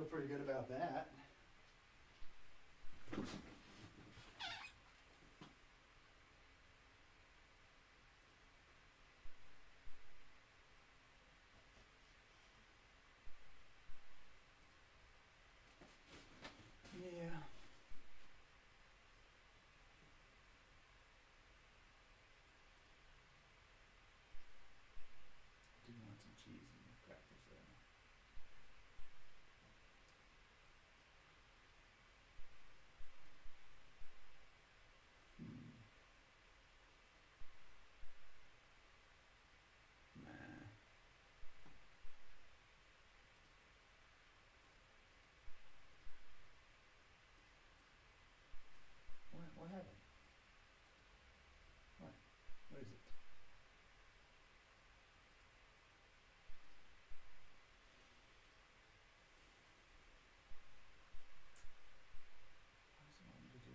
feel pretty good about that. Yeah. Do want some cheese and crackers there. Nah. What happened? What is it? What does it want me to do?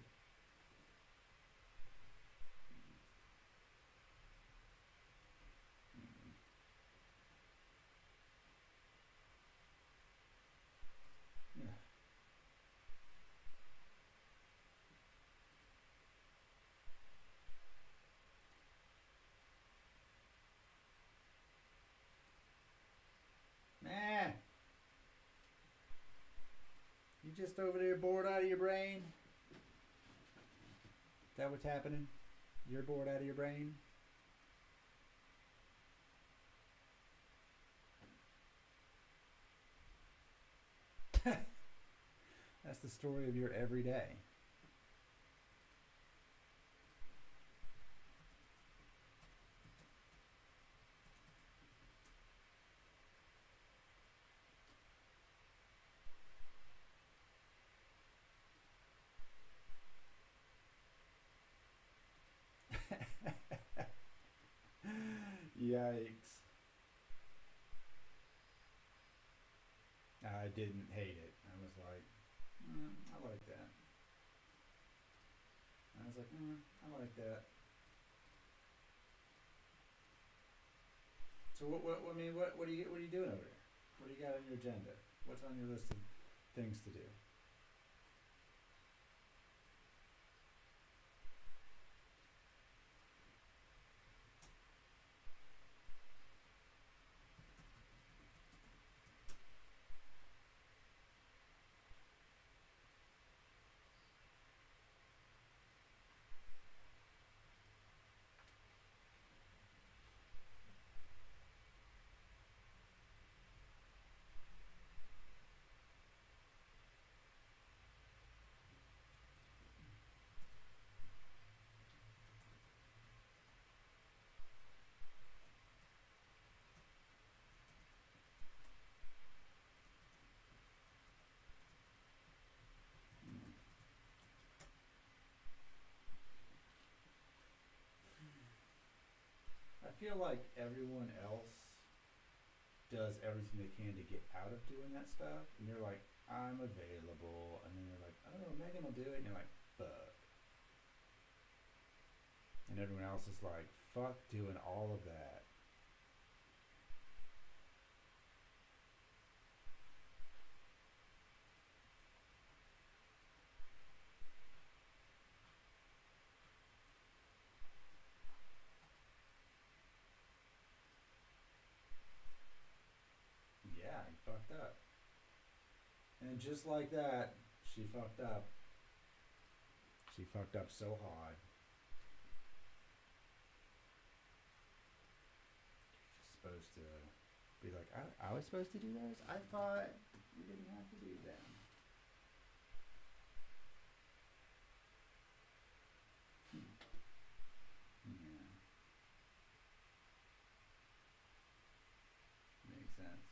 Yeah. Nah. You just over there bored out of your brain? Is that what's happening? You're bored out of your brain? That's the story of your everyday. Yikes. I didn't hate it. I was like, I like that. I was like, I like that. So what are you doing over there? What do you got on your agenda? What's on your list of things to do? I feel like everyone else does everything they can to get out of doing that stuff, and you're like, I'm available, and then you're like, oh, Megan will do it, and you're like, fuck. And everyone else is like, fuck doing all of that. Yeah, he fucked up. And just like that, she fucked up. She fucked up so hard. She's supposed to be like, I was supposed to do those? I thought you didn't have to do them. Yeah. Makes sense.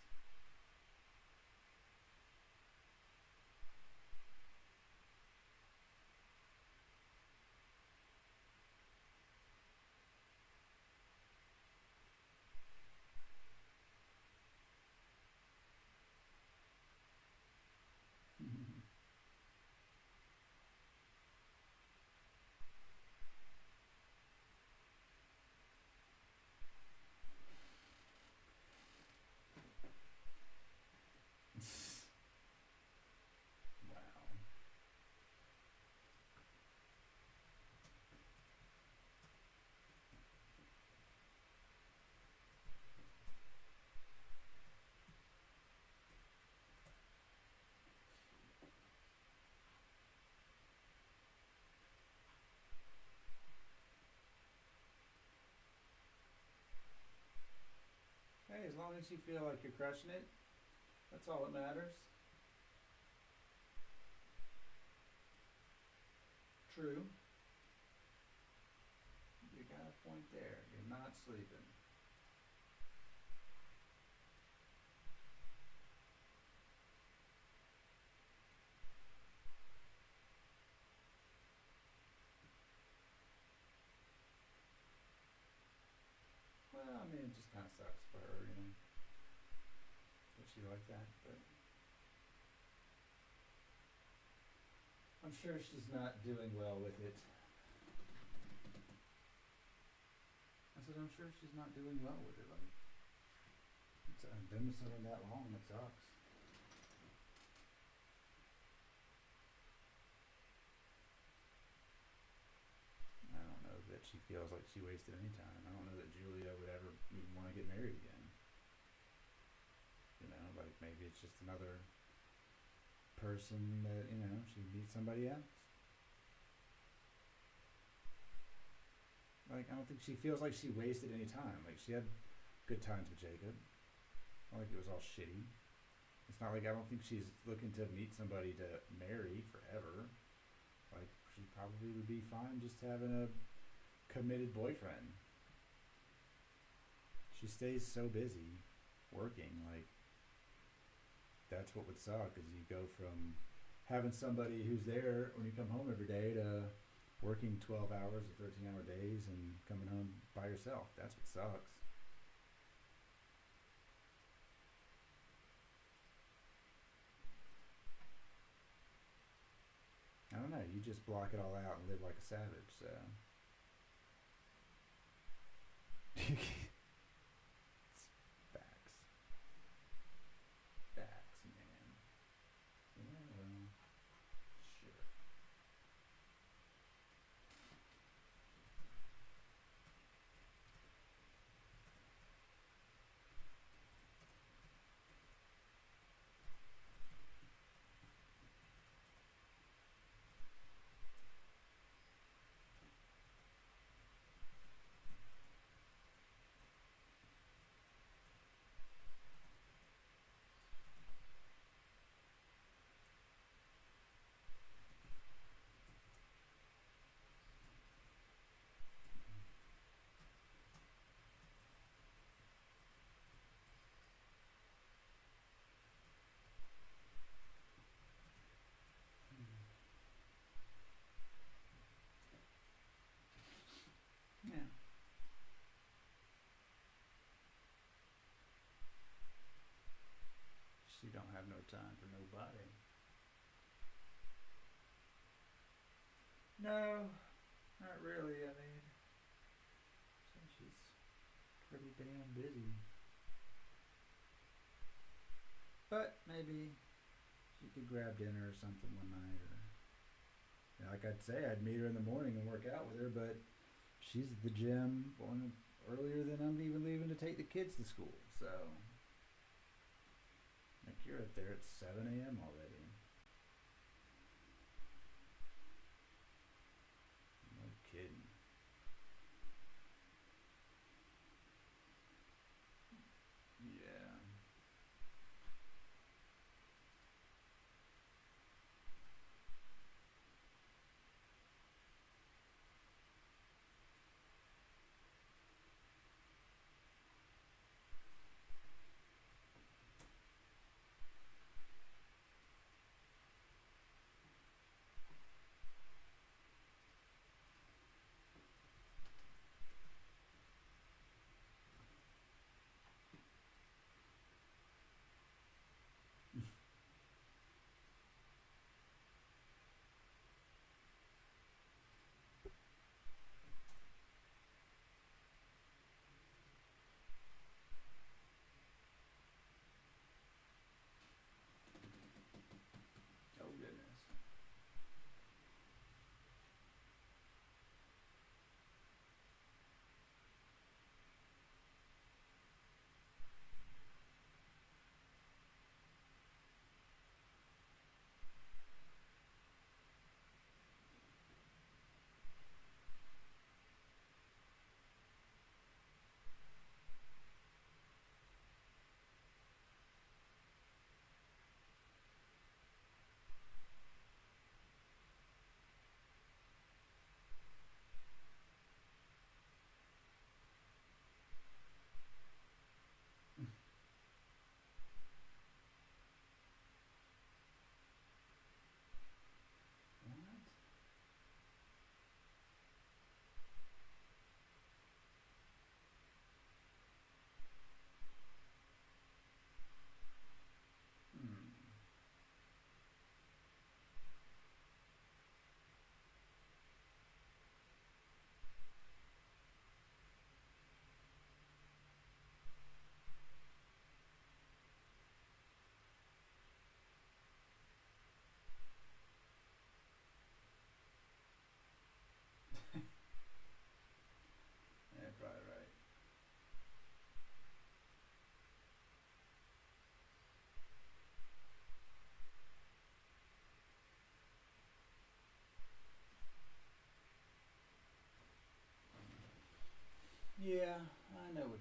as long as you feel like you're crushing it, that's all that matters. True. You got a point there. You're not sleeping. Well, I mean, it just kind of sucks for her, you know. That she like that, but I'm sure she's not doing well with it. I said, I'm sure she's not doing well with it. Like, I've been with someone that long, it sucks. I don't know that she feels like she wasted any time. I don't know that Julia would ever even want to get married again. You know, like maybe it's just another person that, you know, she meets somebody else. Like, I don't think she feels like she wasted any time. Like, she had good times with Jacob. Not like it was all shitty. It's not like I don't think she's looking to meet somebody to marry forever. Like, she probably would be fine just having a committed boyfriend. She stays so busy working, like, that's what would suck, is you go from having somebody who's there when you come home every day to working 12 hours or 13-hour days and coming home by yourself. That's what sucks. I don't know, you just block it all out and live like a savage, so. It's facts. Facts, man. Yeah, well, sure. Yeah. She don't have no time for nobody. No, not really. I mean, she's pretty damn busy. But maybe she could grab dinner or something one night, or you know, like I'd say, I'd meet her in the morning and work out with her, but she's at the gym going earlier than I'm even leaving to take the kids to school. So, like, you're up there at 7 a.m. already. No kidding. Yeah.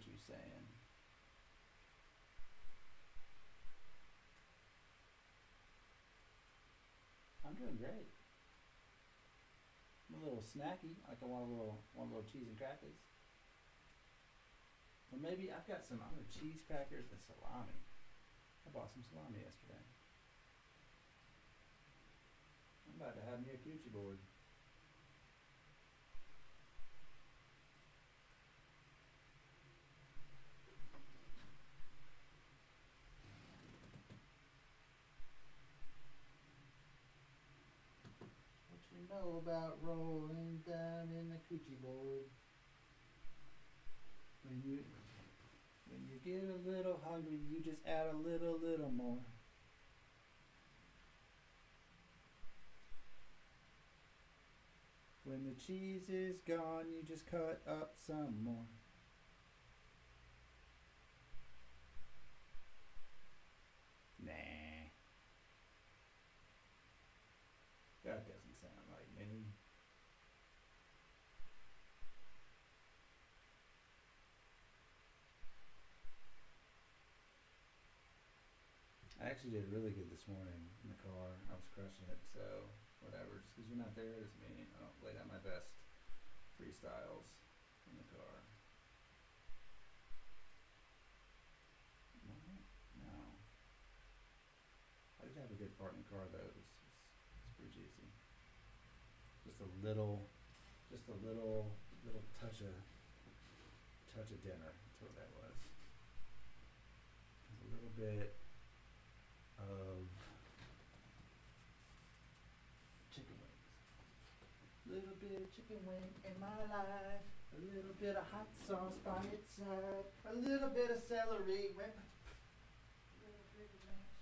you saying? I'm doing great. I'm a little snacky, like I want a little cheese and crackers. Or maybe I've got some other cheese crackers and salami. I bought some salami yesterday. I'm about to have me a coochie board. What you know about rolling down in the coochie board? When you get a little hungry, you just add a little more. When the cheese is gone, you just cut up some more. Nah. That doesn't sound like me. I actually did really good this morning in the car. I was crushing it, so whatever. Just because you're not there doesn't mean I don't lay down my best freestyles in the car. What? No. I did have a good fart in the car though. It's pretty juicy. Just a little touch of dinner. That's what that was. A little bit of chicken wings. Little bit of chicken wing in my life. A little bit of hot sauce by its side. A little bit of celery. A little bit of ranch.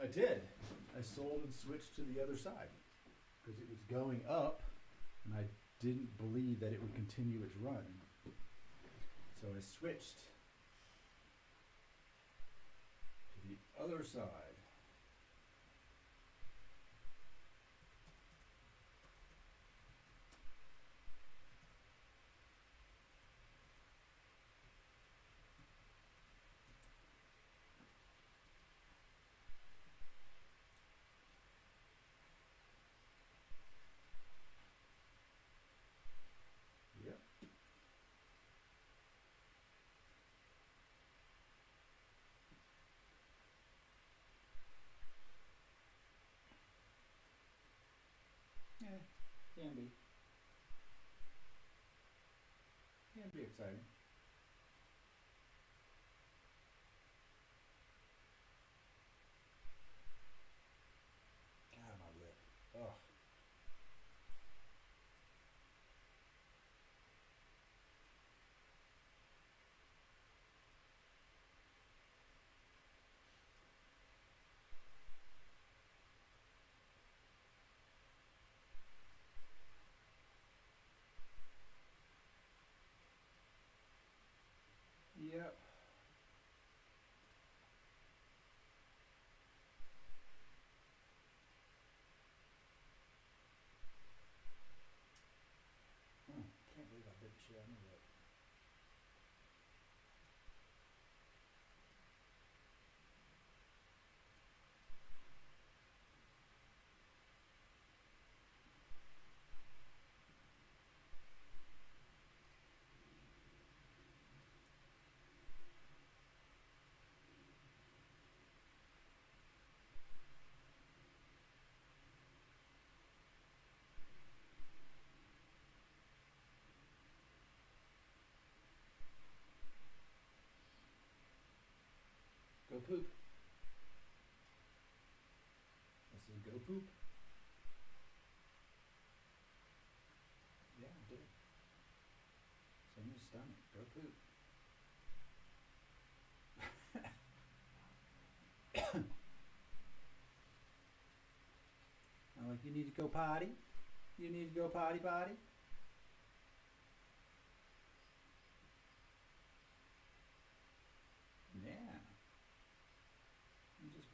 I did. I sold and switched to the other side because it was going up, and I didn't believe that it would continue its run. So I switched to the other side. Yep. Yeah, can be. Can be exciting. God, my lip. Ugh. Yep. Can't believe I bit the shit out of my lip. Go poop. This is go poop. Yeah, I did. It's in your stomach. Go poop. I'm like, you need to go potty? You need to go potty potty? Yeah. I'll just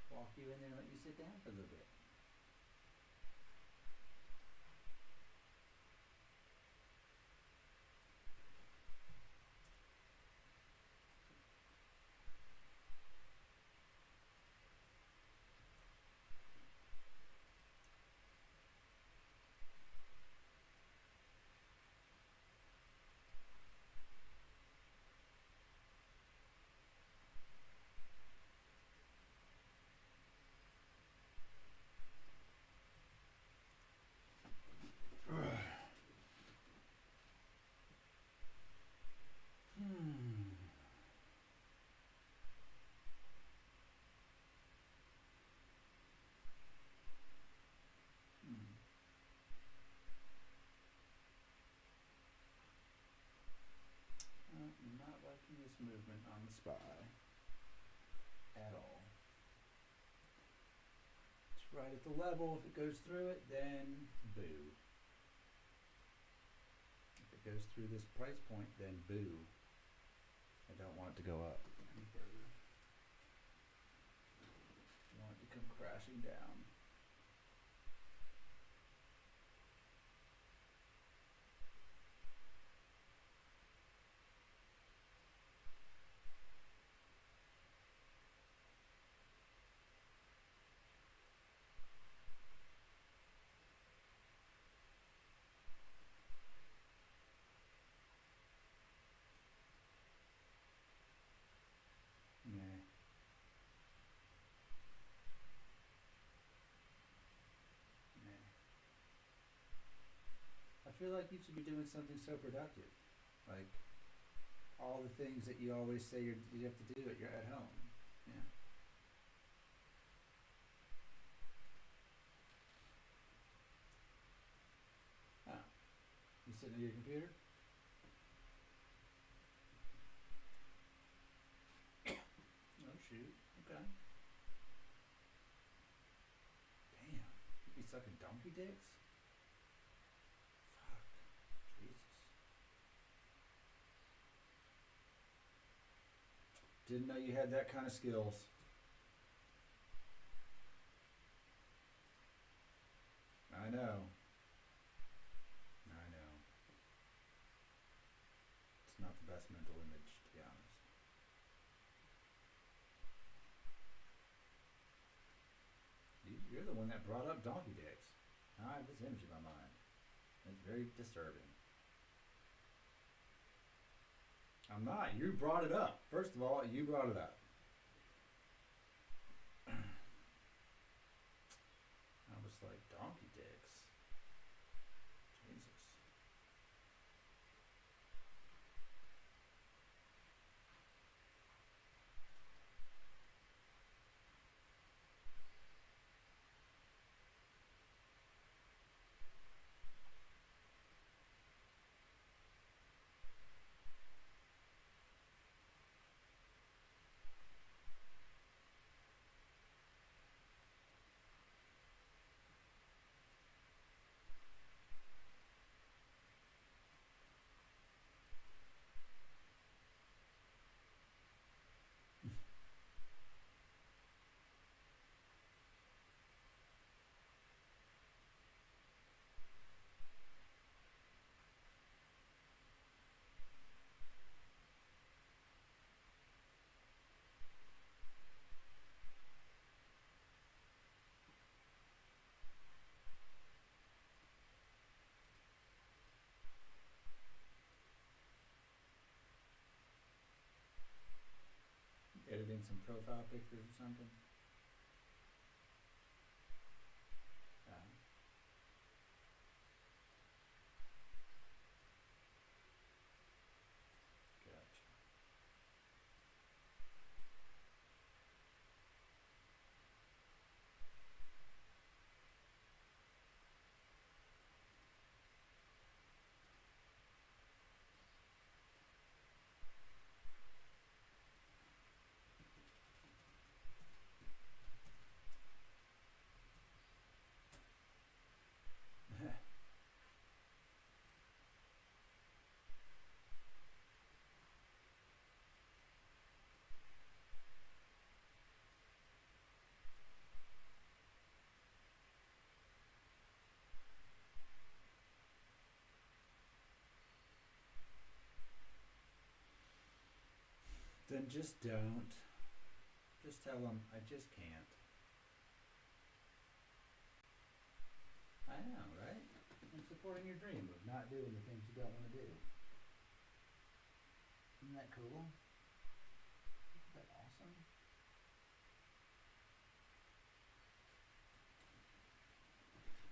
walk you in there and let you sit down for a little bit. I'm not liking this movement on the spy at all. It's right at the level. If it goes through it, then boo. If it goes through this price point, then boo. I don't want it to go up any further. I want it to come crashing down. Nah. Nah. I feel like you should be doing something so productive. Like all the things that you always say you have to do at home. Yeah. Oh. You sitting at your computer? Oh shoot. Okay. sucking donkey dicks? Fuck. Jesus. Didn't know you had that kind of skills. I know. I know. It's not the best mental image, to be honest. You're the one that brought up donkey dicks. I have this image in my mind. It's very disturbing. I'm not. You brought it up. First of all, you brought it up. I was like, donkey dicks. Jesus. Editing some profile pictures or something? Gotcha. Then just don't. Just tell them, I just can't. I know, right? I'm supporting your dream of not doing the things you don't want to do. Isn't that cool? Isn't that awesome?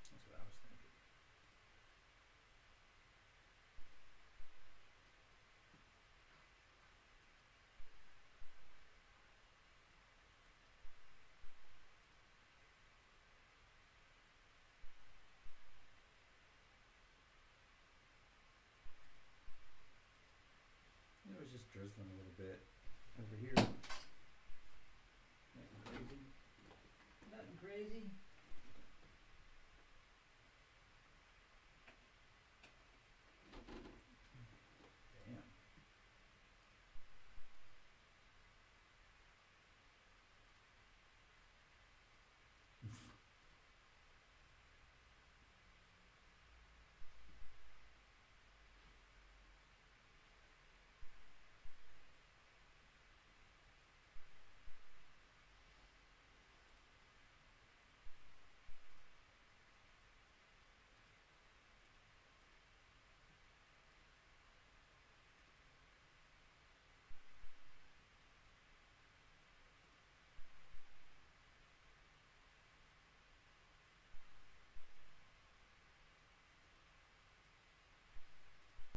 That's what I was thinking. It was just drizzling a little bit over here.